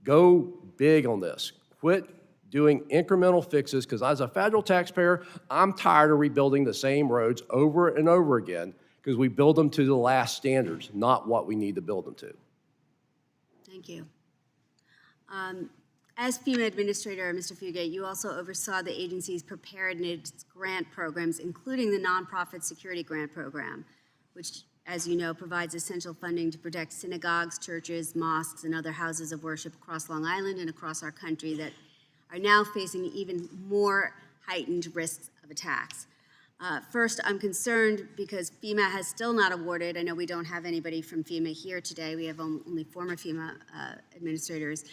Go big on this. Quit doing incremental fixes, because as a federal taxpayer, I'm tired of rebuilding the same roads over and over again because we build them to the last standards, not what we need to build them to. Thank you. As FEMA Administrator, Mr. Fugate, you also oversaw the agency's preparedness grant programs, including the Nonprofit Security Grant Program, which, as you know, provides essential funding to protect synagogues, churches, mosques, and other houses of worship across Long Island and across our country that are now facing even more heightened risks of attacks. First, I'm concerned because FEMA has still not awarded, I know we don't have anybody from FEMA here today, we have only former FEMA administrators.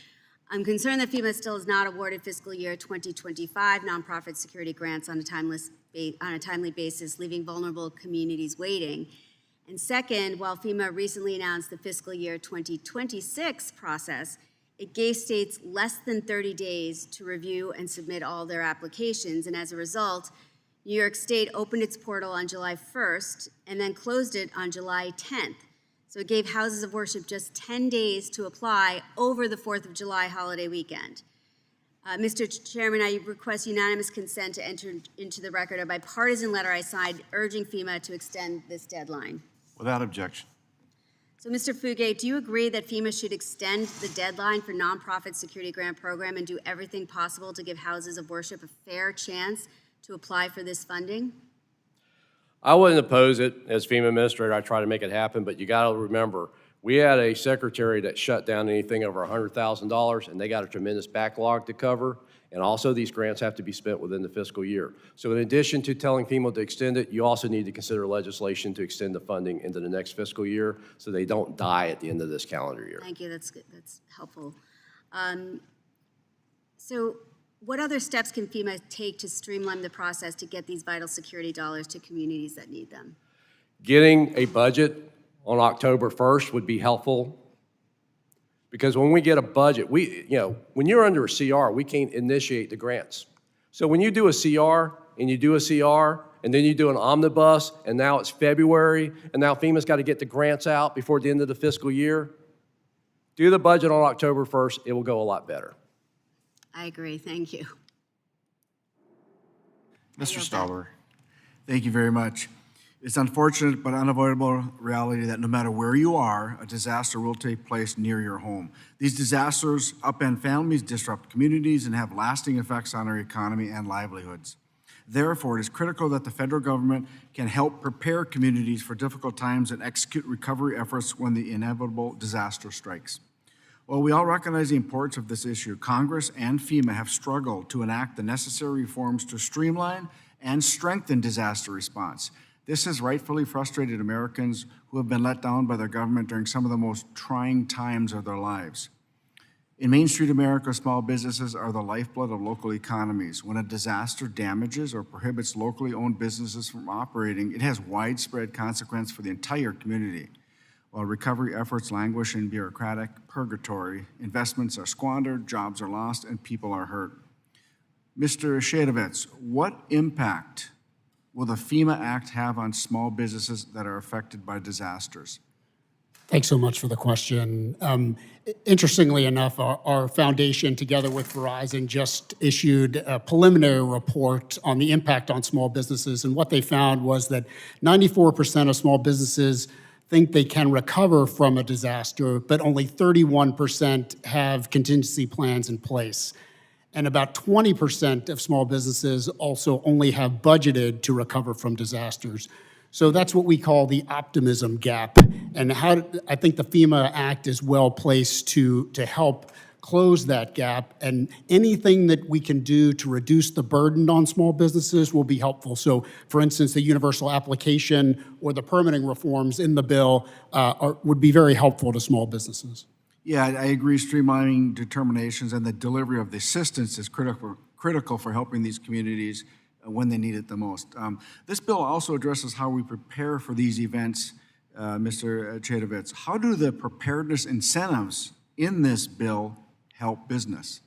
I'm concerned that FEMA still has not awarded fiscal year 2025 nonprofit security grants on a timely basis, leaving vulnerable communities waiting. And second, while FEMA recently announced the fiscal year 2026 process, it gave states less than 30 days to review and submit all their applications. And as a result, New York State opened its portal on July 1st and then closed it on July 10th. So it gave houses of worship just 10 days to apply over the 4th of July holiday weekend. Mr. Chairman, I request unanimous consent to enter into the record a bipartisan letter I signed urging FEMA to extend this deadline. Without objection. So, Mr. Fugate, do you agree that FEMA should extend the deadline for nonprofit security grant program and do everything possible to give houses of worship a fair chance to apply for this funding? I wouldn't oppose it. As FEMA administrator, I try to make it happen, but you got to remember, we had a secretary that shut down anything over $100,000, and they got a tremendous backlog to cover, and also these grants have to be spent within the fiscal year. So in addition to telling FEMA to extend it, you also need to consider legislation to extend the funding into the next fiscal year so they don't die at the end of this calendar year. Thank you, that's good, that's helpful. So What other steps can FEMA take to streamline the process to get these vital security dollars to communities that need them? Getting a budget on October 1st would be helpful, because when we get a budget, when you're under a CR, we can't initiate the grants. So when you do a CR, and you do a CR, and then you do an omnibus, and now it's February, and now FEMA's got to get the grants out before the end of the fiscal year, do the budget on October 1st, it will go a lot better. I agree. Thank you. Mr. Stauber, thank you very much. It's unfortunate but unavoidable reality that no matter where you are, a disaster will take place near your home. These disasters upend families, disrupt communities, and have lasting effects on our economy and livelihoods. Therefore, it is critical that the federal government can help prepare communities for difficult times and execute recovery efforts when the inevitable disaster strikes. While we all recognize the importance of this issue, Congress and FEMA have struggled to enact the necessary reforms to streamline and strengthen disaster response. This has rightfully frustrated Americans who have been let down by their government during some of the most trying times of their lives. In Main Street America, small businesses are the lifeblood of local economies. When a disaster damages or prohibits locally owned businesses from operating, it has widespread consequence for the entire community. While recovery efforts languish in bureaucratic purgatory, investments are squandered, jobs are lost, and people are hurt. Mr. Shadovitz, what impact will the FEMA Act have on small businesses that are affected by disasters? Thanks so much for the question. Interestingly enough, our foundation, together with Verizon, just issued a preliminary report on the impact on small businesses, and what they found was that 94% of small businesses think they can recover from a disaster, but only 31% have contingency plans in place. And about 20% of small businesses also only have budgeted to recover from disasters. So that's what we call the optimism gap. And I think the FEMA Act is well placed to help close that gap. And anything that we can do to reduce the burden on small businesses will be helpful. So, for instance, the universal application or the permitting reforms in the bill would be very helpful to small businesses. Yeah, I agree. Streamlining determinations and the delivery of the assistance is critical for helping these communities when they need it the most. This bill also addresses how we prepare for these events, Mr. Chadovitz. How do the preparedness incentives in this bill help business?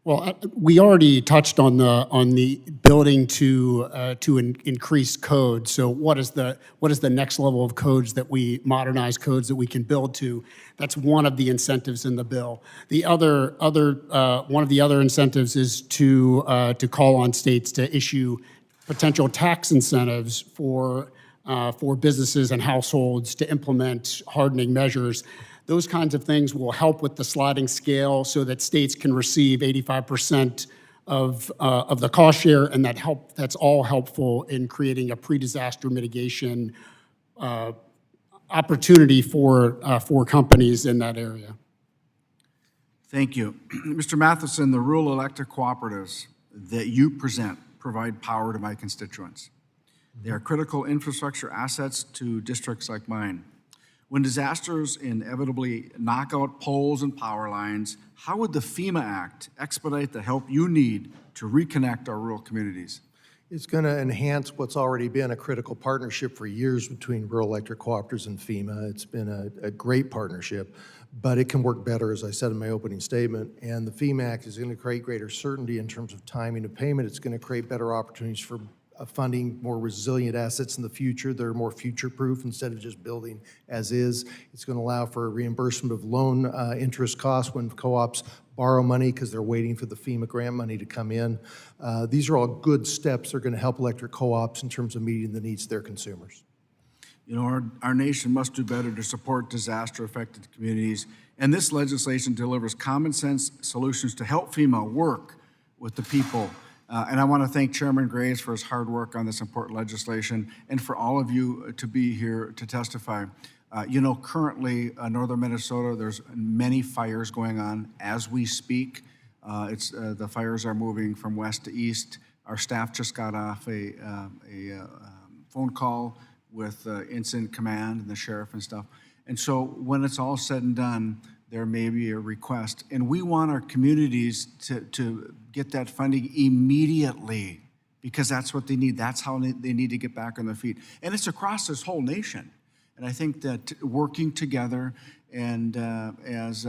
Well, we already touched on the building to increase code. So what is the next level of codes that we modernize codes that we can build to? That's one of the incentives in the bill. The one of the other incentives is to call on states to issue potential tax incentives for businesses and households to implement hardening measures. Those kinds of things will help with the sliding scale so that states can receive 85% of the cost share, and that's all helpful in creating a pre-disaster mitigation opportunity for companies in that area. Thank you. Mr. Matheson, the rural electric cooperatives that you present provide power to my constituents. They are critical infrastructure assets to districts like mine. When disasters inevitably knock out poles and power lines, how would the FEMA Act expedite the help you need to reconnect our rural communities? It's going to enhance what's already been a critical partnership for years between rural electric cooperatives and FEMA. It's been a great partnership, but it can work better, as I said in my opening statement. And the FEMA Act is going to create greater certainty in terms of timing of payment. It's going to create better opportunities for funding more resilient assets in the future. They're more future-proof instead of just building as is. It's going to allow for a reimbursement of loan interest costs when co-ops borrow money because they're waiting for the FEMA grant money to come in. These are all good steps that are going to help electric co-ops in terms of meeting the needs of their consumers. You know, our nation must do better to support disaster-affected communities, and this legislation delivers common-sense solutions to help FEMA work with the people. And I want to thank Chairman Graves for his hard work on this important legislation and for all of you to be here to testify. You know, currently, northern Minnesota, there's many fires going on as we speak. The fires are moving from west to east. Our staff just got off a phone call with Incident Command and the sheriff and stuff. And so when it's all said and done, there may be a request. And we want our communities to get that funding immediately because that's what they need. That's how they need to get back on their feet. And it's across this whole nation. And I think that working together and as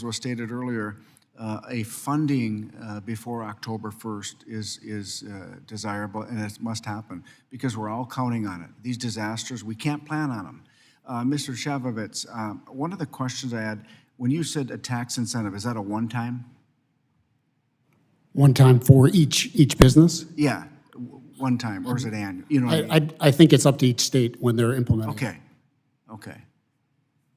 was stated earlier, a funding before October 1st is desirable, and it must happen because we're all counting on it. These disasters, we can't plan on them. Mr. Shavovitz, one of the questions I had, when you said a tax incentive, is that a one-time? One time for each business? Yeah, one time, or is it annual? You know what I mean? I think it's up to each state when they're implementing. Okay, okay.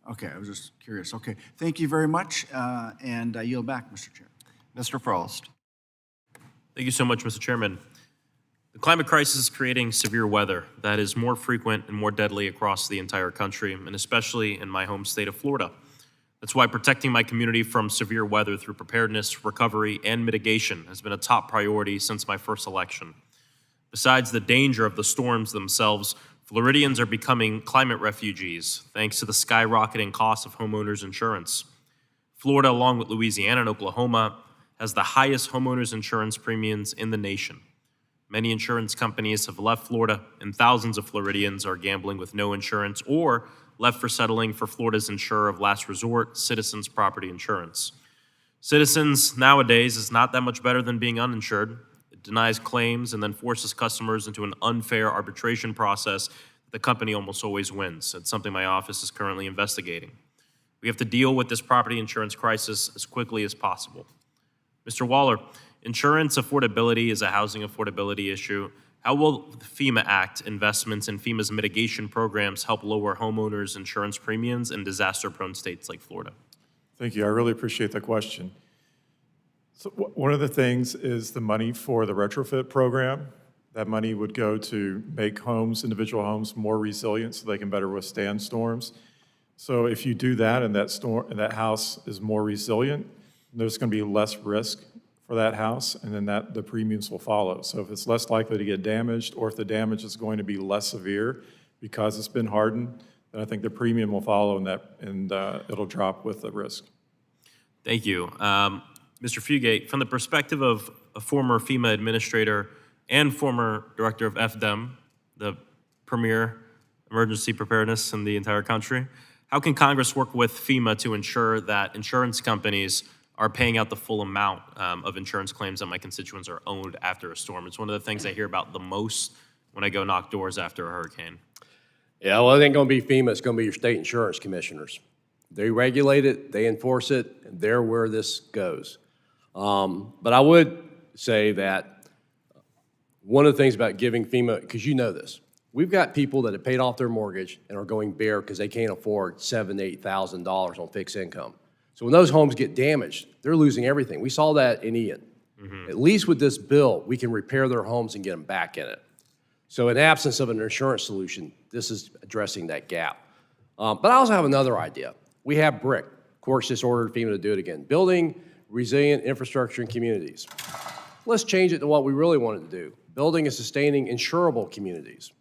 Okay, I was just curious. Okay, thank you very much, and I yield back, Mr. Chair. Mr. Frost. Thank you so much, Mr. Chairman. The climate crisis is creating severe weather that is more frequent and more deadly across the entire country, and especially in my home state of Florida. That's why protecting my community from severe weather through preparedness, recovery, and mitigation has been a top priority since my first election. Besides the danger of the storms themselves, Floridians are becoming climate refugees thanks to the skyrocketing cost of homeowners insurance. Florida, along with Louisiana and Oklahoma, has the highest homeowners insurance premiums in the nation. Many insurance companies have left Florida, and thousands of Floridians are gambling with no insurance or left for settling for Florida's insurer of last resort, Citizens Property Insurance. Citizens nowadays is not that much better than being uninsured. It denies claims and then forces customers into an unfair arbitration process that the company almost always wins. It's something my office is currently investigating. We have to deal with this property insurance crisis as quickly as possible. Mr. Waller, insurance affordability is a housing affordability issue. How will the FEMA Act investments in FEMA's mitigation programs help lower homeowners' insurance premiums in disaster-prone states like Florida? Thank you. I really appreciate the question. So one of the things is the money for the retrofit program. That money would go to make homes, individual homes, more resilient so they can better withstand storms. So if you do that and that house is more resilient, there's going to be less risk for that house, and then the premiums will follow. So if it's less likely to get damaged, or if the damage is going to be less severe because it's been hardened, then I think the premium will follow, and it'll drop with the risk. Thank you. Mr. Fugate, from the perspective of a former FEMA administrator and former director of FDEM, the premier emergency preparedness in the entire country, how can Congress work with FEMA to ensure that insurance companies are paying out the full amount of insurance claims that my constituents are owed after a storm? It's one of the things I hear about the most when I go knock doors after a hurricane. Yeah, well, it ain't going to be FEMA. It's going to be your state insurance commissioners. They regulate it, they enforce it, and they're where this goes. But I would say that one of the things about giving FEMA, because you know this, we've got people that have paid off their mortgage and are going bare because they can't afford $7,000 to $8,000 on fixed income. So when those homes get damaged, they're losing everything. We saw that in Ian. At least with this bill, we can repair their homes and get them back in it. So in absence of an insurance solution, this is addressing that gap. But I also have another idea. We have BRIC. Of course, just ordered FEMA to do it again. Building resilient infrastructure in communities. Let's change it to what we really wanted to do. Building and sustaining insurable communities.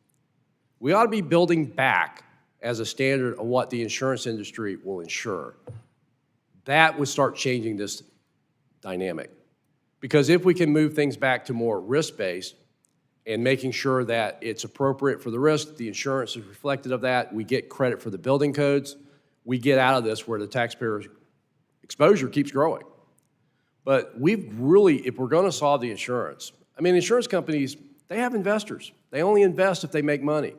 We ought to be building back as a standard of what the insurance industry will insure. That would start changing this dynamic. Because if we can move things back to more risk-based and making sure that it's appropriate for the risk, the insurance is reflected of that, we get credit for the building codes, we get out of this where the taxpayer's exposure keeps growing. But we've really, if we're going to solve the insurance, I mean, insurance companies, they have investors. They only invest if they make money.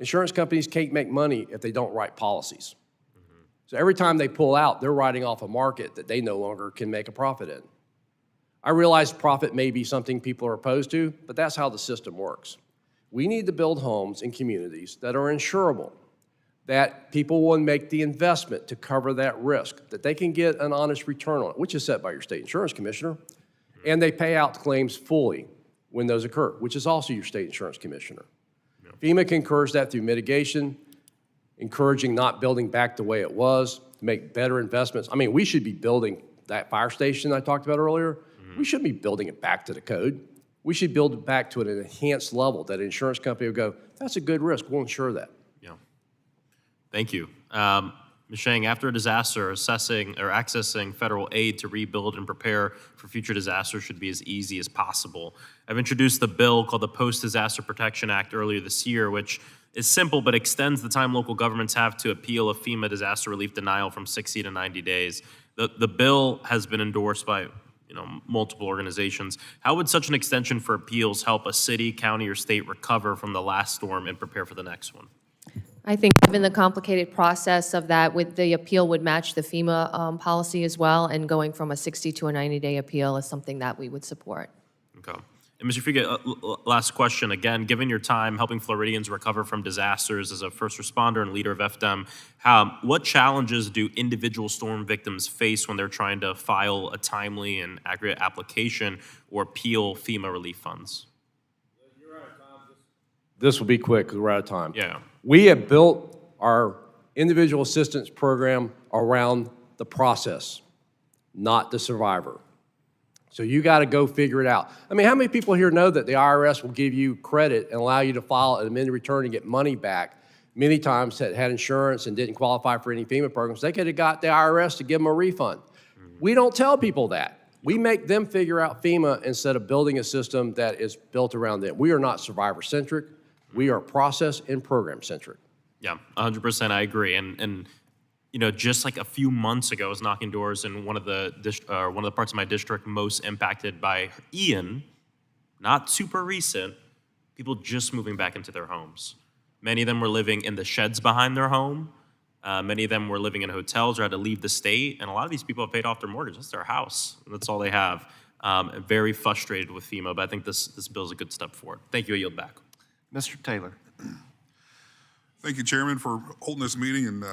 Insurance companies can't make money if they don't write policies. So every time they pull out, they're writing off a market that they no longer can make a profit in. I realize profit may be something people are opposed to, but that's how the system works. We need to build homes in communities that are insurable, that people will make the investment to cover that risk, that they can get an honest return on it, which is set by your state insurance commissioner, and they pay out claims fully when those occur, which is also your state insurance commissioner. FEMA can encourage that through mitigation, encouraging not building back the way it was, to make better investments. I mean, we should be building that fire station I talked about earlier. We shouldn't be building it back to the code. We should build it back to an enhanced level that an insurance company would go, that's a good risk, we'll insure that. Yeah. Thank you. Ms. Shang, after a disaster, assessing or accessing federal aid to rebuild and prepare for future disasters should be as easy as possible. I've introduced the bill called the Post-Disaster Protection Act earlier this year, which is simple but extends the time local governments have to appeal a FEMA disaster relief denial from 60 to 90 days. The bill has been endorsed by multiple organizations. How would such an extension for appeals help a city, county, or state recover from the last storm and prepare for the next one? I think given the complicated process of that, with the appeal would match the FEMA policy as well, and going from a 60 to a 90-day appeal is something that we would support. Okay. And Mr. Fugate, last question. Again, given your time helping Floridians recover from disasters as a first responder and leader of FDEM, what challenges do individual storm victims face when they're trying to file a timely and accurate application or appeal FEMA relief funds? This will be quick because we're out of time. Yeah. We have built our individual assistance program around the process, not the survivor. So you got to go figure it out. I mean, how many people here know that the IRS will give you credit and allow you to file an amended return and get money back? Many times that had insurance and didn't qualify for any FEMA programs, they could have got the IRS to give them a refund. We don't tell people that. We make them figure out FEMA instead of building a system that is built around them. We are not survivor-centric. We are process and program-centric. Yeah, 100%, I agree. And just like a few months ago, I was knocking doors in one of the parts of my district most impacted by Ian, not super recent, people just moving back into their homes. Many of them were living in the sheds behind their home. Many of them were living in hotels or had to leave the state. And a lot of these people have paid off their mortgage. That's their house. That's all they have. Very frustrated with FEMA, but I think this bill is a good step forward. Thank you. I yield back. Mr. Taylor. Thank you, Chairman, for holding this meeting, and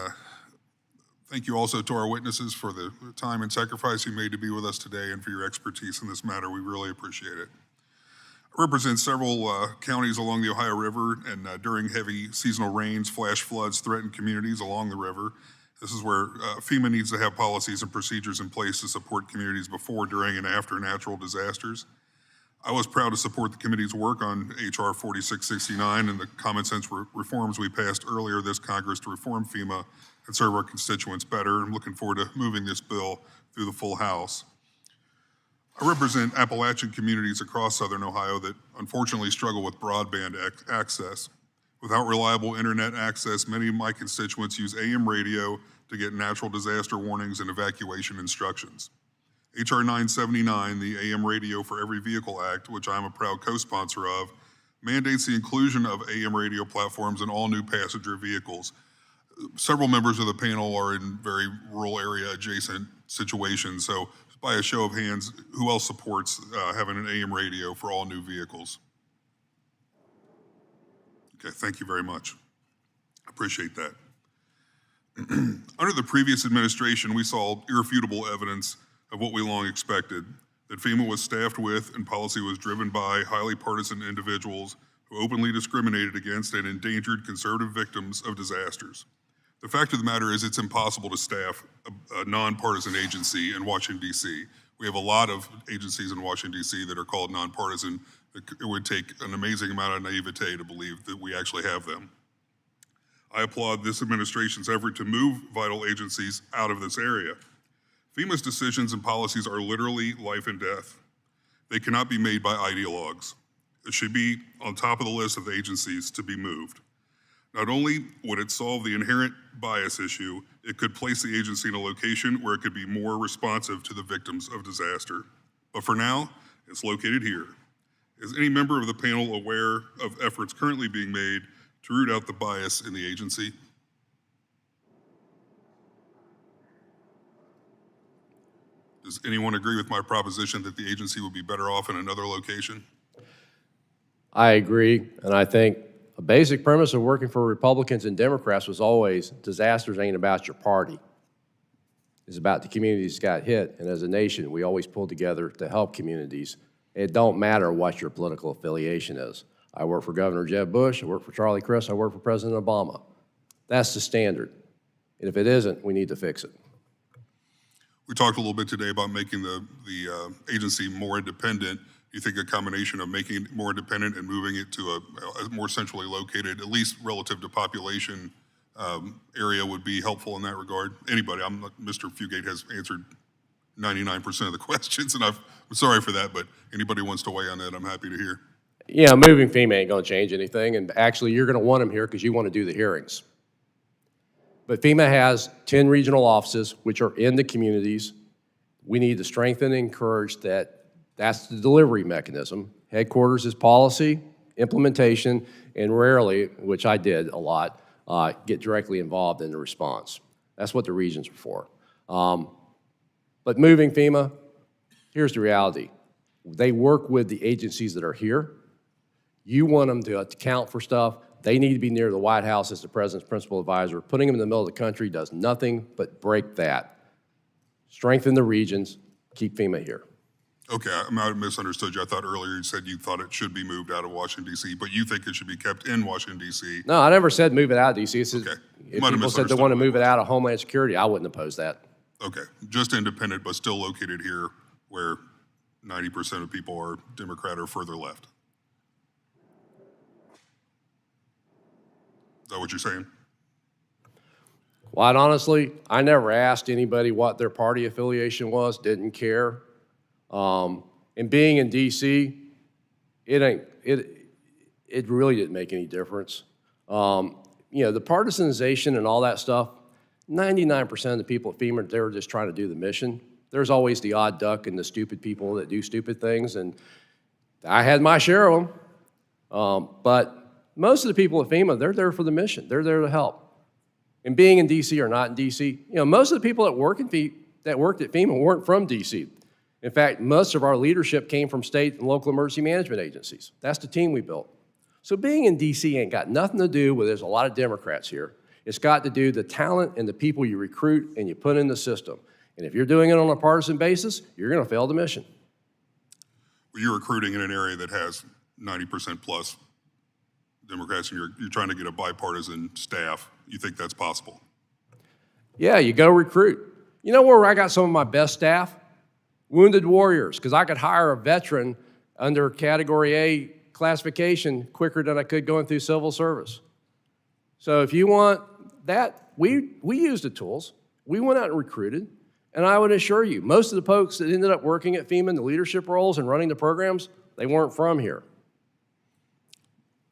thank you also to our witnesses for the time and sacrifice you made to be with us today and for your expertise in this matter. We really appreciate it. I represent several counties along the Ohio River, and during heavy seasonal rains, flash floods threaten communities along the river. This is where FEMA needs to have policies and procedures in place to support communities before, during, and after natural disasters. I was proud to support the committee's work on H.R. 4669 and the common sense reforms we passed earlier this Congress to reform FEMA and serve our constituents better. I'm looking forward to moving this bill through the full House. I represent Appalachian communities across Southern Ohio that unfortunately struggle with broadband access. Without reliable internet access, many of my constituents use AM radio to get natural disaster warnings and evacuation instructions. H.R. 979, the AM Radio for Every Vehicle Act, which I'm a proud co-sponsor of, mandates the inclusion of AM radio platforms in all new passenger vehicles. Several members of the panel are in very rural area adjacent situations, so by a show of hands, who else supports having an AM radio for all new vehicles? Okay, thank you very much. I appreciate that. Under the previous administration, we saw irrefutable evidence of what we long expected, that FEMA was staffed with and policy was driven by highly partisan individuals who openly discriminated against and endangered conservative victims of disasters. The fact of the matter is it's impossible to staff a nonpartisan agency in Washington, D.C. We have a lot of agencies in Washington, D.C. that are called nonpartisan. It would take an amazing amount of naivete to believe that we actually have them. I applaud this administration's effort to move vital agencies out of this area. FEMA's decisions and policies are literally life and death. They cannot be made by ideologues. It should be on top of the list of agencies to be moved. Not only would it solve the inherent bias issue, it could place the agency in a location where it could be more responsive to the victims of disaster. But for now, it's located here. Is any member of the panel aware of efforts currently being made to root out the bias in the agency? Does anyone agree with my proposition that the agency would be better off in another location? I agree, and I think a basic premise of working for Republicans and Democrats was always disasters ain't about your party. It's about the communities that got hit, and as a nation, we always pull together to help communities. It don't matter what your political affiliation is. I work for Governor Jeb Bush, I work for Charlie Crist, I work for President Obama. That's the standard, and if it isn't, we need to fix it. We talked a little bit today about making the agency more independent. You think a combination of making it more independent and moving it to a more centrally located, at least relative to population, area would be helpful in that regard. Anybody, Mr. Fugate has answered 99% of the questions, and I'm sorry for that, but anybody wants to weigh on that, I'm happy to hear. Yeah, moving FEMA ain't gonna change anything, and actually, you're gonna want them here because you want to do the hearings. But FEMA has 10 regional offices, which are in the communities. We need to strengthen and encourage that. That's the delivery mechanism. Headquarters is policy, implementation, and rarely, which I did a lot, get directly involved in the response. That's what the regions are for. But moving FEMA, here's the reality. They work with the agencies that are here. You want them to account for stuff. They need to be near the White House as the president's principal advisor. Putting them in the middle of the country does nothing but break that. Strengthen the regions, keep FEMA here. Okay, I might have misunderstood you. I thought earlier you said you thought it should be moved out of Washington, D.C., but you think it should be kept in Washington, D.C. No, I never said move it out of D.C. If Might have people said they want to misunderstood. move it out of Homeland Security, I wouldn't oppose that. Okay, just independent, but still located here where 90% of people are Democrat or further left. Is that what you're saying? Quite honestly, I never asked anybody what their party affiliation was, didn't care. And being in D.C., it really didn't make any difference. You know, the partisanization and all that stuff, 99% of the people at FEMA, they were just trying to do the mission. There's always the odd duck and the stupid people that do stupid things, and I had my share of them. But most of the people at FEMA, they're there for the mission. They're there to help. And being in D.C. or not in D.C., you know, most of the people that worked at FEMA weren't from D.C. In fact, most of our leadership came from state and local emergency management agencies. That's the team we built. So being in D.C. ain't got nothing to do with there's a lot of Democrats here. It's got to do with the talent and the people you recruit and you put in the system. And if you're doing it on a partisan basis, you're going to fail the mission. Well, you're recruiting in an area that has 90% plus Democrats, and you're trying to get a bipartisan staff. You think that's possible? Yeah, you go recruit. You know where I got some of my best staff? Wounded warriors, because I could hire a veteran under Category A classification quicker than I could going through civil service. So if you want that, we used the tools. We went out and recruited. And I would assure you, most of the folks that ended up working at FEMA in the leadership roles and running the programs, they weren't from here.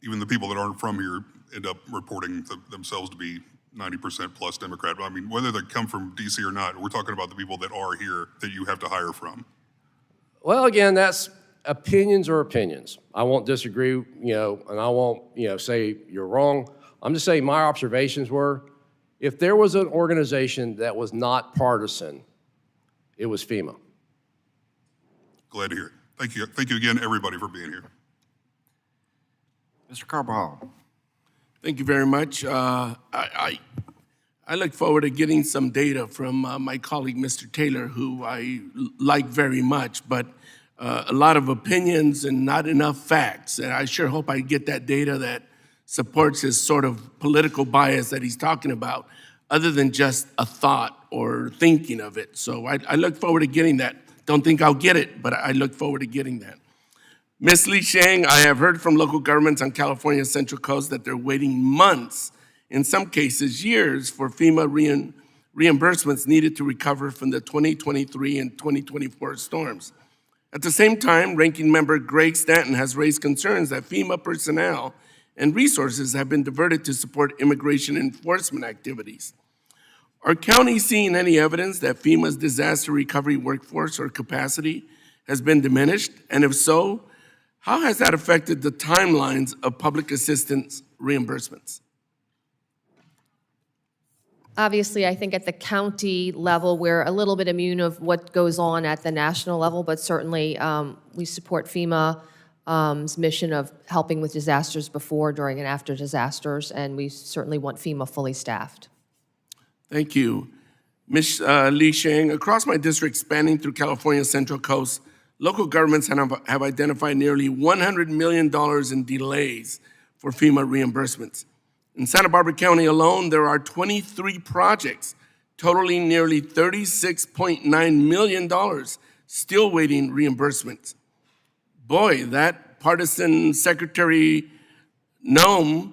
Even the people that aren't from here end up reporting themselves to be 90% plus Democrat. I mean, whether they come from DC or not, we're talking about the people that are here that you have to hire from. Well, again, that's opinions are opinions. I won't disagree, you know, and I won't, you know, say you're wrong. I'm just saying my observations were, if there was an organization that was not partisan, it was FEMA. Glad to hear it. Thank you. Thank you again, everybody, for being here. Mr. Carbajal. Thank you very much. I look forward to getting some data from my colleague, Mr. Taylor, who I like very much, but a lot of opinions and not enough facts. And I sure hope I get that data that supports his sort of political bias that he's talking about, other than just a thought or thinking of it. So I look forward to getting that. Don't think I'll get it, but I look forward to getting that. Ms. Li Sheng, I have heard from local governments on California's Central Coast that they're waiting months, in some cases years, for FEMA reimbursements needed to recover from the 2023 and 2024 storms. At the same time, Ranking Member Greg Stanton has raised concerns that FEMA personnel and resources have been diverted to support immigration enforcement activities. Are counties seeing any evidence that FEMA's disaster recovery workforce or capacity has been diminished? And if so, how has that affected the timelines of public assistance reimbursements? Obviously, I think at the county level, we're a little bit immune of what goes on at the national level, but certainly we support FEMA's mission of helping with disasters before, during, and after disasters, and we certainly want FEMA fully staffed. Thank you. Ms. Li Sheng, across my district spanning through California's Central Coast, local governments have identified nearly $100 million in delays for FEMA reimbursements. In Santa Barbara County alone, there are 23 projects totaling nearly $36.9 million still waiting reimbursements. Boy, that partisan Secretary Noem,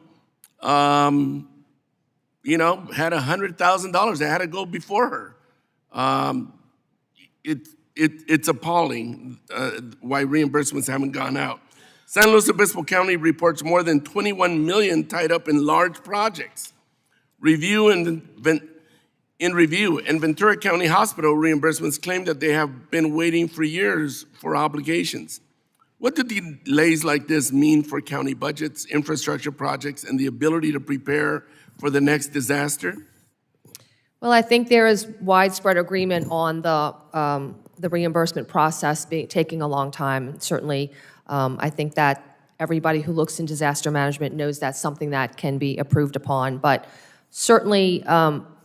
had $100,000 that had to go before her. It's appalling why reimbursements haven't gone out. San Luis Obispo County reports more than $21 million tied up in large projects. In review, and Ventura County Hospital reimbursements claim that they have been waiting for years for obligations. What do delays like this mean for county budgets, infrastructure projects, and the ability to prepare for the next disaster? Well, I think there is widespread agreement on the reimbursement process taking a long time. Certainly, I think that everybody who looks in disaster management knows that's something that can be approved upon. But certainly,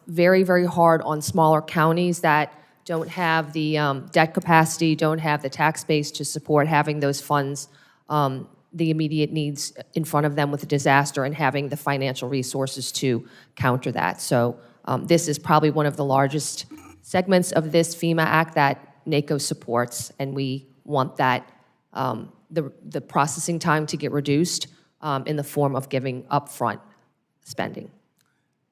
very, very hard on smaller counties that don't have the debt capacity, don't have the tax base to support having those funds, the immediate needs in front of them with a disaster, and having the financial resources to counter that. So this is probably one of the largest segments of this FEMA Act that NACO supports, and we want that the processing time to get reduced in the form of giving upfront spending.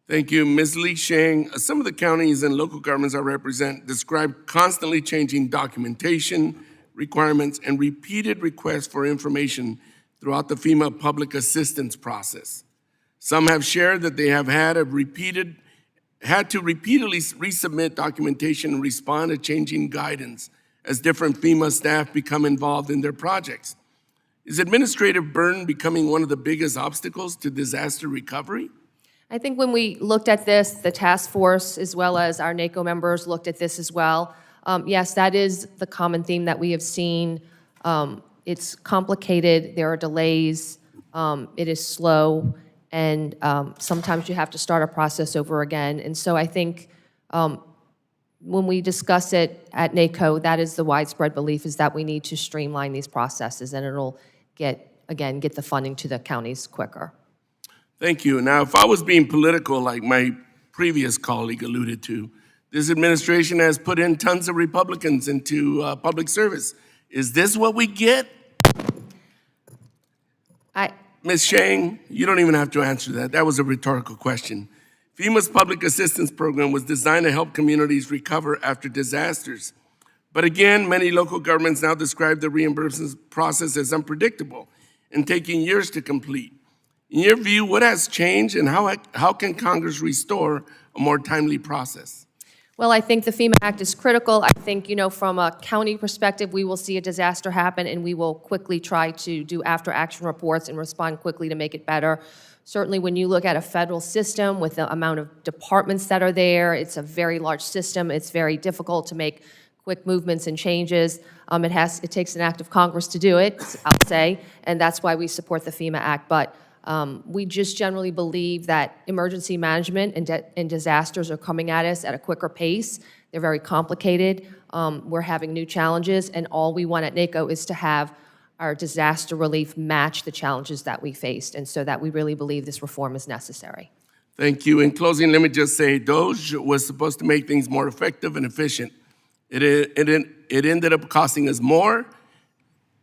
Thank you. Ms. Lee Shang, some of the counties and local governments I represent describe constantly changing documentation requirements and repeated requests for information throughout the FEMA public assistance process. Some have shared that they have had to repeatedly resubmit documentation and respond to changing guidance as different FEMA staff become involved in their projects. Is administrative burden becoming one of the biggest obstacles to disaster recovery? I think when we looked at this, the task force, as well as our NACO members, looked at this as well. Yes, that is the common theme that we have seen. It's complicated, there are delays, it is slow, and sometimes you have to start a process over again. And so I think when we discuss it at NACO, that is the widespread belief, is that we need to streamline these processes, and it'll get the funding to the counties quicker. Thank you. Now, if I was being political, like my previous colleague alluded to, this administration has put in tons of Republicans into public service. Is this what we get? Ms. Shang, you don't even have to answer that. That was a rhetorical question. FEMA's public assistance program was designed to help communities recover after disasters. But again, many local governments now describe the reimbursement process as unpredictable and taking years to complete. In your view, what has changed, and how can Congress restore a more timely process? Well, I think the FEMA Act is critical. I think, from a county perspective, we will see a disaster happen, and we will quickly try to do after-action reports and respond quickly to make it better. Certainly, when you look at a federal system with the amount of departments that are there, it's a very large system. It's very difficult to make quick movements and changes. It takes an act of Congress to do it, I'll say, and that's why we support the FEMA Act. But we just generally believe that emergency management and disasters are coming at us at a quicker pace. They're very complicated. We're having new challenges, and all we want at NACO is to have our disaster relief match the challenges that we faced, and so that we really believe this reform is necessary. Thank you. In closing, let me just say, DOGE was supposed to make things more effective and efficient. It ended up costing us more,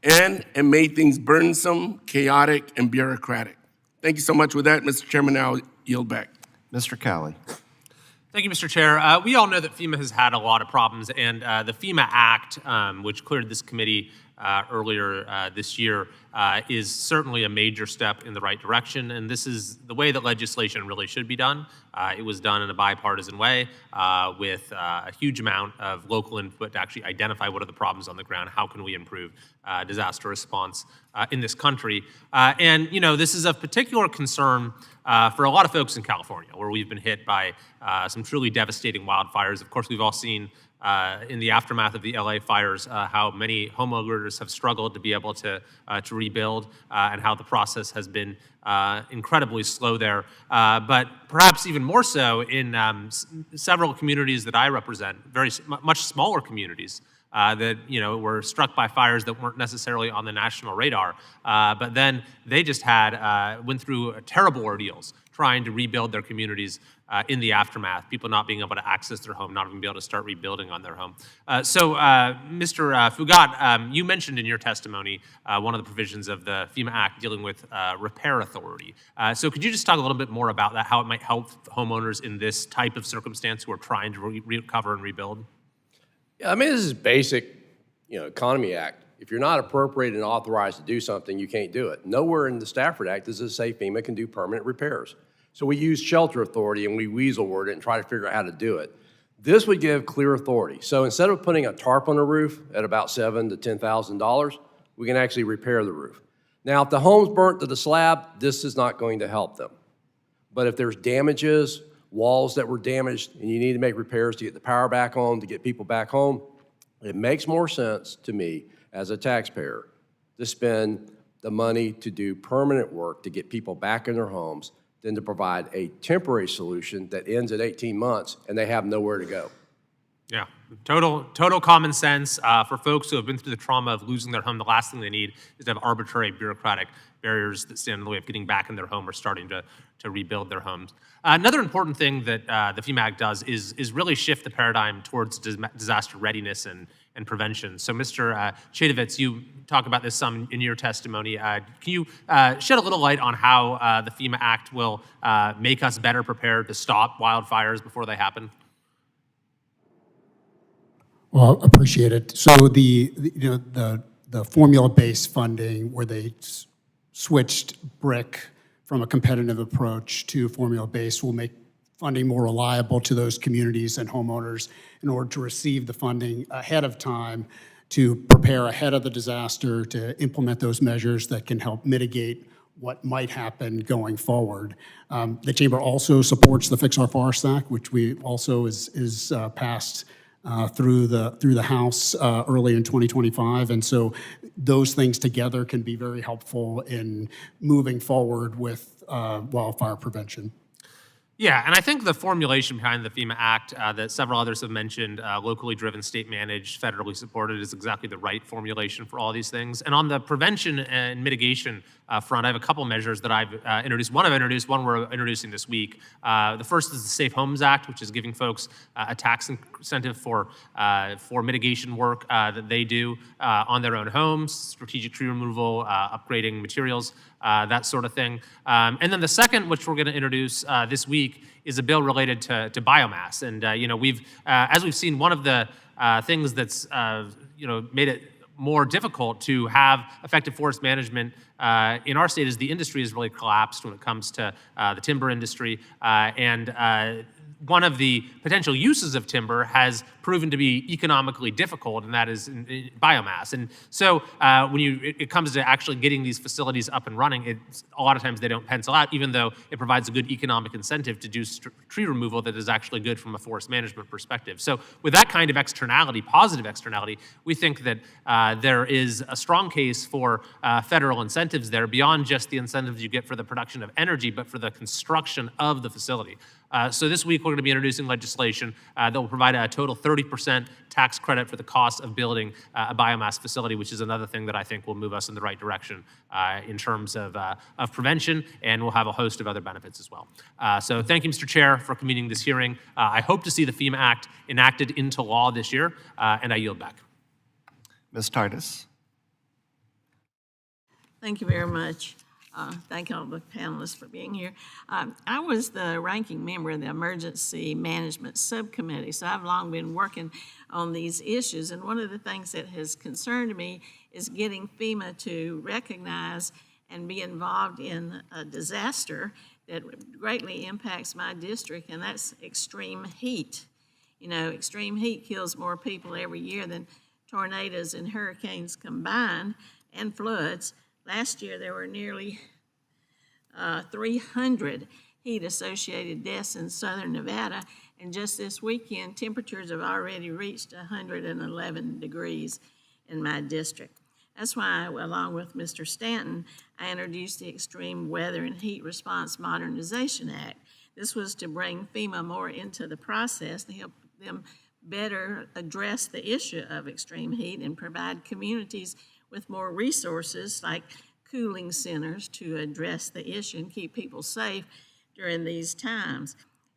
and it made things burdensome, chaotic, and bureaucratic. Thank you so much. With that, Mr. Chairman, I'll yield back. Mr. Cowley. Thank you, Mr. Chair. We all know that FEMA has had a lot of problems, and the FEMA Act, which cleared this committee earlier this year, is certainly a major step in the right direction, and this is the way that legislation really should be done. It was done in a bipartisan way with a huge amount of local input to actually identify what are the problems on the ground, how can we improve disaster response in this country. And, this is of particular concern for a lot of folks in California, where we've been hit by some truly devastating wildfires. Of course, we've all seen in the aftermath of the LA fires how many homeowners have struggled to be able to rebuild and how the process has been incredibly slow there. But perhaps even more so in several communities that I represent, much smaller communities that were struck by fires that weren't necessarily on the national radar, but then they just went through terrible ordeals trying to rebuild their communities in the aftermath, people not being able to access their home, not even be able to start rebuilding on their home. Mr. Fugate, you mentioned in your testimony one of the provisions of the FEMA Act dealing with repair authority. So could you just talk a little bit more about that, how it might help homeowners in this type of circumstance who are trying to recover and rebuild? Yeah, I mean, this is basic, Economy Act. If you're not appropriated and authorized to do something, you can't do it. Nowhere in the Stafford Act does it say FEMA can do permanent repairs. So we use shelter authority and we weasel word it and try to figure out how to do it. This would give clear authority. So instead of putting a tarp on the roof at about $7,000 to $10,000, we can actually repair the roof. Now, if the home's burnt to the slab, this is not going to help them. But if there's damages, walls that were damaged, and you need to make repairs to get the power back on, to get people back home, it makes more sense to me as a taxpayer to spend the money to do permanent work to get people back in their homes than to provide a temporary solution that ends at 18 months and they have nowhere to go. Yeah, total common sense. For folks who have been through the trauma of losing their home, the last thing they need is to have arbitrary bureaucratic barriers that stand in the way of getting back in their home or starting to rebuild their homes. Another important thing that the FEMA Act does is really shift the paradigm towards disaster readiness and prevention. So Mr. Chedevitz, you talk about this some in your testimony. Can you shed a little light on how the FEMA Act will make us better prepared to stop wildfires before they happen? Well, appreciate it. So the formula-based funding where they switched BRIC from a competitive approach to formula-based will make funding more reliable to those communities and homeowners in order to receive the funding ahead of time, to prepare ahead of the disaster, to implement those measures that can help mitigate what might happen going forward. The Chamber also supports the Fix Our Forests Act, which we also is passed through the House early in 2025. And so those things together can be very helpful in moving forward with wildfire prevention. Yeah, and I think the formulation behind the FEMA Act that several others have mentioned, locally driven, state managed, federally supported, is exactly the right formulation for all these things. And on the prevention and mitigation front, I have a couple measures that I've introduced. One I've introduced, one we're introducing this week. The first is the Safe Homes Act, which is giving folks a tax incentive for mitigation work that they do on their own homes, strategic tree removal, upgrading materials, that sort of thing. And then the second, which we're going to introduce this week, is a bill related to biomass. And we've, as we've seen, one of the things that's made it more difficult to have effective forest management in our state is the industry has really collapsed when it comes to the timber industry. One of the potential uses of timber has proven to be economically difficult, and that is in biomass. And so when it comes to actually getting these facilities up and running, a lot of times they don't pencil out, even though it provides a good economic incentive to do tree removal that is actually good from a forest management perspective. So with that kind of externality, positive externality, we think that there is a strong case for federal incentives there beyond just the incentives you get for the production of energy, but for the construction of the facility. So this week we're going to be introducing legislation that will provide a total 30% tax credit for the cost of building a biomass facility, which is another thing that I think will move us in the right direction in terms of prevention, and we'll have a host of other benefits as well. So thank you, Mr. Chair, for convening this hearing. I hope to see the FEMA Act enacted into law this year, and I yield back. Ms. Titus. Thank you very much. Thank all the panelists for being here. I was the ranking member of the Emergency Management Subcommittee, so I've long been working on these issues. And one of the things that has concerned me is getting FEMA to recognize and be involved in a disaster that greatly impacts my district, and that's extreme heat. Extreme heat kills more people every year than tornadoes and hurricanes combined, and floods. Last year, there were nearly 300 heat-associated deaths in southern Nevada, and just this weekend, temperatures have already reached 111 degrees in my district. That's why, along with Mr. Stanton, I introduced the Extreme Weather and Heat Response Modernization Act. This was to bring FEMA more into the process to help them better address the issue of extreme heat and provide communities with more resources like cooling centers to address the issue and keep people safe during these times.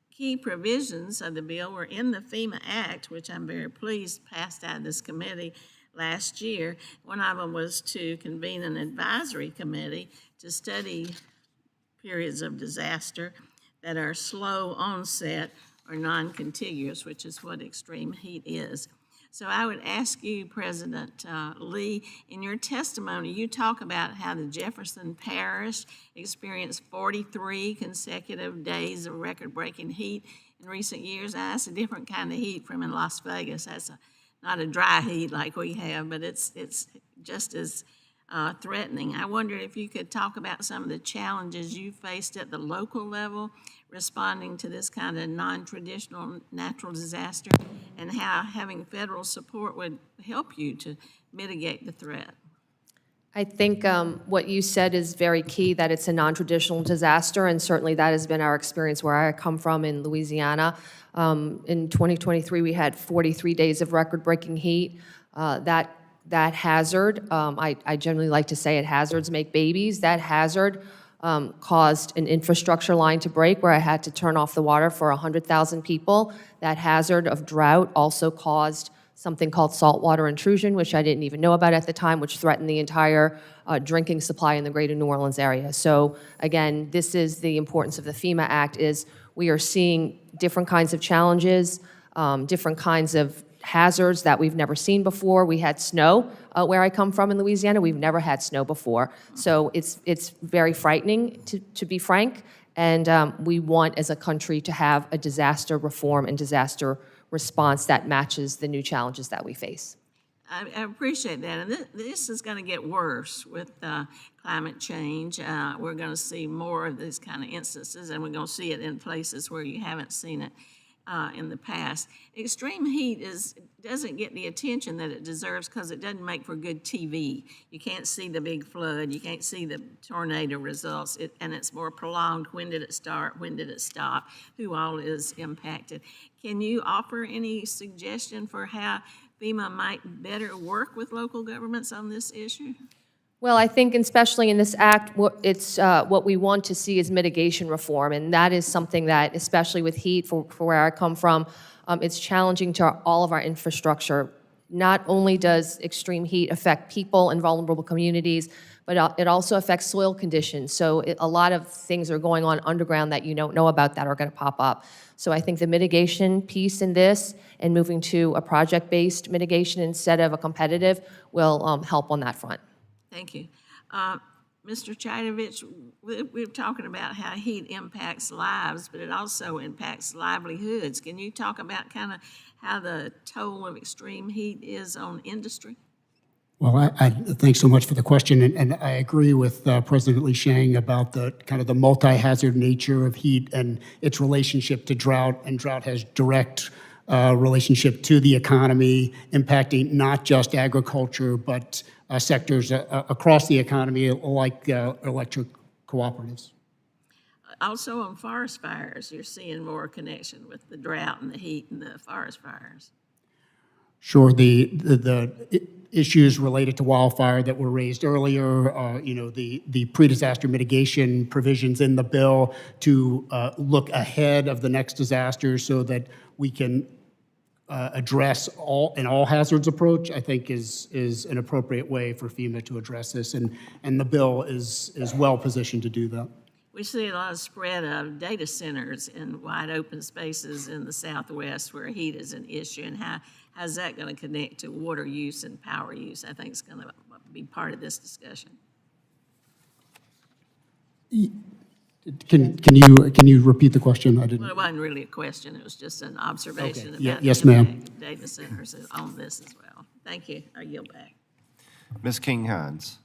Key provisions of the bill were in the FEMA Act, which I'm very pleased passed out of this committee last year. One of them was to convene an advisory committee to study periods of disaster that are slow onset or non-contiguous, which is what extreme heat is. So I would ask you, President Lee, in your testimony, you talk about how the Jefferson Parish experienced 43 consecutive days of record-breaking heat in recent years. Now, that's a different kind of heat from in Las Vegas. That's not a dry heat like we have, but it's just as threatening. I wonder if you could talk about some of the challenges you faced at the local level responding to this kind of non-traditional natural disaster, and how having federal support would help you to mitigate the threat. I think what you said is very key, that it's a non-traditional disaster, and certainly that has been our experience where I come from in Louisiana. In 2023, we had 43 days of record-breaking heat. That hazard, I generally like to say it hazards make babies. That hazard caused an infrastructure line to break where I had to turn off the water for 100,000 people. That hazard of drought also caused something called saltwater intrusion, which I didn't even know about at the time, which threatened the entire drinking supply in the greater New Orleans area. So again, this is the importance of the FEMA Act, is we are seeing different kinds of challenges, different kinds of hazards that we've never seen before. We had snow where I come from in Louisiana. We've never had snow before. So it's very frightening, to be frank, and we want as a country to have a disaster reform and disaster response that matches the new challenges that we face. I appreciate that, and this is going to get worse with climate change. We're going to see more of these kind of instances, and we're going to see it in places where you haven't seen it in the past. Extreme heat doesn't get the attention that it deserves because it doesn't make for good TV. You can't see the big flood, you can't see the tornado results, and it's more prolonged. When did it start? When did it stop? Who all is impacted? Can you offer any suggestion for how FEMA might better work with local governments on this issue? Well, I think especially in this act, what we want to see is mitigation reform, and that is something that, especially with heat, for where I come from, it's challenging to all of our infrastructure. Not only does extreme heat affect people in vulnerable communities, but it also affects soil conditions. So a lot of things are going on underground that you don't know about that are going to pop up. So I think the mitigation piece in this and moving to a project-based mitigation instead of a competitive will help on that front. Thank you. Mr. Chaitovich, we're talking about how heat impacts lives, but it also impacts livelihoods. Can you talk about kind of how the toll of extreme heat is on industry? Well, I thanks so much for the question, and I agree with President Lee Shang about the kind of the multi-hazard nature of heat and its relationship to drought, and drought has direct relationship to the economy, impacting not just agriculture, but sectors across the economy, like electric cooperatives. Also on forest fires, you're seeing more connection with the drought and the heat and the forest fires. Sure, the issues related to wildfire that were raised earlier, the pre-disaster mitigation provisions in the bill to look ahead of the next disaster so that we can address an all hazards approach, I think is an appropriate way for FEMA to address this, and the bill is well positioned to do that. We see a lot of spread of data centers in wide open spaces in the Southwest where heat is an issue, and how's that going to connect to water use and power use? I think it's going to be part of this discussion. Can you repeat the question? I didn't. Well, it wasn't really a question. It was just an observation Okay. about Yes, the ma'am. impact of data centers on this as well. Thank you. I yield back. Ms. King-Hines.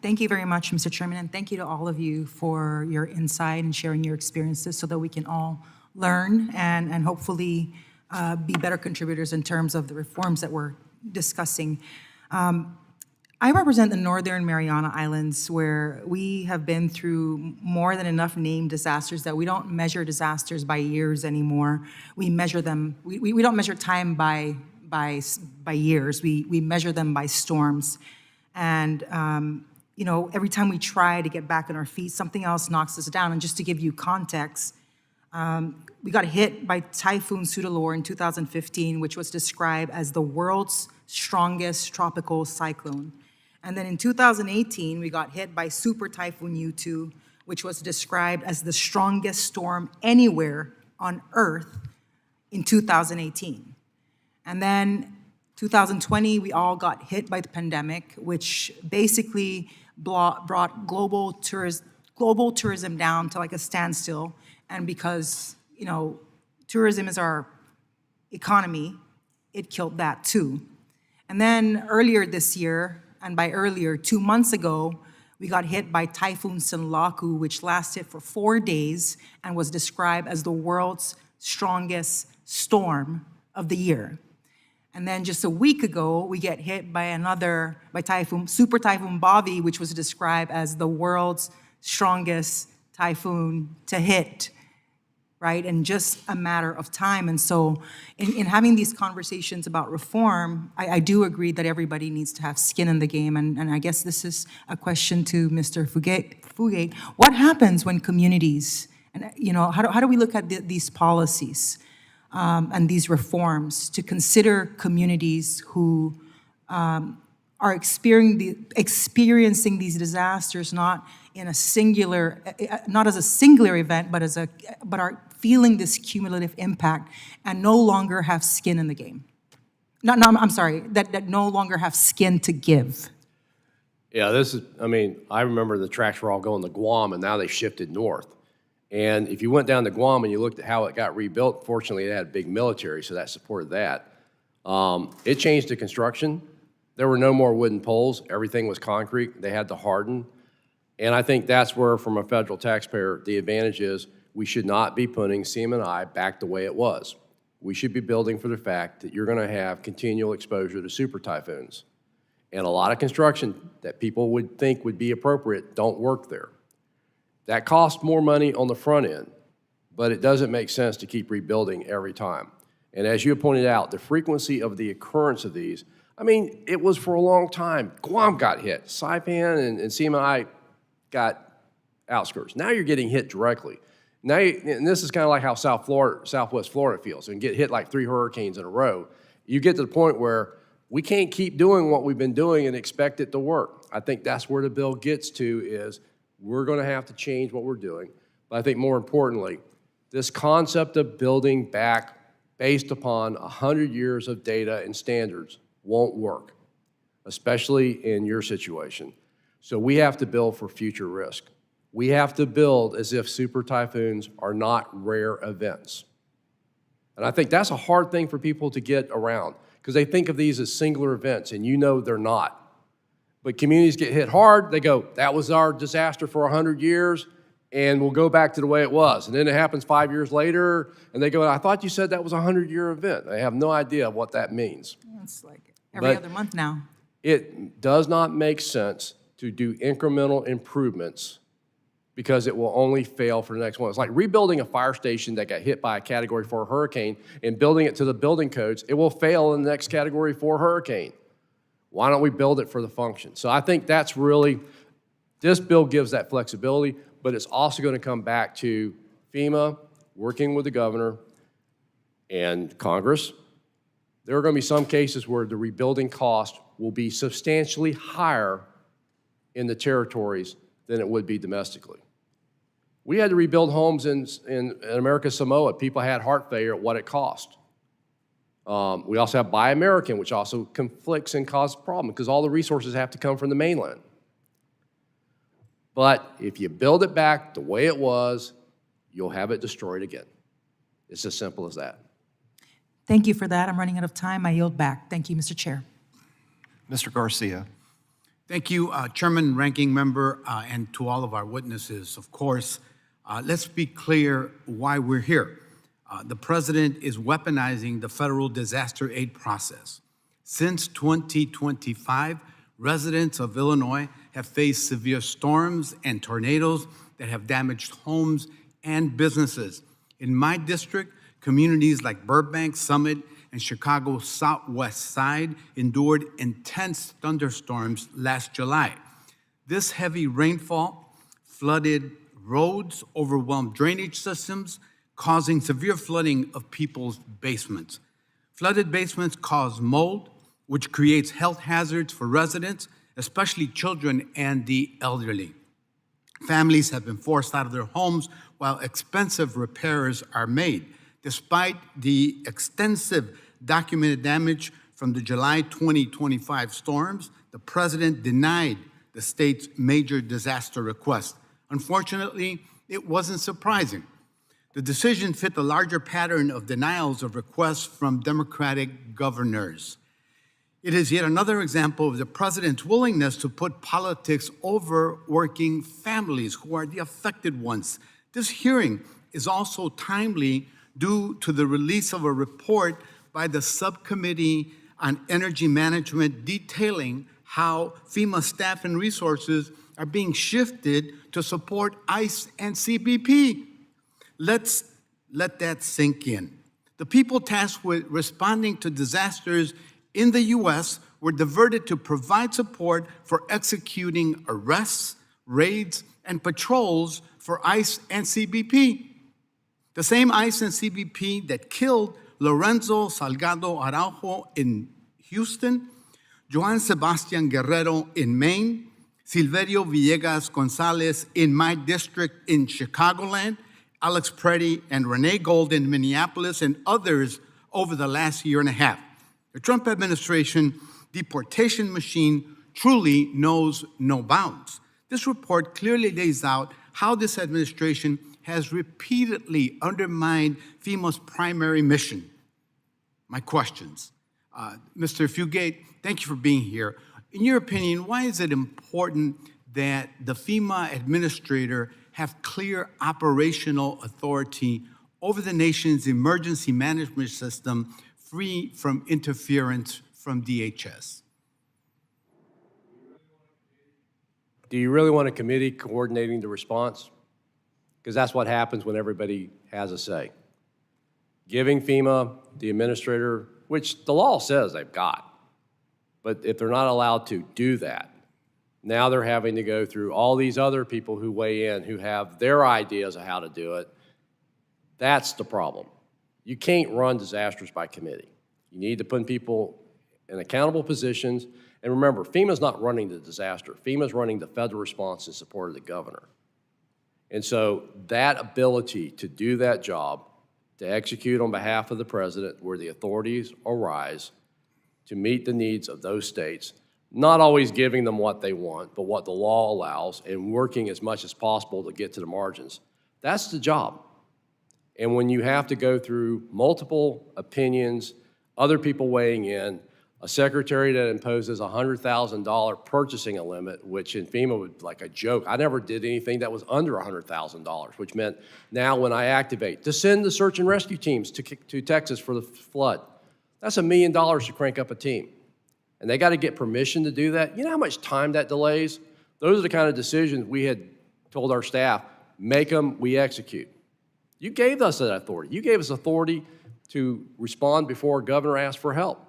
Thank you very much, Mr. Chairman, and thank you to all of you for your insight and sharing your experiences so that we can all learn and hopefully be better contributors in terms of the reforms that we're discussing. I represent the Northern Mariana Islands, where we have been through more than enough named disasters that we don't measure disasters by years anymore. We measure them, we don't measure time by years, we measure them by storms. And every time we try to get back on our feet, something else knocks us down. And just to give you context, we got hit by Typhoon Soudelor in 2015, which was described as the world's strongest tropical cyclone. And then in 2018, we got hit by Super Typhoon U2, which was described as the strongest storm anywhere on Earth in 2018. And then 2020, we all got hit by the pandemic, which basically brought global tourism down to like a standstill. And because, tourism is our economy, it killed that too. And then earlier this year, and by earlier, 2 months ago, we got hit by Typhoon Sinlaku, which lasted for 4 days and was described as the world's strongest storm of the year. And then just a week ago, we get hit by Super Typhoon Bobby, which was described as the world's strongest typhoon to hit, right? In just a matter of time. And so in having these conversations about reform, I do agree that everybody needs to have skin in the game. And I guess this is a question to Mr. Fugate. What happens when communities, and how do we look at these policies and these reforms to consider communities who are experiencing these disasters not as a singular event, but are feeling this cumulative impact and no longer have skin in the game? That no longer have skin to give. Yeah, I remember the tracks were all going to Guam, and now they shifted north. And if you went down to Guam and you looked at how it got rebuilt, fortunately it had a big military, so that supported that. It changed the construction. There were no more wooden poles. Everything was concrete. They had to harden. And I think that's where, from a federal taxpayer, the advantage is we should not be putting CM&I back the way it was. We should be building for the fact that you're going to have continual exposure to super typhoons. And a lot of construction that people would think would be appropriate don't work there. That costs more money on the front end, but it doesn't make sense to keep rebuilding every time. And as you pointed out, the frequency of the occurrence of these, it was for a long time. Guam got hit. Saipan and CM&I got outskirts. Now you're getting hit directly. Now, and this is kind of like how Southwest Florida feels, and get hit like 3 hurricanes in a row. You get to the point where we can't keep doing what we've been doing and expect it to work. I think that's where the bill gets to, is we're going to have to change what we're doing. But I think more importantly, this concept of building back based upon 100 years of data and standards won't work, especially in your situation. So we have to build for future risk. We have to build as if super typhoons are not rare events. And I think that's a hard thing for people to get around, because they think of these as singular events, and they're not. But communities get hit hard, they go, that was our disaster for 100 years, and we'll go back to the way it was. And then it happens 5 years later, and they go, I thought you said that was a 100-year event. They have no idea what that means. It's like every other month now. It does not make sense to do incremental improvements because it will only fail for the next one. It's like rebuilding a fire station that got hit by a Category 4 hurricane and building it to the building codes. It will fail in the next Category 4 hurricane. Why don't we build it for the function? So I think that's really, this bill gives that flexibility, but it's also going to come back to FEMA working with the governor and Congress. There are going to be some cases where the rebuilding cost will be substantially higher in the territories than it would be domestically. We had to rebuild homes in American Samoa. People had heart failure at what it cost. We also have Buy American, which also conflicts and causes problems because all the resources have to come from the mainland. But if you build it back the way it was, you'll have it destroyed again. It's as simple as that. Thank you for that. I'm running out of time. I yield back. Thank you, Mr. Chair. Mr. Garcia. Thank you, Chairman, Ranking Member, and to all of our witnesses. Of course, let's be clear why we're here. The President is weaponizing the federal disaster aid process. Since 2025, residents of Illinois have faced severe storms and tornadoes that have damaged homes and businesses. In my district, communities like Burbank, Summit, and Chicago's southwest side endured intense thunderstorms last July. This heavy rainfall flooded roads, overwhelmed drainage systems, causing severe flooding of people's basements. Flooded basements cause mold, which creates health hazards for residents, especially children and the elderly. Families have been forced out of their homes while expensive repairs are made. Despite the extensive documented damage from the July 2025 storms, the president denied the state's major disaster request. Unfortunately, it wasn't surprising. The decision fit the larger pattern of denials of requests from Democratic governors. It is yet another example of the president's willingness to put politics over working families who are the affected ones. This hearing is also timely due to the release of a report by the Subcommittee on Energy Management detailing how FEMA staff and resources are being shifted to support ICE and CBP. Let's let that sink in. The people tasked with responding to disasters in the U.S. were diverted to provide support for executing arrests, raids, and patrols for ICE and CBP. The same ICE and CBP that killed Lorenzo Salgado Araujo in Houston, Joan Sebastian Guerrero in Maine, Silverio Villegas Gonzalez in my district in Chicagoland, Alex Preddy and Renee Gold in Minneapolis, and others over the last year and a half. The Trump administration deportation machine truly knows no bounds. This report clearly lays out how this administration has repeatedly undermined FEMA's primary mission. My questions. Mr. Fugate, thank you for being here. In your opinion, why is it important that the FEMA administrator have clear operational authority over the nation's emergency management system, free from interference from DHS? Do you really want a committee coordinating the response? Because that's what happens when everybody has a say. Giving FEMA, the administrator, which the law says they've got, but if they're not allowed to do that, now they're having to go through all these other people who weigh in, who have their ideas of how to do it. That's the problem. You can't run disasters by committee. You need to put people in accountable positions. And remember, FEMA's not running the disaster. FEMA's running the federal response in support of the governor. And so that ability to do that job, to execute on behalf of the president where the authorities arise, to meet the needs of those states, not always giving them what they want, but what the law allows, and working as much as possible to get to the margins. That's the job. And when you have to go through multiple opinions, other people weighing in, a secretary that imposes a $100,000 purchasing a limit, which in FEMA would be like a joke. I never did anything that was under $100,000, which meant now when I activate, to send the search and rescue teams to Texas for the flood, that's $1 million to crank up a team. And they got to get permission to do that. You know how much time that delays? Those are the kind of decisions we had told our staff, make them, we execute. You gave us that authority. You gave us authority to respond before a governor asked for help.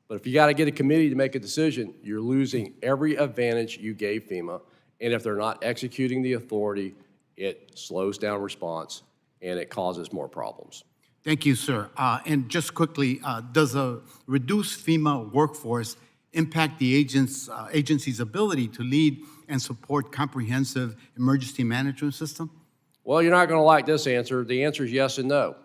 But if you got to get a committee to make a decision, you're losing every advantage you gave FEMA. And if they're not executing the authority, it slows down response and it causes more problems. Thank you, sir. And just quickly, does a reduced FEMA workforce impact the agency's ability to lead and support comprehensive emergency management system? Well, you're not going to like this answer. The answer is yes and no.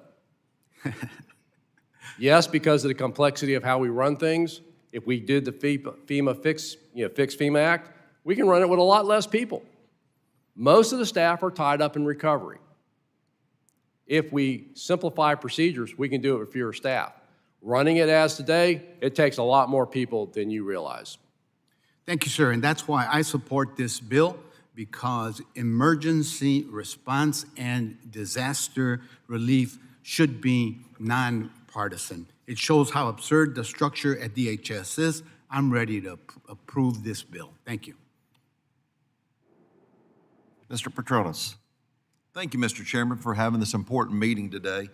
Yes, because of the complexity of how we run things. If we did the Fix FEMA Act, we can run it with a lot less people. Most of the staff are tied up in recovery. If we simplify procedures, we can do it with fewer staff. Running it as today, it takes a lot more people than you realize. Thank you, sir. And that's why I support this bill, because emergency response and disaster relief should be nonpartisan. It shows how absurd the structure at DHS is. I'm ready to approve this bill. Thank you. Mr. Petronas. Thank you, Mr. Chairman, for having this important meeting today.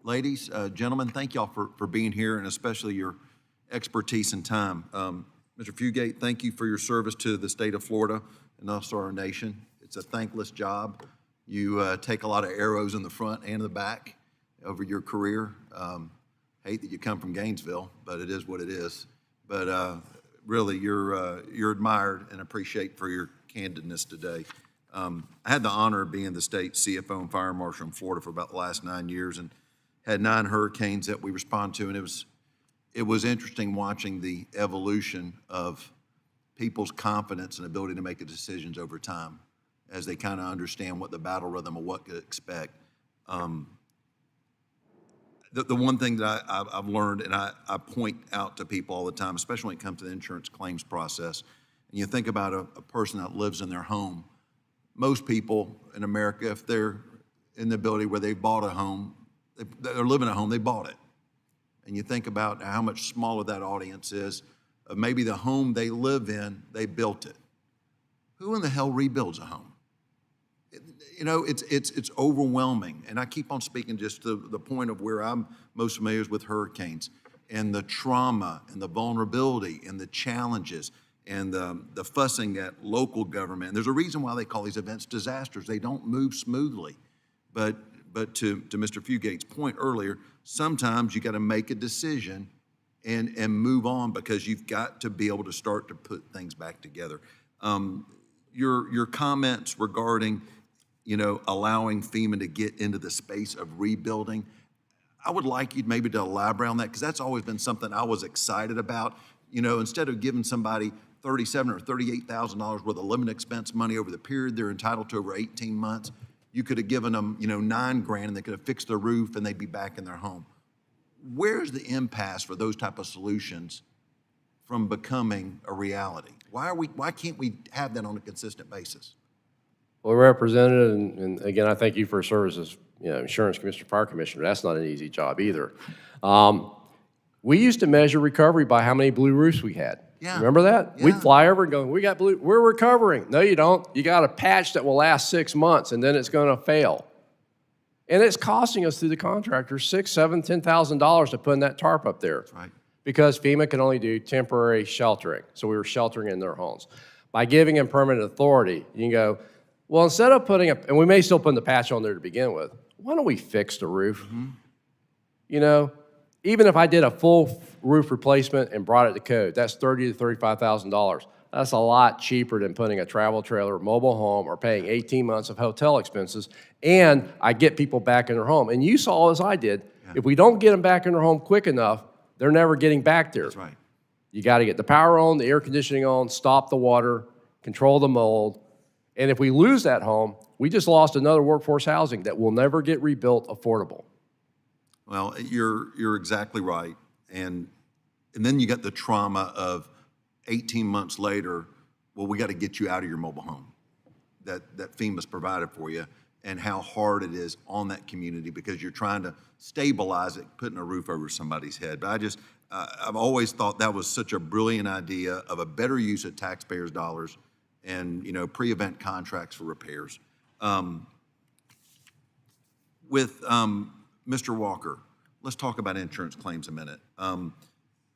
Ladies, gentlemen, thank y'all for being here, and especially your expertise and time. Mr. Fugate, thank you for your service to the state of Florida and also our nation. It's a thankless job. You take a lot of arrows in the front and the back over your career. Hate that you come from Gainesville, but it is what it is. But really, you're admired and appreciate for your candidness today. I had the honor of being the state CFO and fire marshal in Florida for about the last 9 years and had 9 hurricanes that we respond to, and it was interesting watching the evolution of people's confidence and ability to make the decisions over time as they kind of understand what the battle rhythm of what to expect. The one thing that I've learned, and I point out to people all the time, especially when it comes to the insurance claims process, and you think about a person that lives in their home, most people in America, if they're in the ability where they bought a home, they're living at home, they bought it. And you think about how much smaller that audience is, maybe the home they live in, they built it. Who in the hell rebuilds a home? It's overwhelming. And I keep on speaking just to the point of where I'm most familiar with hurricanes and the trauma and the vulnerability and the challenges and the fussing at local government. And there's a reason why they call these events disasters. They don't move smoothly. But to Mr. Fugate's point earlier, sometimes you got to make a decision and move on because you've got to be able to start to put things back together. Your comments regarding, allowing FEMA to get into the space of rebuilding, I would like you maybe to elaborate on that because that's always been something I was excited about. Instead of giving somebody $37,000 or $38,000 worth of living expense money over the period they're entitled to over 18 months, you could have given them, $9,000 and they could have fixed their roof and they'd be back in their home. Where's the impasse for those type of solutions from becoming a reality? Why can't we have that on a consistent basis? Well, Representative, and again, I thank you for your service as insurance commissioner, fire commissioner. That's not an easy job either. We used to measure recovery by how many blue roofs we had. Yeah. Remember that? Yeah. We'd fly over and go, we're recovering. No, you don't. You got a patch that will last 6 months and then it's going to fail. And it's costing us through the contractors $6,000, $7,000, $10,000 to put that tarp up there. That's right. Because FEMA can only do temporary sheltering. So we were sheltering in their homes. By giving them permanent authority, you can go, well, instead of putting and we may still put the patch on there to begin with, why don't we fix the roof? Mm-hmm. Even if I did a full roof replacement and brought it to code, that's $30,000 to $35,000. That's a lot cheaper than putting a travel trailer, mobile home, or paying 18 months of hotel expenses. And I get people back in their home. And you saw, as I did, if we don't get them back in their home quick enough, they're never getting back there. That's right. You got to get the power on, the air conditioning on, stop the water, control the mold. And if we lose that home, we just lost another workforce housing that will never get rebuilt affordable. Well, you're exactly right. And then you got the trauma of 18 months later, well, we got to get you out of your mobile home that FEMA's provided for you, and how hard it is on that community because you're trying to stabilize it, putting a roof over somebody's head. But I've always thought that was such a brilliant idea of a better use of taxpayers' dollars and, pre-event contracts for repairs. With Mr. Walker, let's talk about insurance claims a minute.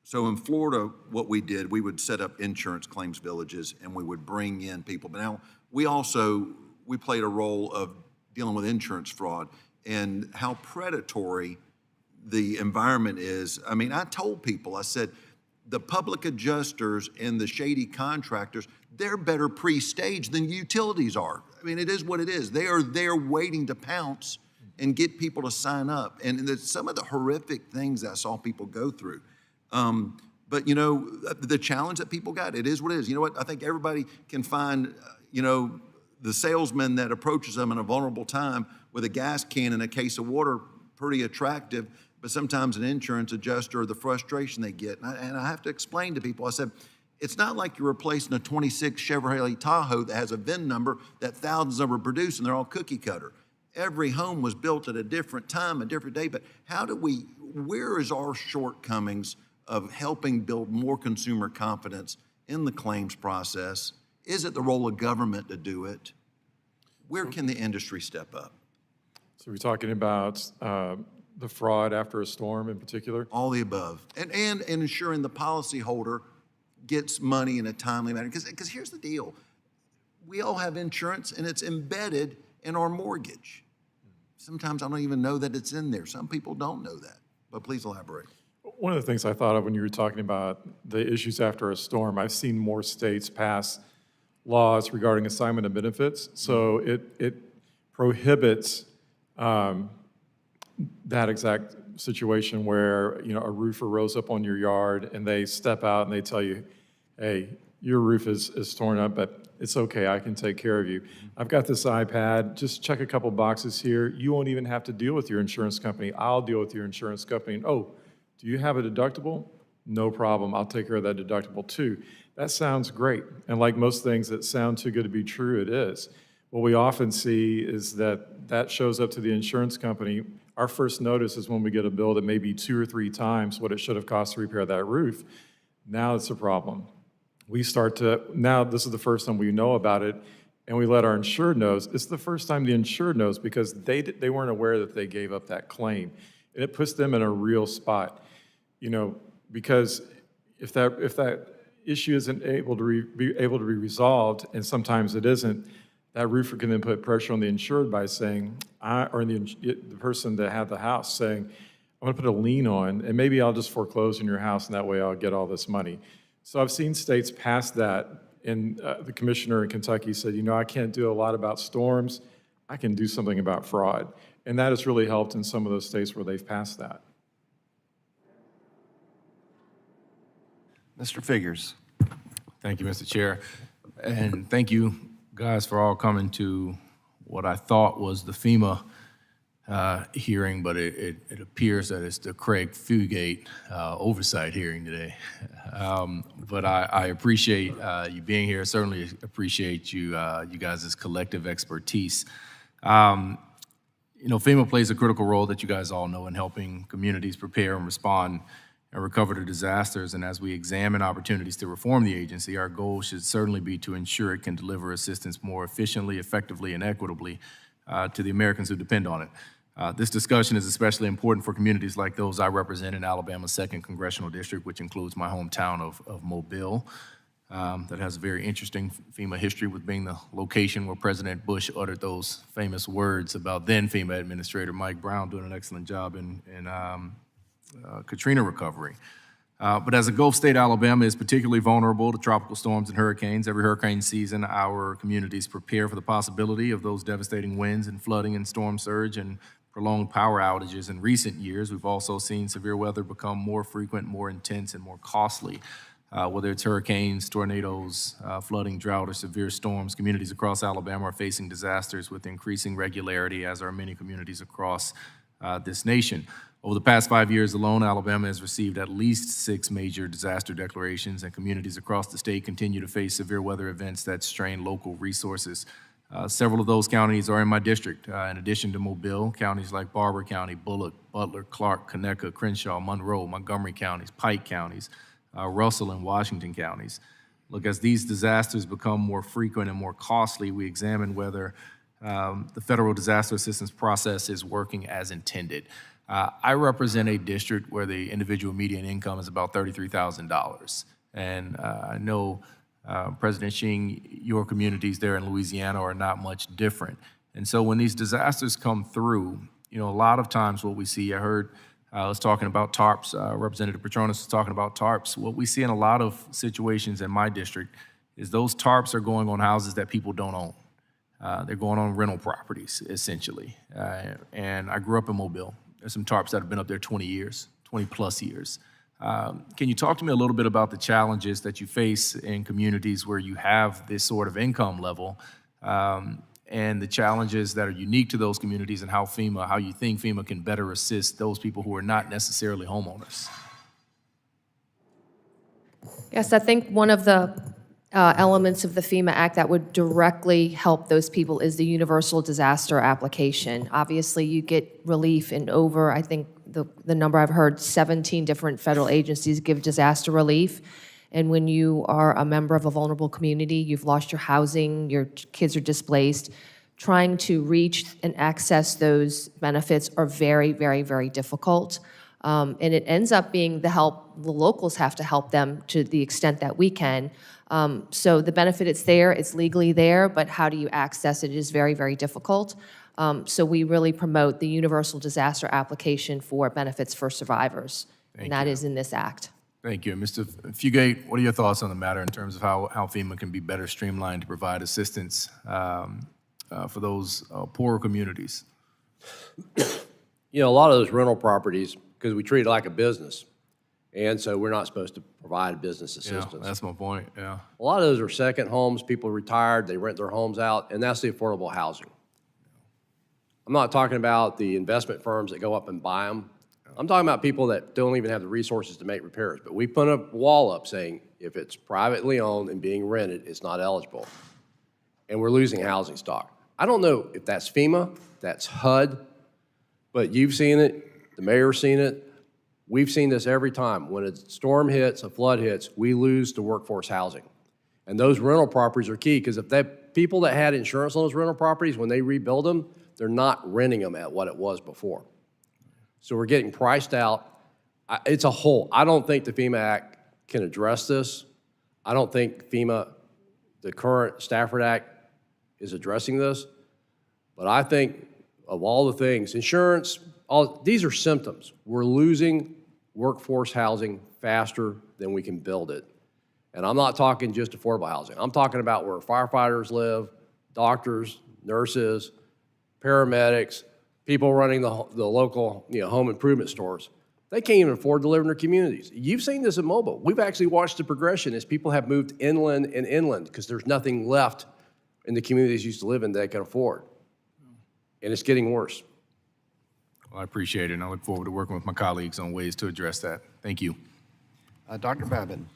So in Florida, what we did, we would set up insurance claims villages and we would bring in people. But now we played a role of dealing with insurance fraud and how predatory the environment is. I mean, I told people, I said, the public adjusters and the shady contractors, they're better pre-staged than utilities are. I mean, it is what it is. They are there waiting to pounce and get people to sign up. And some of the horrific things I saw people go through. But the challenge that people got, it is what it is. You know what? I think everybody can find, the salesman that approaches them in a vulnerable time with a gas can and a case of water pretty attractive, but sometimes an insurance adjuster, the frustration they get. And I have to explain to people, I said, it's not like you're replacing a 26 Chevrolet Tahoe that has a VIN number that thousands of them are produced and they're all cookie cutter. Every home was built at a different time, a different day, but where is our shortcomings of helping build more consumer confidence in the claims process? Is it the role of government to do it? Where can the industry step up? So we're talking about the fraud after a storm in particular? All the above. And ensuring the policyholder gets money in a timely manner. Because here's the deal. We all have insurance, and it's embedded in our mortgage. Sometimes I don't even know that it's in there. Some people don't know that. But please elaborate. One of the things I thought of when you were talking about the issues after a storm, I've seen more states pass laws regarding assignment of benefits. So it prohibits that exact situation where, you know, a roofer rose up on your yard and they step out and they tell you, hey, your roof is torn up, but it's okay, I can take care of you. I've got this iPad, just check a couple boxes here. You won't even have to deal with your insurance company. I'll deal with your insurance company. And, oh, do you have a deductible? No problem, I'll take care of that deductible too. That sounds great. And like most things that sound too good to be true, it is. What we often see is that shows up to the insurance company. Our first notice is when we get a bill that may be 2 or 3 times what it should have cost to repair that roof. Now it's a problem. We start to, now this is the first time we know about it, and we let our insured know. It's the first time the insured knows because they weren't aware that they gave up that claim. And it puts them in a real spot, you know, because if that issue isn't able to be resolved, and sometimes it isn't, that roofer can then put pressure on the insured by saying, or the person that had the house saying, I'm gonna put a lien on, and maybe I'll just foreclose on your house, and that way I'll get all this money. So I've seen states pass that, and the commissioner in Kentucky said, you know, I can't do a lot about storms, I can do something about fraud. And that has really helped in some of those states where they've passed that. Mr. Figures. Thank you, Mr. Chair. And thank you guys for all coming to what I thought was the FEMA hearing, but it appears that it's the Craig Fugate oversight hearing today. But I appreciate you being here. Certainly appreciate you guys' collective expertise. You know, FEMA plays a critical role that you guys all know in helping communities prepare and respond and recover to disasters. And as we examine opportunities to reform the agency, our goal should certainly be to ensure it can deliver assistance more efficiently, effectively, and equitably to the Americans who depend on it. This discussion is especially important for communities like those I represent in Alabama's 2nd Congressional District, which includes my hometown of Mobile, that has a very interesting FEMA history with being the location where President Bush uttered those famous words about then FEMA Administrator Mike Brown doing an excellent job in Katrina recovery. But as a Gulf state, Alabama is particularly vulnerable to tropical storms and hurricanes. Every hurricane season, our communities prepare for the possibility of those devastating winds and flooding and storm surge and prolonged power outages. In recent years, we've also seen severe weather become more frequent, more intense, and more costly. Whether it's hurricanes, tornadoes, flooding, drought, or severe storms, communities across Alabama are facing disasters with increasing regularity, as are many communities across this nation. Over the past 5 years alone, Alabama has received at least 6 major disaster declarations, and communities across the state continue to face severe weather events that strain local resources. Several of those counties are in my district. In addition to Mobile, counties like Barber County, Bullock, Butler, Clark, Conecuh, Crenshaw, Monroe, Montgomery counties, Pike counties, Russell and Washington counties. Look, as these disasters become more frequent and more costly, we examine whether the federal disaster assistance process is working as intended. I represent a district where the individual median income is about $33,000. And I know President Shing, your communities there in Louisiana are not much different. And so when these disasters come through, you know, a lot of times what we see, I heard us talking about tarps, Representative Petronas was talking about tarps. What we see in a lot of situations in my district is those tarps are going on houses that people don't own. They're going on rental properties, essentially. And I grew up in Mobile. There's some tarps that have been up there 20 years, 20 plus years. Can you talk to me a little bit about the challenges that you face in communities where you have this sort of income level and the challenges that are unique to those communities and how you think FEMA can better assist those people who are not necessarily homeowners? Yes, I think one of the elements of the FEMA Act that would directly help those people is the universal disaster application. Obviously, you get relief in over, I think the number I've heard, 17 different federal agencies give disaster relief. And when you are a member of a vulnerable community, you've lost your housing, your kids are displaced, trying to reach and access those benefits are very, very, very difficult. And it ends up being the locals have to help them to the extent that we can. So the benefit, it's there, it's legally there, but how do you access it is very, very difficult. So we really promote the universal disaster application for benefits for survivors. And that is in this act. Thank you. Mr. Fugate, what are your thoughts on the matter in terms of how FEMA can be better streamlined to provide assistance for those poorer communities? You know, a lot of those rental properties, because we treat it like a business, and so we're not supposed to provide business assistance. Yeah, that's my point, yeah. A lot of those are second homes, people retired, they rent their homes out, and that's the affordable housing. I'm not talking about the investment firms that go up and buy them. I'm talking about people that don't even have the resources to make repairs. But we put a wall up saying if it's privately owned and being rented, it's not eligible. And we're losing housing stock. I don't know if that's FEMA, that's HUD, but you've seen it, the mayor's seen it. We've seen this every time. When a storm hits, a flood hits, we lose the workforce housing. And those rental properties are key, because if that people that had insurance on those rental properties, when they rebuild them, they're not renting them at what it was before. So we're getting priced out. It's a whole. I don't think the FEMA Act can address this. I don't think FEMA, the current Stafford Act, is addressing this. But I think of all the things, insurance, these are symptoms. We're losing workforce housing faster than we can build it. And I'm not talking just affordable housing. I'm talking about where firefighters live, doctors, nurses, paramedics, people running the local home improvement stores. They can't even afford to live in their communities. You've seen this in Mobile. We've actually watched the progression as people have moved inland and inland because there's nothing left in the communities used to live in that they can afford. And it's getting worse. Well, I appreciate it, and I look forward to working with my colleagues on ways to address that. Thank you. Dr. Babin.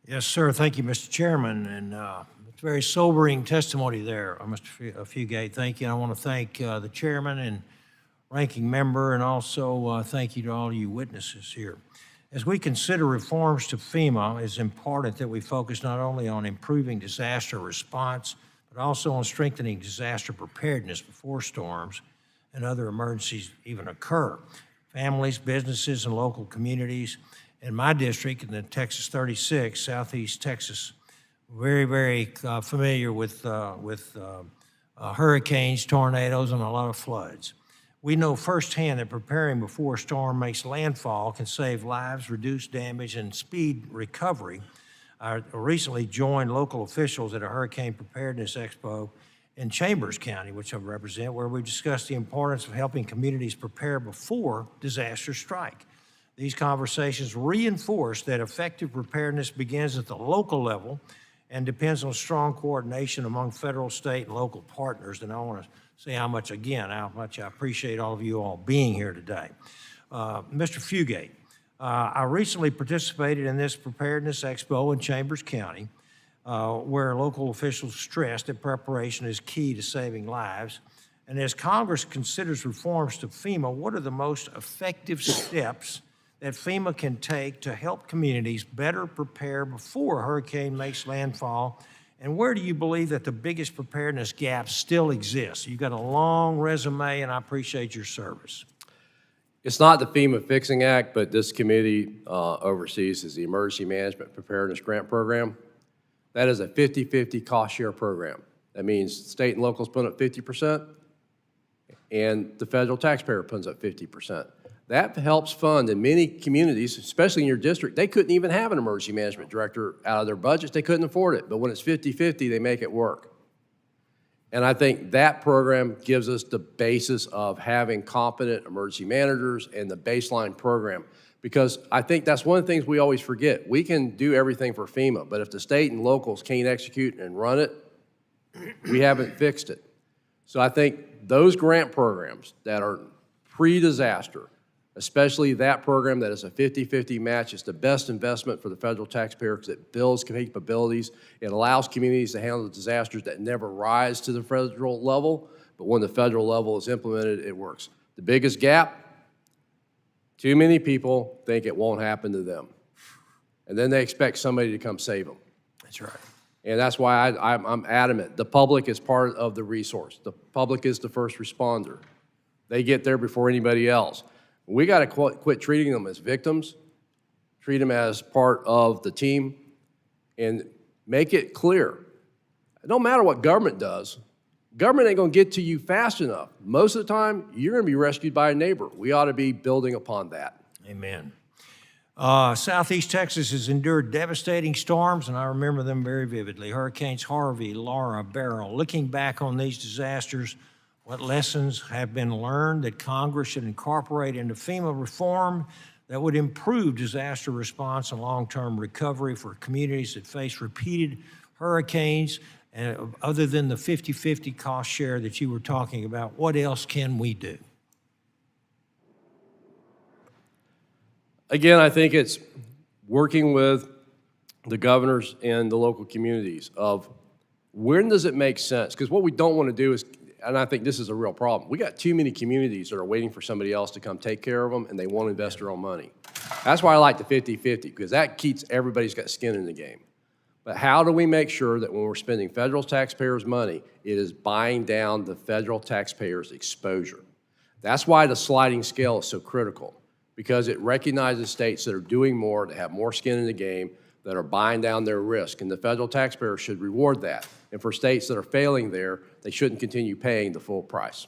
Yes, sir. Thank you, Mr. Chairman. And it's very sobering testimony there, Mr. Fugate. Thank you. And I want to thank the chairman and ranking member, and also thank you to all you witnesses here. As we consider reforms to FEMA, it's important that we focus not only on improving disaster response, but also on strengthening disaster preparedness before storms and other emergencies even occur. Families, businesses, and local communities in my district, in the Texas 36, Southeast Texas, very, very familiar with hurricanes, tornadoes, and a lot of floods. We know firsthand that preparing before a storm makes landfall can save lives, reduce damage, and speed recovery. I recently joined local officials at a Hurricane Preparedness Expo in Chambers County, which I represent, where we discussed the importance of helping communities prepare before disasters strike. These conversations reinforce that effective preparedness begins at the local level and depends on strong coordination among federal, state, and local partners. And I want to say how much I appreciate all of you all being here today. Mr. Fugate, I recently participated in this Preparedness Expo in Chambers County, where local officials stressed that preparation is key to saving lives. And as Congress considers reforms to FEMA, what are the most effective steps that FEMA can take to help communities better prepare before a hurricane makes landfall? And where do you believe that the biggest preparedness gaps still exist? You've got a long resume, and I appreciate your service. It's not the FEMA Fixing Act, but this committee oversees is the Emergency Management Preparedness Grant Program. That is a 50-50 cost share program. That means state and locals put up 50%, and the federal taxpayer puts up 50%. That helps fund in many communities, especially in your district. They couldn't even have an emergency management director out of their budgets. They couldn't afford it. But when it's 50-50, they make it work. And I think that program gives us the basis of having competent emergency managers and the baseline program. Because I think that's one of the things we always forget. We can do everything for FEMA, but if the state and locals can't execute and run it, we haven't fixed it. So I think those grant programs that are pre-disaster, especially that program that is a 50-50 match, is the best investment for the federal taxpayer because it builds capabilities. It allows communities to handle the disasters that never rise to the federal level, but when the federal level is implemented, it works. The biggest gap, too many people think it won't happen to them. And then they expect somebody to come save them. That's right. And that's why I'm adamant. The public is part of the resource. The public is the first responder. They get there before anybody else. We got to quit treating them as victims, treat them as part of the team, and make it clear. It don't matter what government does. Government ain't going to get to you fast enough. Most of the time, you're going to be rescued by a neighbor. We ought to be building upon that. Amen. Southeast Texas has endured devastating storms, and I remember them very vividly. Hurricanes Harvey, Laura, Beryl. Looking back on these disasters, what lessons have been learned that Congress should incorporate into FEMA reform that would improve disaster response and long-term recovery for communities that face repeated hurricanes? And other than the 50-50 cost share that you were talking about, what else can we do? Again, I think it's working with the governors and the local communities of when does it make sense? Because what we don't want to do is, and I think this is a real problem, we got too many communities that are waiting for somebody else to come take care of them, and they want to invest their own money. That's why I like the 50-50, because that keeps everybody's got skin in the game. But how do we make sure that when we're spending federal taxpayers' money, it is buying down the federal taxpayers' exposure? That's why the sliding scale is so critical, because it recognizes states that are doing more, that have more skin in the game, that are buying down their risk, and the federal taxpayer should reward that. And for states that are failing there, they shouldn't continue paying the full price.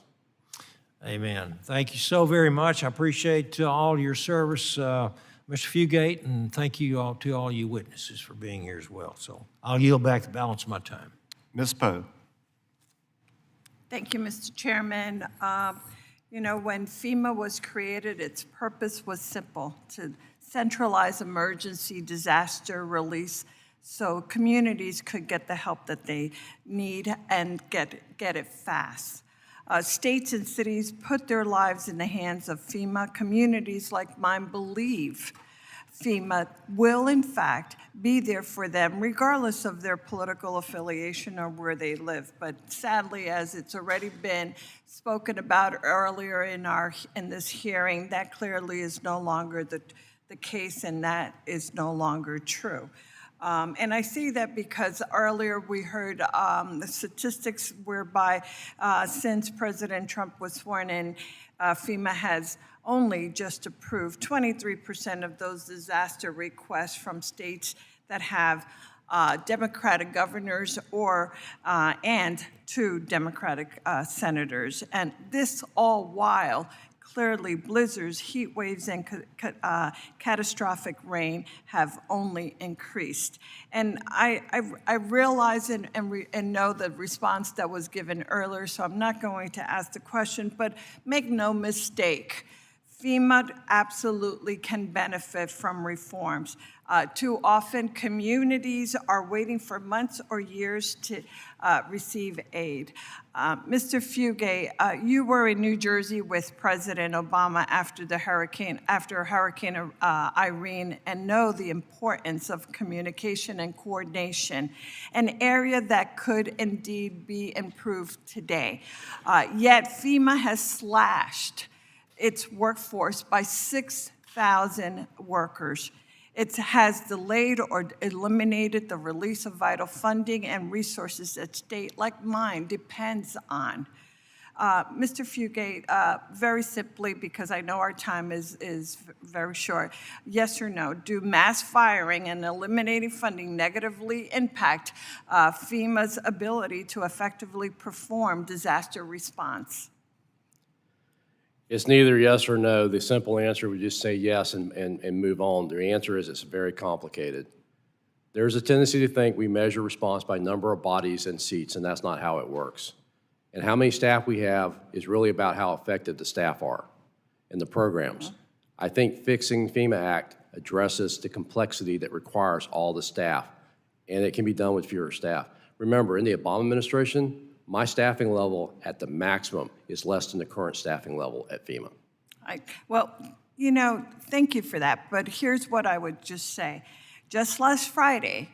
Amen. Thank you so very much. I appreciate all your service, Mr. Fugate, and thank you all to all you witnesses for being here as well. So I'll yield back the balance of my time. Ms. Poe. Thank you, Mr. Chairman. You know, when FEMA was created, its purpose was simple, to centralize emergency disaster release so communities could get the help that they need and get it fast. States and cities put their lives in the hands of FEMA. Communities like mine believe FEMA will, in fact, be there for them, regardless of their political affiliation or where they live. But sadly, as it's already been spoken about earlier in this hearing, that clearly is no longer the case, and that is no longer true. And I say that because earlier we heard the statistics whereby since President Trump was sworn in, FEMA has only just approved 23% of those disaster requests from states that have Democratic governors and 2 Democratic senators. And this all while clearly blizzards, heat waves, and catastrophic rain have only increased. And I realize and know the response that was given earlier, so I'm not going to ask the question, but make no mistake, FEMA absolutely can benefit from reforms. Too often, communities are waiting for months or years to receive aid. Mr. Fugate, you were in New Jersey with President Obama after Hurricane Irene, and know the importance of communication and coordination, an area that could indeed be improved today. Yet FEMA has slashed its workforce by 6,000 workers. It has delayed or eliminated the release of vital funding and resources that state like mine depends on. Mr. Fugate, very simply, because I know our time is very short, yes or no, do mass firing and eliminating funding negatively impact FEMA's ability to effectively perform disaster response? It's neither yes or no. The simple answer would just say yes and move on. The answer is it's very complicated. There's a tendency to think we measure response by number of bodies and seats, and that's not how it works. And how many staff we have is really about how effective the staff are in the programs. I think fixing FEMA Act addresses the complexity that requires all the staff, and it can be done with fewer staff. Remember, in the Obama administration, my staffing level at the maximum is less than the current staffing level at FEMA. Well, you know, thank you for that, but here's what I would just say. Just last Friday,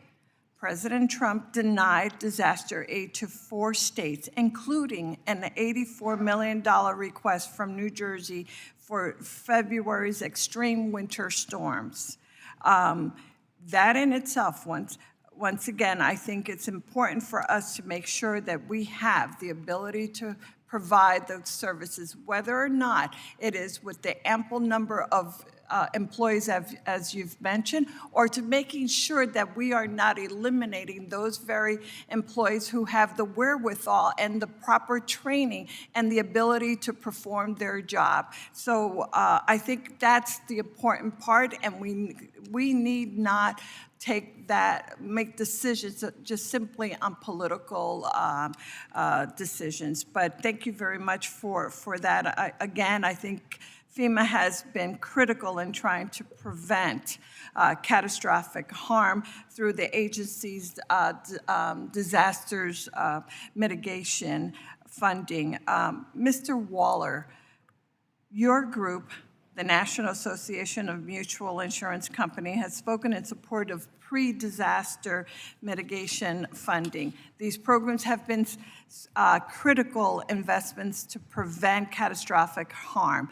President Trump denied disaster aid to 4 states, including an $84 million request from New Jersey for February's extreme winter storms. That in itself, once again, I think it's important for us to make sure that we have the ability to provide those services, whether or not it is with the ample number of employees, as you've mentioned, or to making sure that we are not eliminating those very employees who have the wherewithal and the proper training and the ability to perform their job. So I think that's the important part, and we need not make decisions just simply on political decisions. But thank you very much for that. Again, I think FEMA has been critical in trying to prevent catastrophic harm through the agency's disasters mitigation funding. Mr. Waller, your group, the National Association of Mutual Insurance Company, has spoken in support of pre-disaster mitigation funding. These programs have been critical investments to prevent catastrophic harm.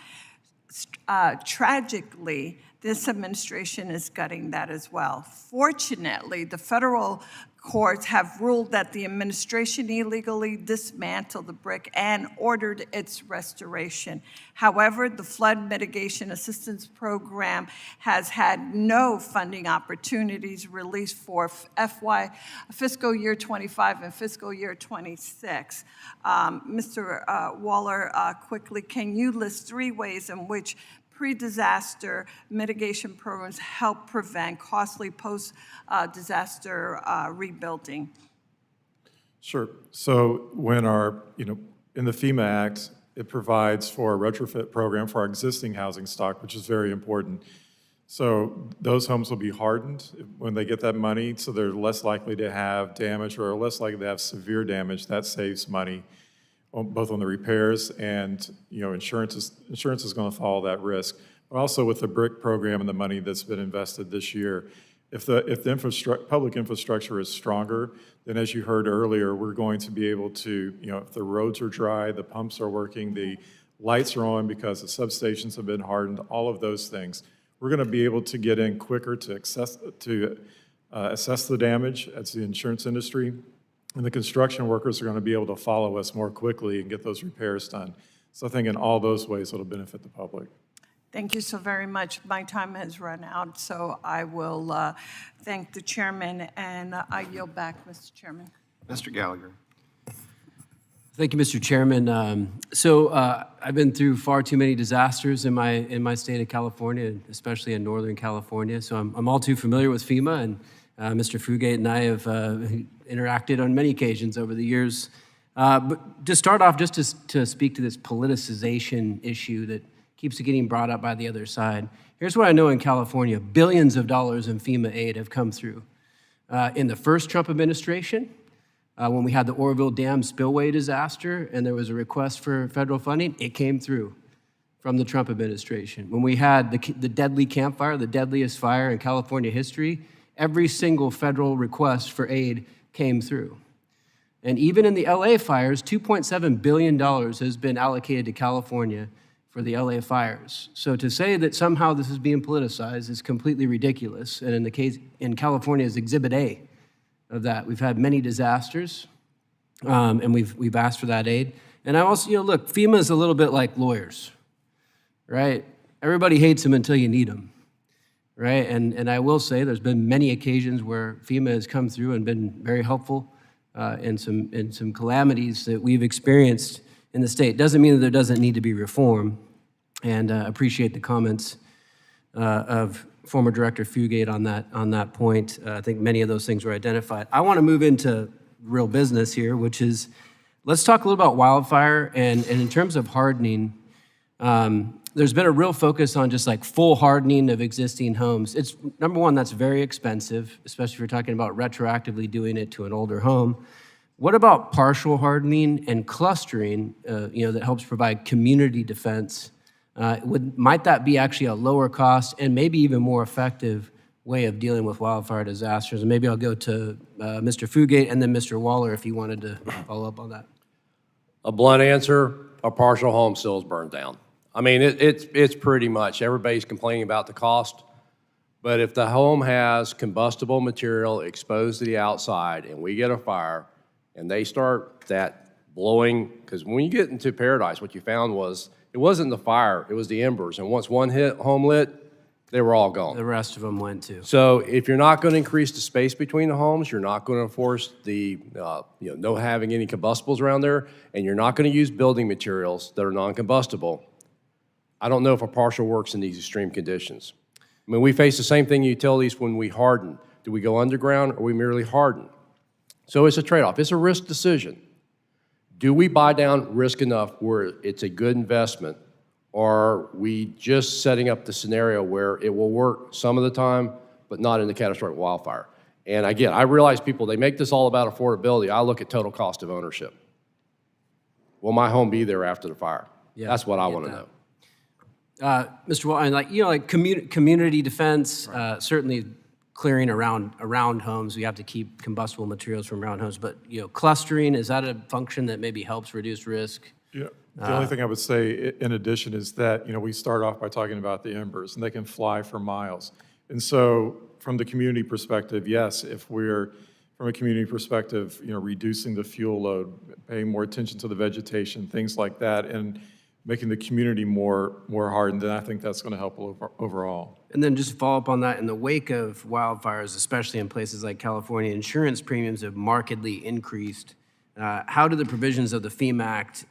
Tragically, this administration is gutting that as well. Fortunately, the federal courts have ruled that the administration illegally dismantled the BRIC and ordered its restoration. However, the Flood Mitigation Assistance Program has had no funding opportunities released for fiscal year 25 and fiscal year 26. Mr. Waller, quickly, can you list 3 ways in which pre-disaster mitigation programs help prevent costly post-disaster rebuilding? Sure. So when in the FEMA Act, it provides for a retrofit program for our existing housing stock, which is very important. So those homes will be hardened when they get that money, so they're less likely to have damage or less likely to have severe damage. That saves money, both on the repairs and insurance is going to follow that risk. But also with the BRIC program and the money that's been invested this year, if the public infrastructure is stronger, then as you heard earlier, we're going to be able to, if the roads are dry, the pumps are working, the lights are on because the substations have been hardened, all of those things, we're going to be able to get in quicker to assess the damage as the insurance industry. And the construction workers are going to be able to follow us more quickly and get those repairs done. So I think in all those ways, it'll benefit the public. Thank you so very much. My time has run out, so I will thank the chairman, and I yield back, Mr. Chairman. Mr. Gallagher. Thank you, Mr. Chairman. I've been through far too many disasters in my state of California, especially in Northern California. So I'm all too familiar with FEMA, and Mr. Fugate and I have interacted on many occasions over the years. But to start off, just to speak to this politicization issue that keeps getting brought up by the other side, here's what I know in California. Billions of dollars in FEMA aid have come through. In the first Trump administration, when we had the Oroville Dam spillway disaster and there was a request for federal funding, it came through from the Trump administration. When we had the deadly Camp Fire, the deadliest fire in California history, every single federal request for aid came through. And even in the LA fires, $2.7 billion has been allocated to California for the LA fires. So to say that somehow this is being politicized is completely ridiculous. And in the case in California is Exhibit A of that. We've had many disasters, and we've asked for that aid. And I also, look, FEMA is a little bit like lawyers, right? Everybody hates them until you need them, right? And I will say there's been many occasions where FEMA has come through and been very helpful in some calamities that we've experienced in the state. Doesn't mean that there doesn't need to be reform, and appreciate the comments of former Director Fugate on that point. I think many of those things were identified. I want to move into real business here, which is, let's talk a little about wildfire, and in terms of hardening, there's been a real focus on just like full hardening of existing homes. It's, number one, that's very expensive, especially if you're talking about retroactively doing it to an older home. What about partial hardening and clustering, that helps provide community defense? Might that be actually a lower cost and maybe even more effective way of dealing with wildfire disasters? And maybe I'll go to Mr. Fugate and then Mr. Waller if you wanted to follow up on that. A blunt answer, a partial home still is burned down. I mean, it's pretty much, everybody's complaining about the cost, but if the home has combustible material exposed to the outside and we get a fire and they start that blowing, because when you get into Paradise, what you found was it wasn't the fire, it was the embers. And once one home lit, they were all gone. The rest of them went too. So if you're not going to increase the space between the homes, you're not going to enforce the, no having any combustibles around there, and you're not going to use building materials that are non-combustible, I don't know if a partial works in these extreme conditions. I mean, we face the same thing in utilities when we harden. Do we go underground or we merely harden? So it's a trade-off. It's a risk decision. Do we buy down risk enough where it's a good investment, or are we just setting up the scenario where it will work some of the time, but not in the catastrophic wildfire? And again, I realize people, they make this all about affordability. I look at total cost of ownership. Will my home be there after the fire? Yeah, that's what I get want to that. know. Mr. Wall, and like community defense, certainly clearing around homes. We have to keep combustible materials from around homes, but clustering, is that a function that maybe helps reduce risk? Yeah. The only thing I would say in addition is that, we start off by talking about the embers, and they can fly for miles. And so from the community perspective, yes, if we're, from a community perspective, reducing the fuel load, paying more attention to the vegetation, things like that, and making the community more hardened, then I think that's going to help overall. And then just to follow up on that, in the wake of wildfires, especially in places like California, insurance premiums have markedly increased. How do the provisions of the FEMA Act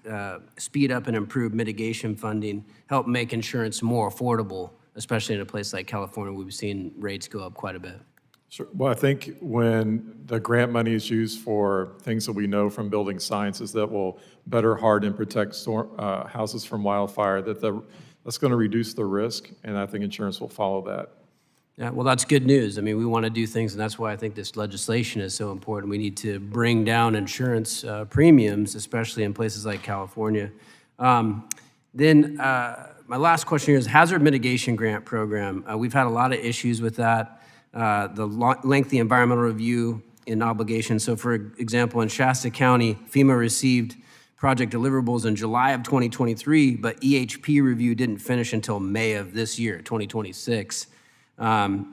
speed up and improve mitigation funding, help make insurance more affordable, especially in a place like California where we've seen rates go up quite a bit? Sure. Well, I think when the grant money is used for things that we know from building sciences that will better harden and protect houses from wildfire, that's going to reduce the risk, and I think insurance will follow that. Yeah, well, that's good news. I mean, we want to do things, and that's why I think this legislation is so important. We need to bring down insurance premiums, especially in places like California. Then my last question here is hazard mitigation grant program. We've had a lot of issues with that. The lengthy environmental review and obligations. So for example, in Shasta County, FEMA received project deliverables in July of 2023, but EHP review didn't finish until May of this year, 2026.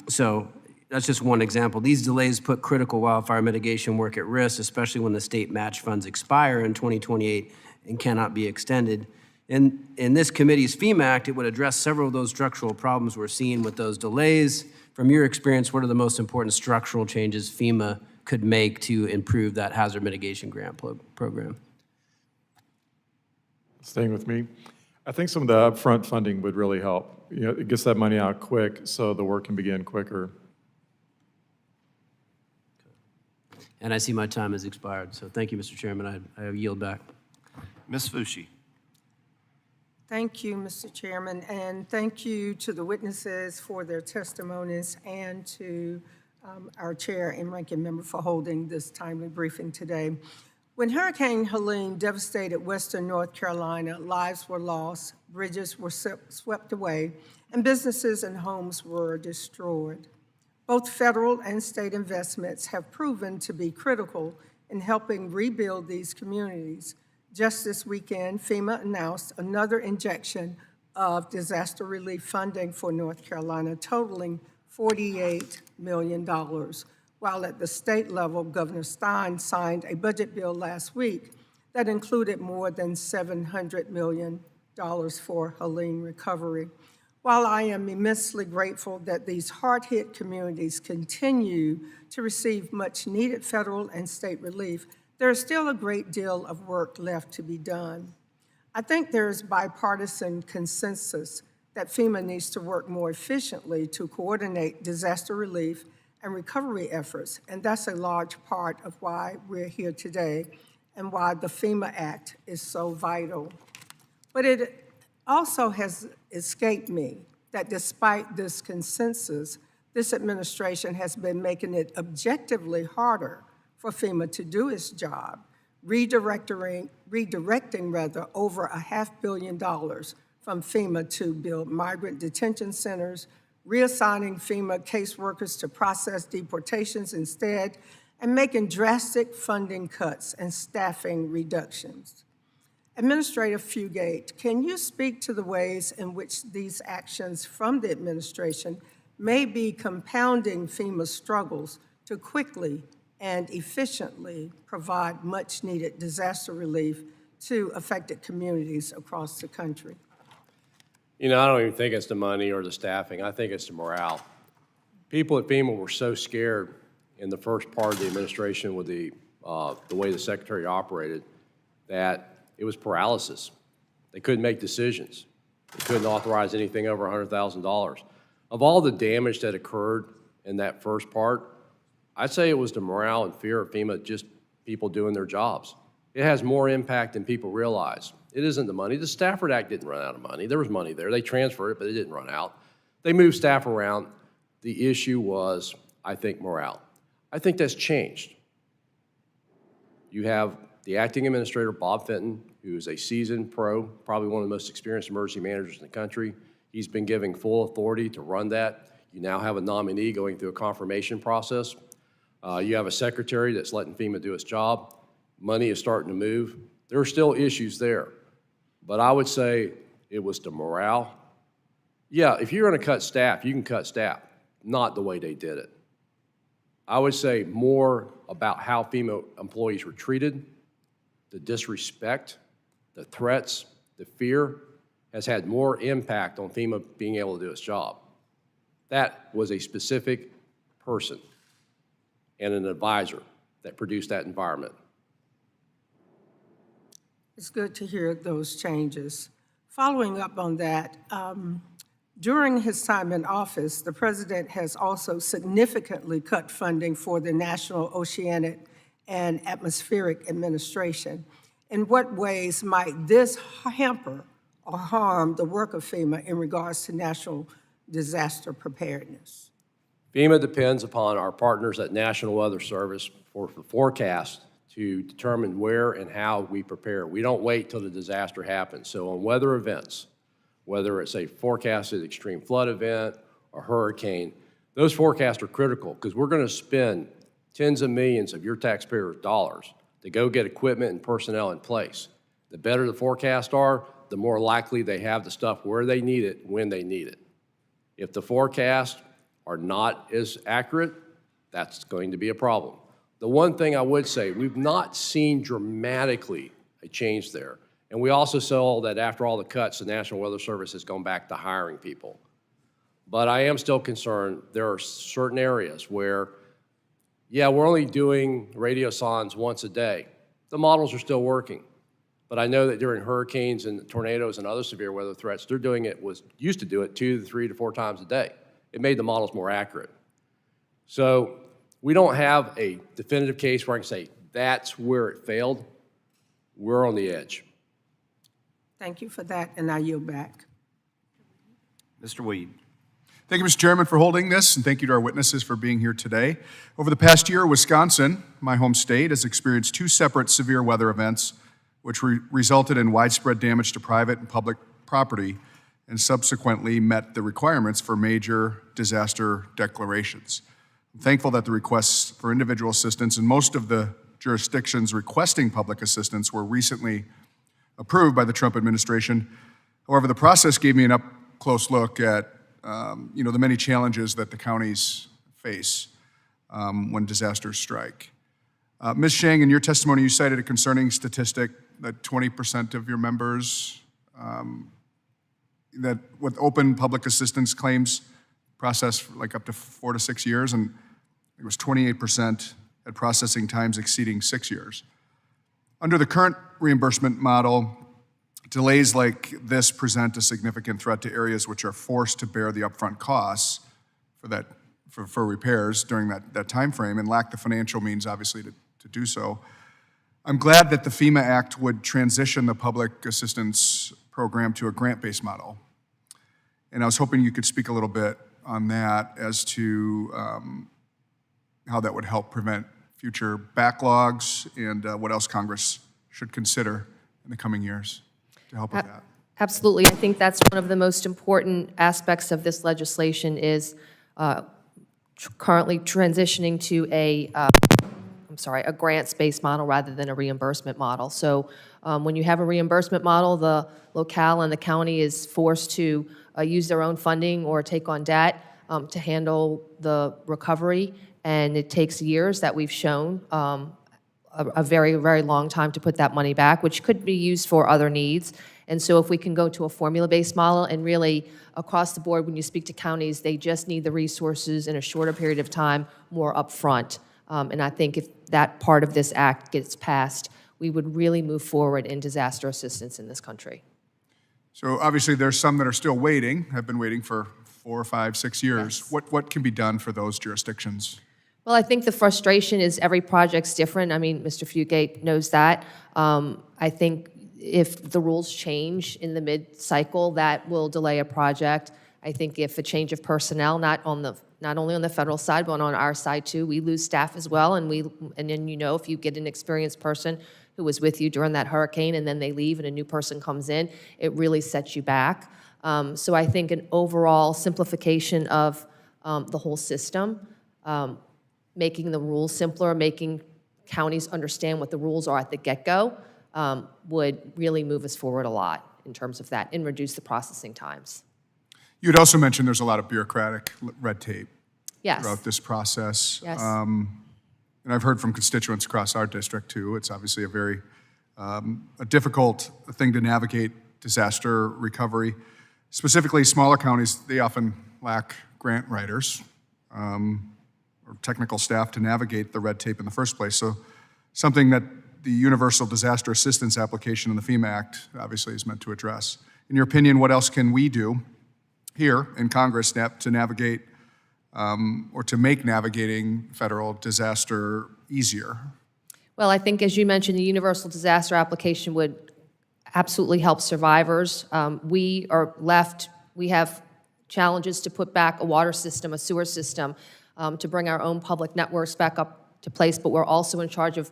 So that's just one example. These delays put critical wildfire mitigation work at risk, especially when the state match funds expire in 2028 and cannot be extended. In this committee's FEMA Act, it would address several of those structural problems we're seeing with those delays. From your experience, what are the most important structural changes FEMA could make to improve that hazard mitigation grant program? Staying with me, I think some of the upfront funding would really help. It gets that money out quick so the work can begin quicker. And I see my time has expired, so thank you, Mr. Chairman. I yield back. Ms. Fucci. Thank you, Mr. Chairman, and thank you to the witnesses for their testimonies and to our chair and ranking member for holding this timely briefing today. When Hurricane Helene devastated western North Carolina, lives were lost, bridges were swept away, and businesses and homes were destroyed. Both federal and state investments have proven to be critical in helping rebuild these communities. Just this weekend, FEMA announced another injection of disaster relief funding for North Carolina, totaling $48 million, while at the state level, Governor Stein signed a budget bill last week that included more than $700 million for Helene recovery. While I am immensely grateful that these hard-hit communities continue to receive much-needed federal and state relief, there is still a great deal of work left to be done. I think there is bipartisan consensus that FEMA needs to work more efficiently to coordinate disaster relief and recovery efforts, and that's a large part of why we're here today and why the FEMA Act is so vital. But it also has escaped me that despite this consensus, this administration has been making it objectively harder for FEMA to do its job, redirecting over $500 million from FEMA to build migrant detention centers, reassigning FEMA caseworkers to process deportations instead, and making drastic funding cuts and staffing reductions. Administrator Fugate, can you speak to the ways in which these actions from the administration may be compounding FEMA's struggles to quickly and efficiently provide much-needed disaster relief to affected communities across the country? You know, I don't even think it's the money or the staffing. I think it's the morale. People at FEMA were so scared in the first part of the administration with the way the secretary operated that it was paralysis. They couldn't make decisions. They couldn't authorize anything over $100,000. Of all the damage that occurred in that first part, I'd say it was the morale and fear of FEMA, just people doing their jobs. It has more impact than people realize. It isn't the money. The Stafford Act didn't run out of money. There was money there. They transferred it, but it didn't run out. They moved staff around. The issue was, I think, morale. I think that's changed. You have the acting administrator, Bob Fenton, who is a seasoned pro, probably one of the most experienced emergency managers in the country. He's been given full authority to run that. You now have a nominee going through a confirmation process. You have a secretary that's letting FEMA do its job. Money is starting to move. There are still issues there, but I would say it was the morale. Yeah, if you're gonna cut staff, you can cut staff, not the way they did it. I would say more about how FEMA employees were treated, the disrespect, the threats, the fear has had more impact on FEMA being able to do its job. That was a specific person and an advisor that produced that environment. It's good to hear those changes. Following up on that, during his time in office, the president has also significantly cut funding for the National Oceanic and Atmospheric Administration. In what ways might this hamper or harm the work of FEMA in regards to national disaster preparedness? FEMA depends upon our partners at National Weather Service for the forecast to determine where and how we prepare. We don't wait till the disaster happens. So on weather events, whether it's a forecasted extreme flood event or hurricane, those forecasts are critical because we're going to spend tens of millions of your taxpayers' dollars to go get equipment and personnel in place. The better the forecasts are, the more likely they have the stuff where they need it, when they need it. If the forecasts are not as accurate, that's going to be a problem. The one thing I would say, we've not seen dramatically a change there. And we also saw that after all the cuts, the National Weather Service has gone back to hiring people. But I am still concerned there are certain areas where, yeah, we're only doing radiosondes once a day. The models are still working. But I know that during hurricanes and tornadoes and other severe weather threats, they're doing it, used to do it 2 to 3 to 4 times a day. It made the models more accurate. So we don't have a definitive case where I can say that's where it failed. We're on the edge. Thank you for that, and I yield back. Mr. Weed. Thank you, Mr. Chairman, for holding this, and thank you to our witnesses for being here today. Over the past year, Wisconsin, my home state, has experienced 2 separate severe weather events which resulted in widespread damage to private and public property and subsequently met the requirements for major disaster declarations. I'm thankful that the requests for individual assistance in most of the jurisdictions requesting public assistance were recently approved by the Trump administration. However, the process gave me an up-close look at the many challenges that the counties face when disasters strike. Ms. Shang, in your testimony, you cited a concerning statistic that 20% of your members that with open public assistance claims process for like up to 4 to 6 years, and it was 28% at processing times exceeding 6 years. Under the current reimbursement model, delays like this present a significant threat to areas which are forced to bear the upfront costs for repairs during that time frame and lack the financial means, obviously, to do so. I'm glad that the FEMA Act would transition the public assistance program to a grant-based model. And I was hoping you could speak a little bit on that as to how that would help prevent future backlogs and what else Congress should consider in the coming years to help with that. Absolutely. I think that's one of the most important aspects of this legislation is currently transitioning to a grants-based model rather than a reimbursement model. So when you have a reimbursement model, the locale and the county is forced to use their own funding or take on debt. to handle the recovery, and it takes years that we've shown, a very, very long time to put that money back, which could be used for other needs. And so if we can go to a formula-based model, and really across the board, when you speak to counties, they just need the resources in a shorter period of time, more upfront. And I think if that part of this act gets passed, we would really move forward in disaster assistance in this country. So obviously, there's some that are still waiting, have been waiting for 4, 5, 6 years. Yes. What can be done for those jurisdictions? Well, I think the frustration is every project's different. I mean, Mr. Fugate knows that. I think if the rules change in the mid-cycle, that will delay a project. I think if a change of personnel, not only on the federal side, but on our side too, we lose staff as well. And then, you know, if you get an experienced person who was with you during that hurricane and then they leave and a new person comes in, it really sets you back. So I think an overall simplification of the whole system, making the rules simpler, making counties understand what the rules are at the get-go, would really move us forward a lot in terms of that and reduce the processing times. You had also mentioned there's a lot of bureaucratic red tape Yes. throughout this process. Yes. And I've heard from constituents across our district, too. It's obviously a very a difficult thing to navigate disaster recovery. Specifically, smaller counties, they often lack grant writers or technical staff to navigate the red tape in the first place. So something that the Universal Disaster Assistance application in the FEMA Act obviously is meant to address. In your opinion, what else can we do here in Congress to navigate or to make navigating federal disaster easier? Well, I think, as you mentioned, the universal disaster application would absolutely help survivors. We have challenges to put back a water system, a sewer system, to bring our own public networks back up to place, but we're also in charge of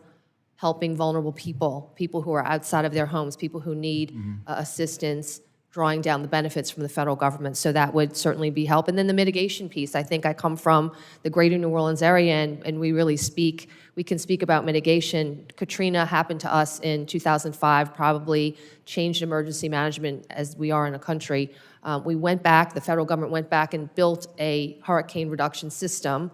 helping vulnerable people, people who are outside of their homes, people who need assistance, drawing down the benefits from the federal government. So that would certainly be help. And then the mitigation piece. I think I come from the greater New Orleans area, and we can speak about mitigation. Katrina happened to us in 2005, probably changed emergency management as we are in a country. We went back, the federal government went back and built a hurricane reduction system.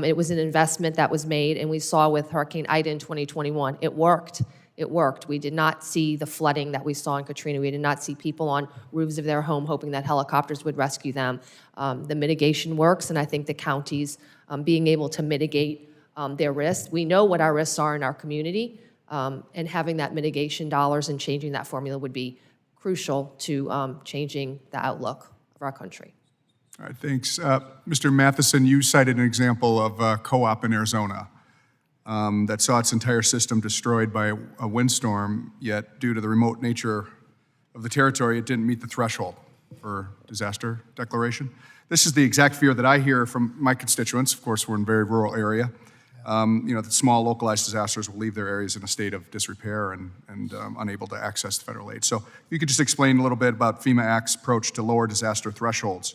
It was an investment that was made, and we saw with Hurricane Ida in 2021, it worked. It worked. We did not see the flooding that we saw in Katrina. We did not see people on roofs of their home hoping that helicopters would rescue them. The mitigation works, and I think the counties being able to mitigate their risks. We know what our risks are in our community, and having that mitigation dollars and changing that formula would be crucial to changing the outlook of our country. All right, thanks. Mr. Matheson, you cited an example of a co-op in Arizona that saw its entire system destroyed by a windstorm, yet due to the remote nature of the territory, it didn't meet the threshold for disaster declaration. This is the exact fear that I hear from my constituents. Of course, we're in a very rural area. That small localized disasters will leave their areas in a state of disrepair and unable to access the federal aid. So if you could just explain a little bit about FEMA Act's approach to lower disaster thresholds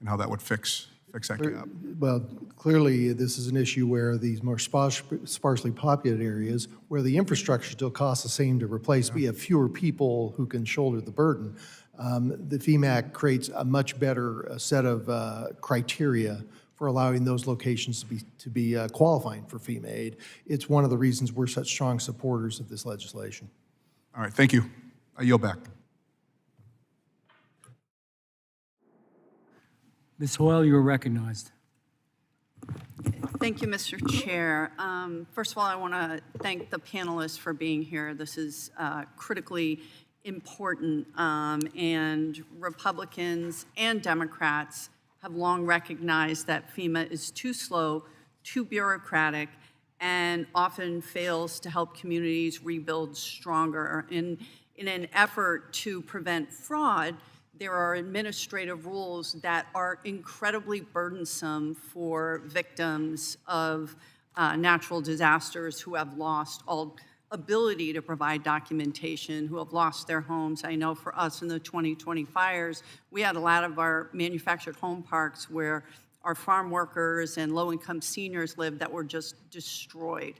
and how that would fix that gap. Well, clearly, this is an issue where these more sparsely populated areas, where the infrastructure still costs the same to replace, we have fewer people who can shoulder the burden. The FEMA Act creates a much better set of criteria for allowing those locations to be qualifying for FEMA aid. It's one of the reasons we're such strong supporters of this legislation. All right, thank you. I yield back. Ms. Hoyle, you are recognized. Thank you, Mr. Chair. First of all, I want to thank the panelists for being here. This is critically important, and Republicans and Democrats have long recognized that FEMA is too slow, too bureaucratic, and often fails to help communities rebuild stronger. In an effort to prevent fraud, there are administrative rules that are incredibly burdensome for victims of natural disasters who have lost all ability to provide documentation, who have lost their homes. I know for us in the 2020 fires, we had a lot of our manufactured home parks where our farm workers and low-income seniors lived that were just destroyed,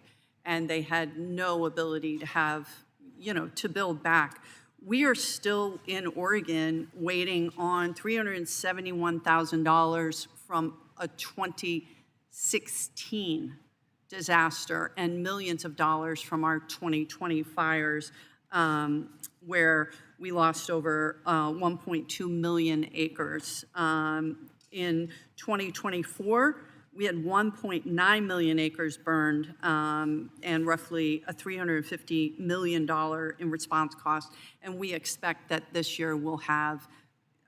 and they had no ability to have, to build back. We are still in Oregon waiting on $371,000 from a 2016 disaster and millions of dollars from our 2020 fires, where we lost over 1.2 million acres. In 2024, we had 1.9 million acres burned and roughly a $350 million in response costs. And we expect that this year we'll have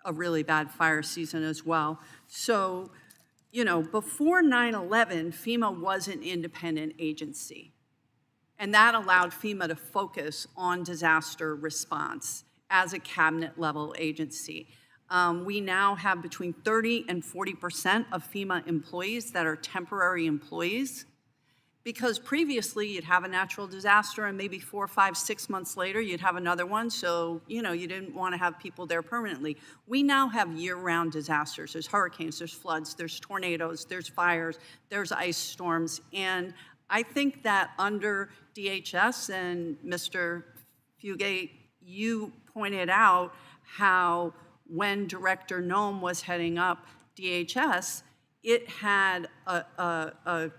a really bad fire season as well. So, you know, before 9/11, FEMA was an independent agency. And that allowed FEMA to focus on disaster response as a cabinet level agency. We now have between 30 and 40% of FEMA employees that are temporary employees, because previously you'd have a natural disaster and maybe 4, 5, 6 months later you'd have another one, so you know you didn't want to have people there permanently. We now have year-round disasters. There's hurricanes, there's floods, there's tornadoes, there's fires, there's ice storms, and I think that under DHS, and Mr. Fugate, you pointed out how when Director Noem was heading up DHS, it had a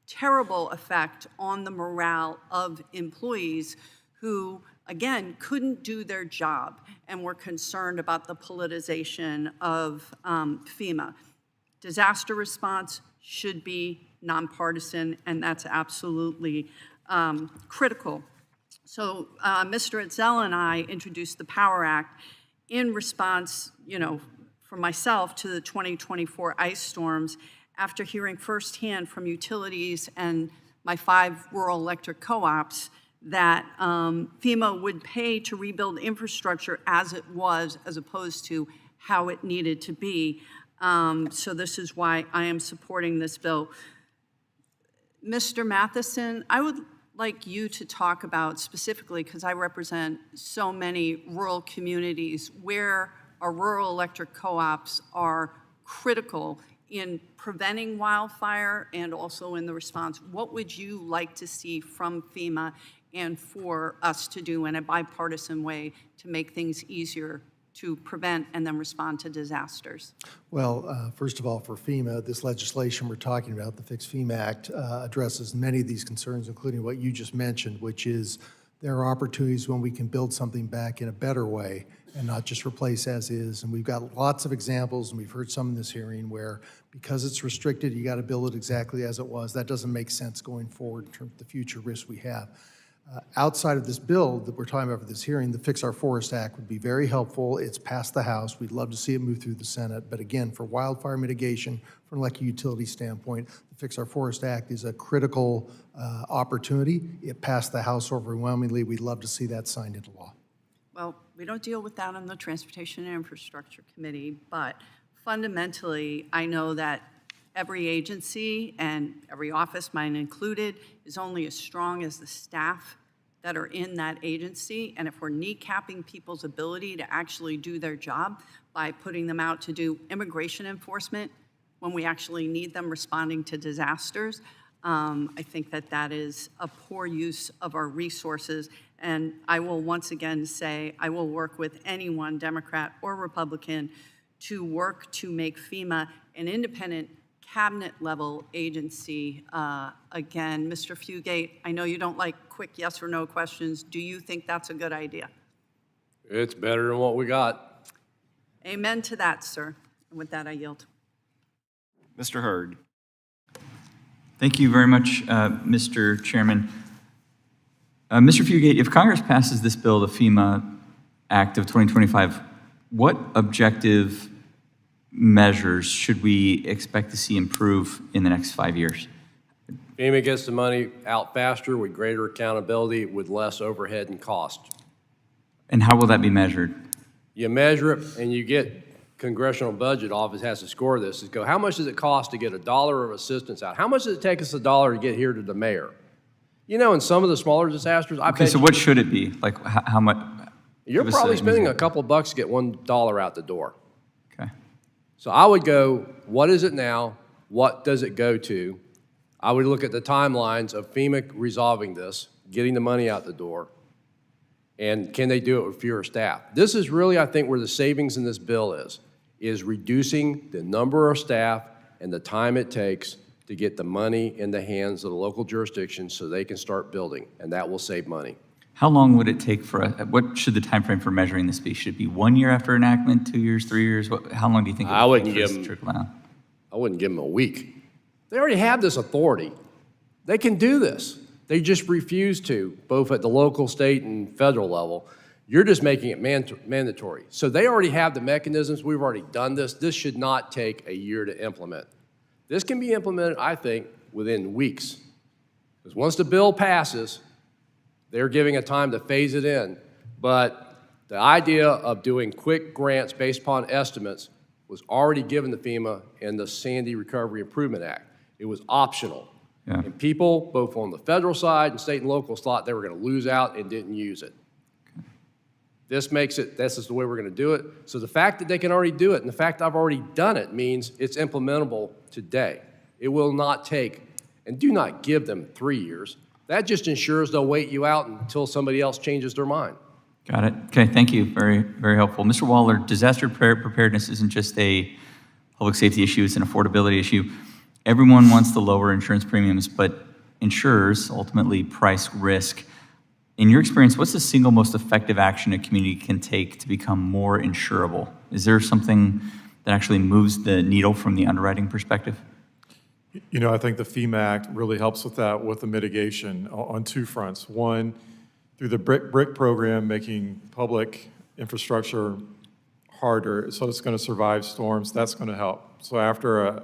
terrible effect on the morale of employees who, again, couldn't do their job and were concerned about the politicization of FEMA. Disaster response should be nonpartisan, and that's absolutely critical. So Mr. Etzel and I introduced the Power Act in response, you know, for myself to the 2024 ice storms, after hearing firsthand from utilities and my 5 rural electric co-ops that FEMA would pay to rebuild infrastructure as it was, as opposed to how it needed to be. So this is why I am supporting this bill. Mr. Matheson, I would like you to talk about specifically, because I represent so many rural communities where our rural electric co-ops are critical in preventing wildfire and also in the response. What would you like to see from FEMA and for us to do in a bipartisan way to make things easier to prevent and then respond to disasters? Well, first of all, for FEMA, this legislation we're talking about, the Fix FEMA Act, addresses many of these concerns, including what you just mentioned, which is there are opportunities when we can build something back in a better way and not just replace as is. And we've got lots of examples, and we've heard some in this hearing, where because it's restricted, you got to build it exactly as it was. That doesn't make sense going forward in terms of the future risks we have. Outside of this bill that we're talking about for this hearing, the Fix Our Forest Act would be very helpful. It's passed the House. We'd love to see it move through the Senate. But again, for wildfire mitigation, from an electric utility standpoint, the Fix Our Forest Act is a critical opportunity. It passed the House overwhelmingly. We'd love to see that signed into law. Well, we don't deal with that on the Transportation and Infrastructure Committee, but fundamentally, I know that every agency and every office, mine included, is only as strong as the staff that are in that agency. And if we're kneecapping people's ability to actually do their job by putting them out to do immigration enforcement when we actually need them responding to disasters, I think that that is a poor use of our resources. And I will once again say, I will work with anyone, Democrat or Republican, to work to make FEMA an independent cabinet-level agency. Again, Mr. Fugate, I know you don't like quick yes or no questions. Do you think that's a good idea? It's better than what we got. Amen to that, sir. And with that, I yield. Mr. Hurd. Thank you very much, Mr. Chairman. Mr. Fugate, if Congress passes this bill, the FEMA Act of 2025, what objective measures should we expect to see improve in the next 5 years? FEMA gets the money out faster with greater accountability with less overhead and cost. And how will that be measured? You measure it and you get Congressional Budget Office has to score this. Is go, how much does it cost to get $1 of assistance out? How much does it take us $1 to get here to the mayor? You know, in some of the smaller disasters, Okay, so what should it be? Like how much? You're probably spending a couple bucks to get $1 out the door. Okay. So I would go, what is it now? What does it go to? I would look at the timelines of FEMA resolving this, getting the money out the door, and can they do it with fewer staff? This is really, I think, where the savings in this bill is reducing the number of staff and the time it takes to get the money in the hands of the local jurisdictions so they can start building, and that will save money. How long would it take for, what should the timeframe for measuring this be? Should it be 1 year after enactment, 2 years, 3 years? How long do you think it would take for this to trickle down? I wouldn't give them a week. They already have this authority. They can do this. They just refuse to, both at the local, state, and federal level. You're just making it mandatory. So they already have the mechanisms. We've already done this. This should not take a year to implement. This can be implemented, I think, within weeks. Because once the bill passes, they're giving a time to phase it in. But the idea of doing quick grants based upon estimates was already given to FEMA in the Sandy Recovery Improvement Act. It was optional. Yeah. And people, both on the federal side and state and locals, thought they were going to lose out and didn't use it. Okay. This makes it, this is the way we're going to do it. So the fact that they can already do it and the fact I've already done it means it's implementable today. It will not take, and do not give them 3 years. That just ensures they'll wait you out until somebody else changes their mind. Got it. Okay, thank you. Very, very helpful. Mr. Waller, disaster preparedness isn't just a public safety issue, it's an affordability issue. Everyone wants to lower insurance premiums, but insurers ultimately price risk. In your experience, what's the single most effective action a community can take to become more insurable? Is there something that actually moves the needle from the underwriting perspective? You know, I think the FEMA Act really helps with that, with the mitigation on two fronts. One, through the BRIC program, making public infrastructure harder so it's going to survive storms. That's going to help. So after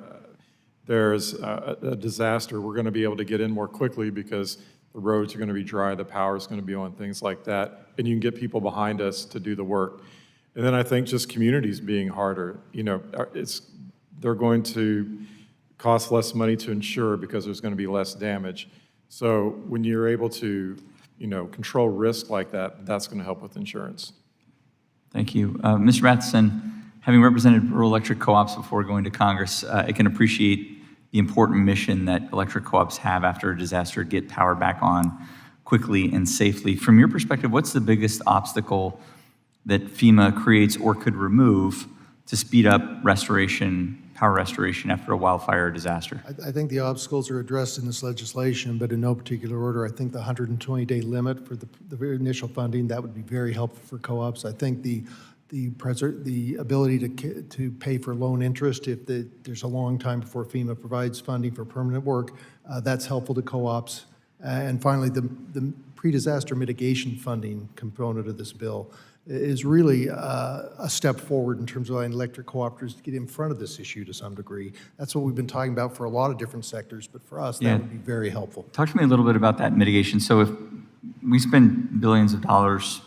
there's a disaster, we're going to be able to get in more quickly because the roads are going to be dry, the power is going to be on, things like that, and you can get people behind us to do the work. And then I think just communities being harder. You know, they're going to cost less money to insure because there's going to be less damage. So when you're able to, you know, control risk like that, that's going to help with insurance. Thank you. Mr. Matheson, having represented rural electric co-ops before going to Congress, I can appreciate the important mission that electric co-ops have after a disaster, get power back on quickly and safely. From your perspective, what's the biggest obstacle that FEMA creates or could remove to speed up restoration, power restoration after a wildfire or disaster? I think the obstacles are addressed in this legislation, but in no particular order. I think the 120-day limit for the initial funding, that would be very helpful for co-ops. I think the ability to pay for loan interest if there's a long time before FEMA provides funding for permanent work, that's helpful to co-ops. And finally, the pre-disaster mitigation funding component of this bill is really a step forward in terms of allowing electric cooperatives to get in front of this issue to some degree. That's what we've been talking about for a lot of different sectors, but for us, that would be very helpful. Talk to me a little bit about that mitigation. So if we spend billions of dollars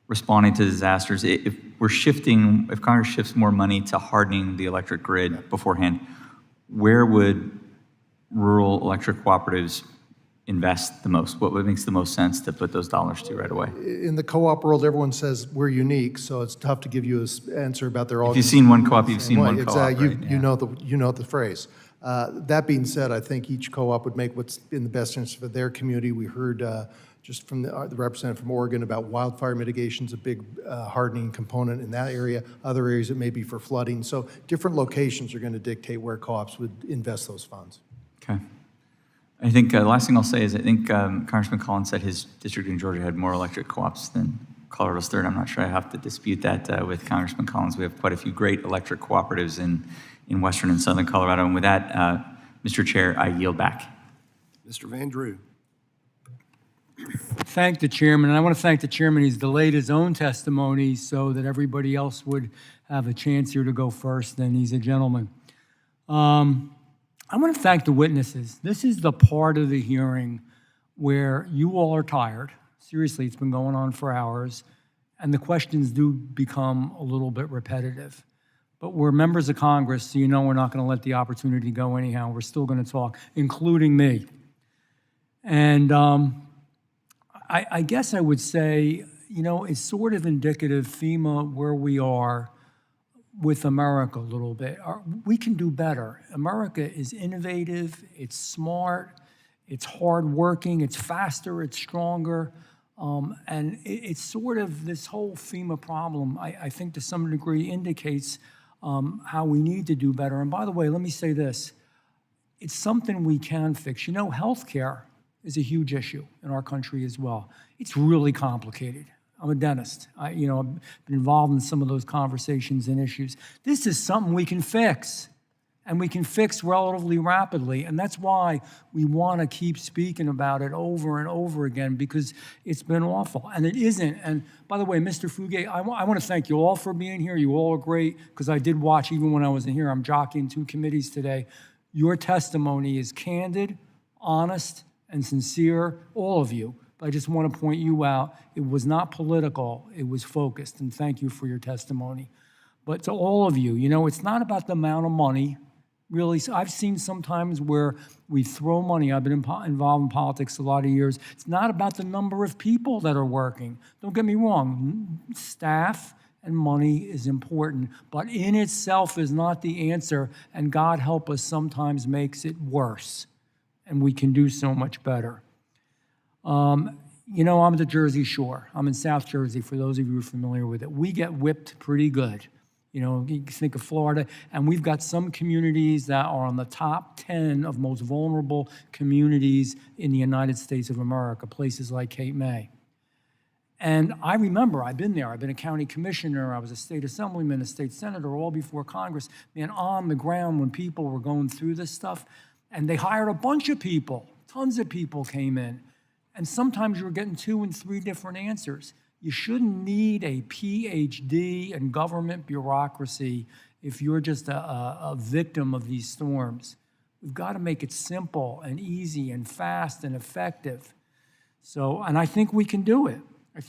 responding to disasters, if Congress shifts more money to hardening the electric grid beforehand, where would rural electric cooperatives invest the most? What makes the most sense to put those dollars to right away? In the co-op world, everyone says we're unique, so it's tough to give you an answer about their all. If you've seen one co-op, you've seen one co-op, exactly. right? You know the phrase. That being said, I think each co-op would make what's in the best interest of their community. We heard just from the representative from Oregon about wildfire mitigation is a big hardening component in that area. Other areas it may be for flooding. So different locations are going to dictate where co-ops would invest those funds. Okay. I think the last thing I'll say is I think Congressman Collins said his district in Georgia had more electric co-ops than Colorado's third. I'm not sure I have to dispute that with Congressman Collins. We have quite a few great electric cooperatives in western and southern Colorado. And with that, Mr. Chair, I yield back. Mr. Van Drew. Thank the chairman, and I want to thank the chairman. He's delayed his own testimony so that everybody else would have a chance here to go first, and he's a gentleman. I want to thank the witnesses. This is the part of the hearing where you all are tired. Seriously, it's been going on for hours, and the questions do become a little bit repetitive. But we're members of Congress, so you know we're not going to let the opportunity go anyhow. We're still going to talk, including me. And I guess I would say, you know, it's sort of indicative, FEMA, where we are with America a little bit. We can do better. America is innovative, it's smart, it's hardworking, it's faster, it's stronger. And it's sort of this whole FEMA problem, I think to some degree indicates how we need to do better. And by the way, let me say this. It's something we can fix. You know, healthcare is a huge issue in our country as well. It's really complicated. I'm a dentist. I've been involved in some of those conversations and issues. This is something we can fix, and we can fix relatively rapidly. And that's why we want to keep speaking about it over and over again, because it's been awful. And it isn't. And by the way, Mr. Fugate, I want to thank you all for being here. You all are great, because I did watch, even when I wasn't here, I'm jockeying 2 committees today. Your testimony is candid, honest, and sincere, all of you. But I just want to point you out. It was not political. It was focused. And thank you for your testimony. But to all of you, it's not about the amount of money. Really, I've seen sometimes where we throw money. I've been involved in politics a lot of years. It's not about the number of people that are working. Don't get me wrong. Staff and money is important, but in itself is not the answer. And God help us, sometimes makes it worse. And we can do so much better. I'm at the Jersey Shore. I'm in South Jersey, for those of you who are familiar with it. We get whipped pretty good. You think of Florida, and we've got some communities that are on the top 10 of most vulnerable communities in the United States of America, places like Cape May. And I remember, I've been there. I've been a county commissioner. I was a state assemblyman, a state senator, all before Congress. Man, on the ground when people were going through this stuff, and they hired a bunch of people. Tons of people came in. And sometimes you were getting 2 and 3 different answers. You shouldn't need a PhD in government bureaucracy if you're just a victim of these storms. We've got to make it simple and easy and fast and effective. And I think we can do it.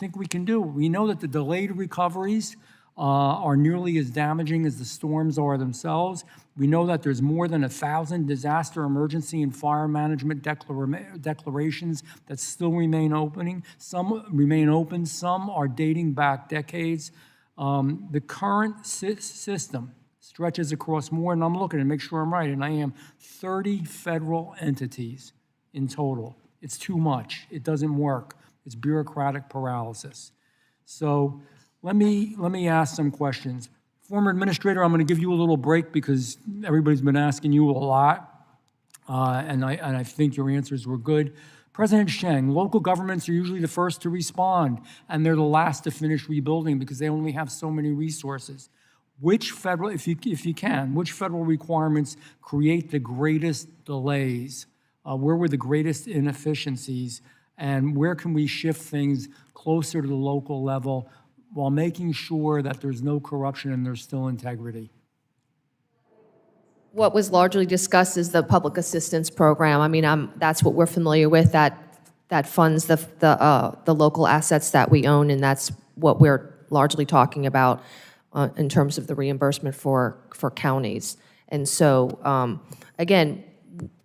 We know that the delayed recoveries are nearly as damaging as the storms are themselves. We know that there's more than 1,000 disaster emergency and fire management declarations that still remain open. Some are dating back decades. The current system stretches across more, and I'm looking to make sure I'm right, and I am, 30 federal entities in total. It's too much. It doesn't work. It's bureaucratic paralysis. So let me ask some questions. Former administrator, I'm going to give you a little break because everybody's been asking you a lot, and I think your answers were good. President Sheng, local governments are usually the first to respond, and they're the last to finish rebuilding because they only have so many resources. Which federal, if you can, which federal requirements create the greatest delays? Where were the greatest inefficiencies? And where can we shift things closer to the local level while making sure that there's no corruption and there's still integrity? What was largely discussed is the public assistance program. I mean, that's what we're familiar with, that funds the local assets that we own, and that's what we're largely talking about in terms of the reimbursement for counties. And so, again,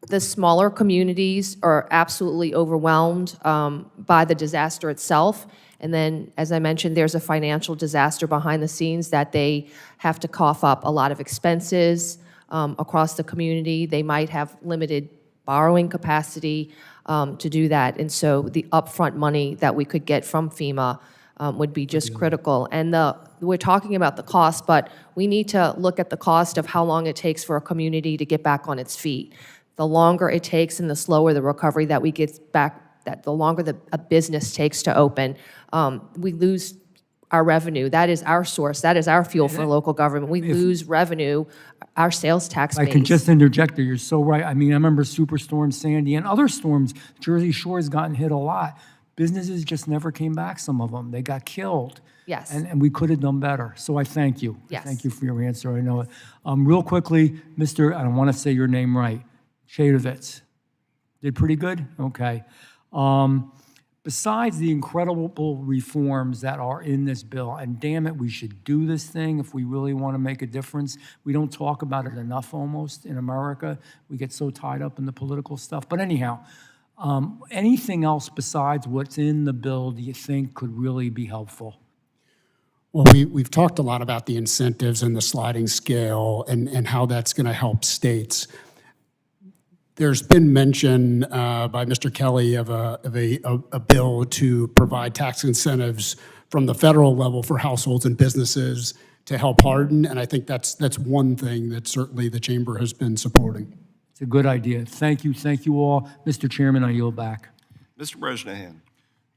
the smaller communities are absolutely overwhelmed by the disaster itself. And then, as I mentioned, there's a financial disaster behind the scenes that they have to cough up a lot of expenses across the community. They might have limited borrowing capacity to do that. And so the upfront money that we could get from FEMA would be just critical. And we're talking about the cost, but we need to look at the cost of how long it takes for a community to get back on its feet. The longer it takes and the slower the recovery that we get back, that the longer a business takes to open, we lose our revenue. That is our source. That is our fuel for local government. We lose revenue, our sales tax base. I can just interject there. You're so right. I mean, I remember Superstorm Sandy and other storms. Jersey Shore has gotten hit a lot. Businesses just never came back, some of them. They got killed. Yes. And we could have done better. So I thank you. Yes. Thank you for your answer. I know it. Real quickly, Mr., I don't want to say your name right, Chadovitz. Did pretty good? Okay. Besides the incredible reforms that are in this bill, and damn it, we should do this thing if we really want to make a difference. We don't talk about it enough almost in America. We get so tied up in the political stuff. But anyhow, anything else besides what's in the bill do you think could really be helpful? Well, we've talked a lot about the incentives and the sliding scale and how that's going to help states. There's been mention by Mr. Kelly of a bill to provide tax incentives from the federal level for households and businesses to help harden, and I think that's one thing that certainly the Chamber has been supporting. It's a good idea. Thank you all. Mr. Chairman, I yield back. Mr. Bresnahan.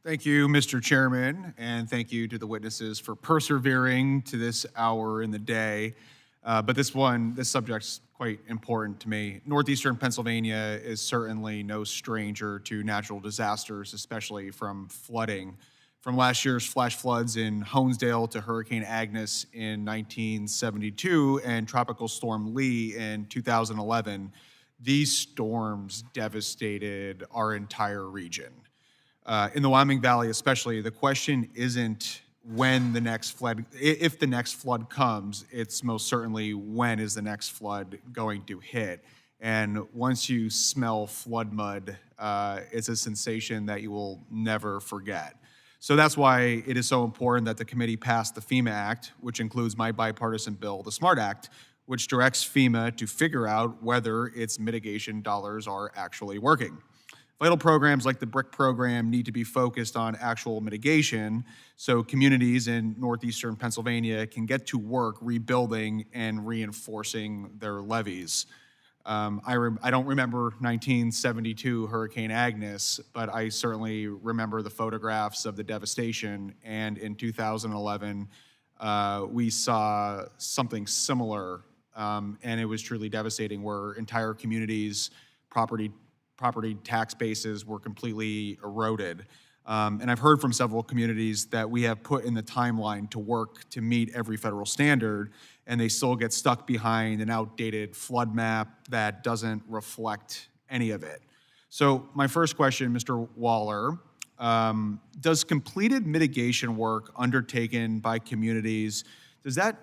Thank you, Mr. Chairman, and thank you to the witnesses for persevering to this hour in the day. But this subject's quite important to me. Northeastern Pennsylvania is certainly no stranger to natural disasters, especially from flooding. From last year's flash floods in Honesdale to Hurricane Agnes in 1972 and Tropical Storm Lee in 2011, these storms devastated our entire region. In the Wyoming Valley especially, the question isn't when the next flood, if the next flood comes, it's most certainly when is the next flood going to hit. And once you smell flood mud, it's a sensation that you will never forget. So that's why it is so important that the committee passed the FEMA Act, which includes my bipartisan bill, the SMART Act, which directs FEMA to figure out whether its mitigation dollars are actually working. Vital programs like the BRIC program need to be focused on actual mitigation so communities in northeastern Pennsylvania can get to work rebuilding and reinforcing their levees. I don't remember 1972 Hurricane Agnes, but I certainly remember the photographs of the devastation. And in 2011, we saw something similar, and it was truly devastating, where entire communities, property tax bases were completely eroded. And I've heard from several communities that we have put in the timeline to work to meet every federal standard, and they still get stuck behind an outdated flood map that doesn't reflect any of it. So my first question, Mr. Waller, does completed mitigation work undertaken by communities, does that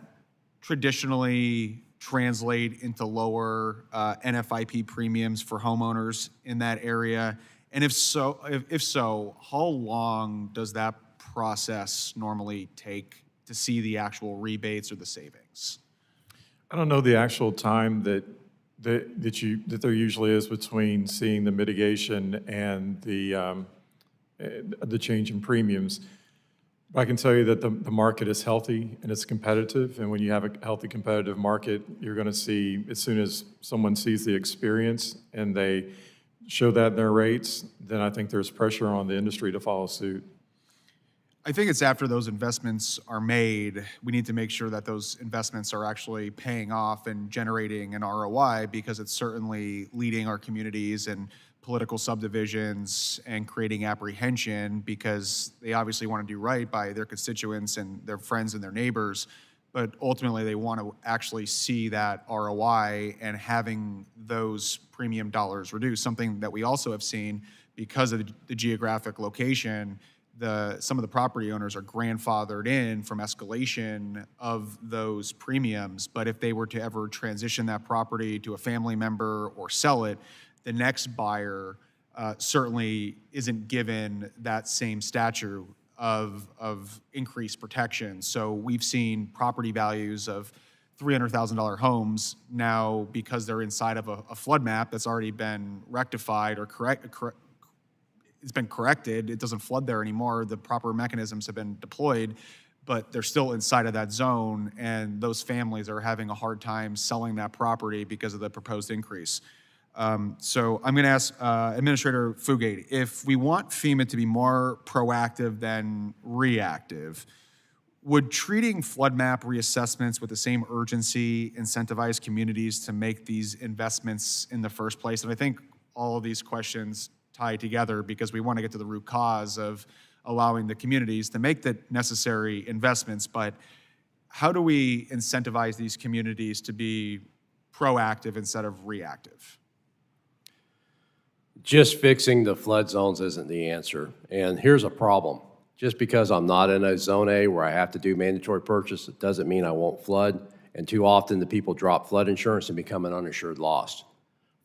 traditionally translate into lower NFIP premiums for homeowners in that area? And if so, how long does that process normally take to see the actual rebates or the savings? I don't know the actual time that there usually is between seeing the mitigation and the change in premiums. But I can tell you that the market is healthy and it's competitive, and when you have a healthy competitive market, you're going to see, as soon as someone sees the experience and they show that in their rates, then I think there's pressure on the industry to follow suit. I think it's after those investments are made, we need to make sure that those investments are actually paying off and generating an ROI, because it's certainly leading our communities and political subdivisions and creating apprehension, because they obviously want to do right by their constituents and their friends and their neighbors, but ultimately they want to actually see that ROI and having those premium dollars reduced. Something that we also have seen, because of the geographic location, some of the property owners are grandfathered in from escalation of those premiums, but if they were to ever transition that property to a family member or sell it, the next buyer certainly isn't given that same stature of increased protection. So we've seen property values of $300,000 homes now, because they're inside of a flood map that's already been rectified or it's been corrected. It doesn't flood there anymore. The proper mechanisms have been deployed, but they're still inside of that zone, and those families are having a hard time selling that property because of the proposed increase. So I'm going to ask Administrator Fugate, if we want FEMA to be more proactive than reactive, would treating flood map reassessments with the same urgency incentivize communities to make these investments in the first place? And I think all of these questions tie together, because we want to get to the root cause of allowing the communities to make the necessary investments, but how do we incentivize these communities to be proactive instead of reactive? Just fixing the flood zones isn't the answer. And here's a problem. Just because I'm not in a zone A where I have to do mandatory purchase, it doesn't mean I won't flood. And too often the people drop flood insurance and become an uninsured loss.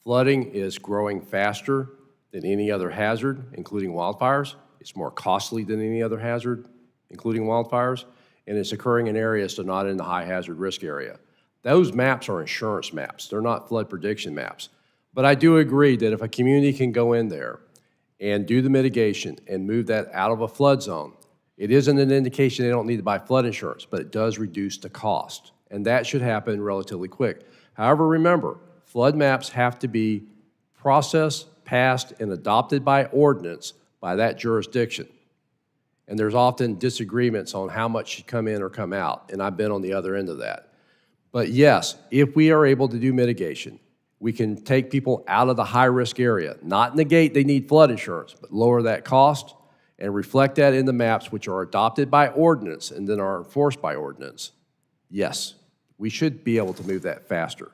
Flooding is growing faster than any other hazard, including wildfires. It's more costly than any other hazard, including wildfires. And it's occurring in areas that are not in the high hazard risk area. Those maps are insurance maps. They're not flood prediction maps. But I do agree that if a community can go in there and do the mitigation and move that out of a flood zone, It isn't an indication they don't need to buy flood insurance, but it does reduce the cost, and that should happen relatively quick. However, remember, flood maps have to be processed, passed, and adopted by ordinance by that jurisdiction. And there's often disagreements on how much should come in or come out, and I've been on the other end of that. But yes, if we are able to do mitigation, we can take people out of the high-risk area, not negate they need flood insurance, but lower that cost and reflect that in the maps, which are adopted by ordinance and then are enforced by ordinance. Yes, we should be able to move that faster.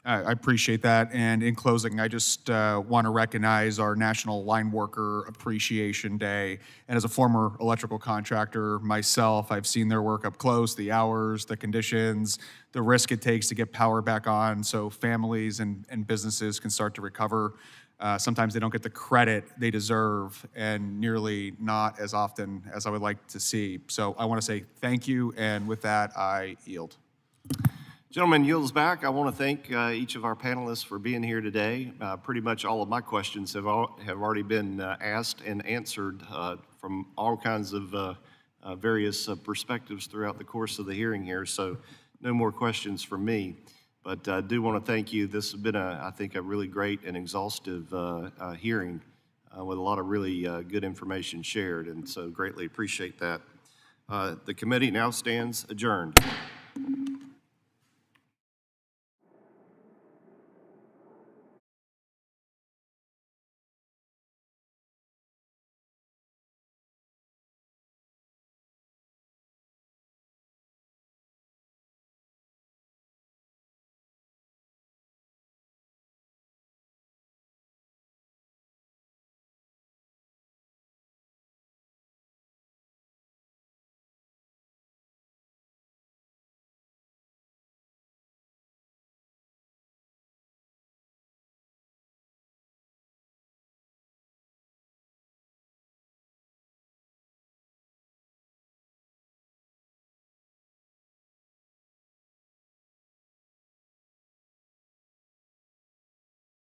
I appreciate that. And in closing, I just want to recognize our National Line Worker Appreciation Day. And as a former electrical contractor myself, I've seen their work up close, the hours, the conditions, the risk it takes to get power back on so families and businesses can start to recover. Sometimes they don't get the credit they deserve, and nearly not as often as I would like to see. So I want to say thank you, and with that, I yield. Gentleman yields back. I want to thank each of our panelists for being here today. Pretty much all of my questions have already been asked and answered from all kinds of various perspectives throughout the course of the hearing here, so no more questions from me. But I do want to thank you. This has been, I think, a really great and exhaustive hearing with a lot of really good information shared, and so greatly appreciate that. The committee now stands adjourned.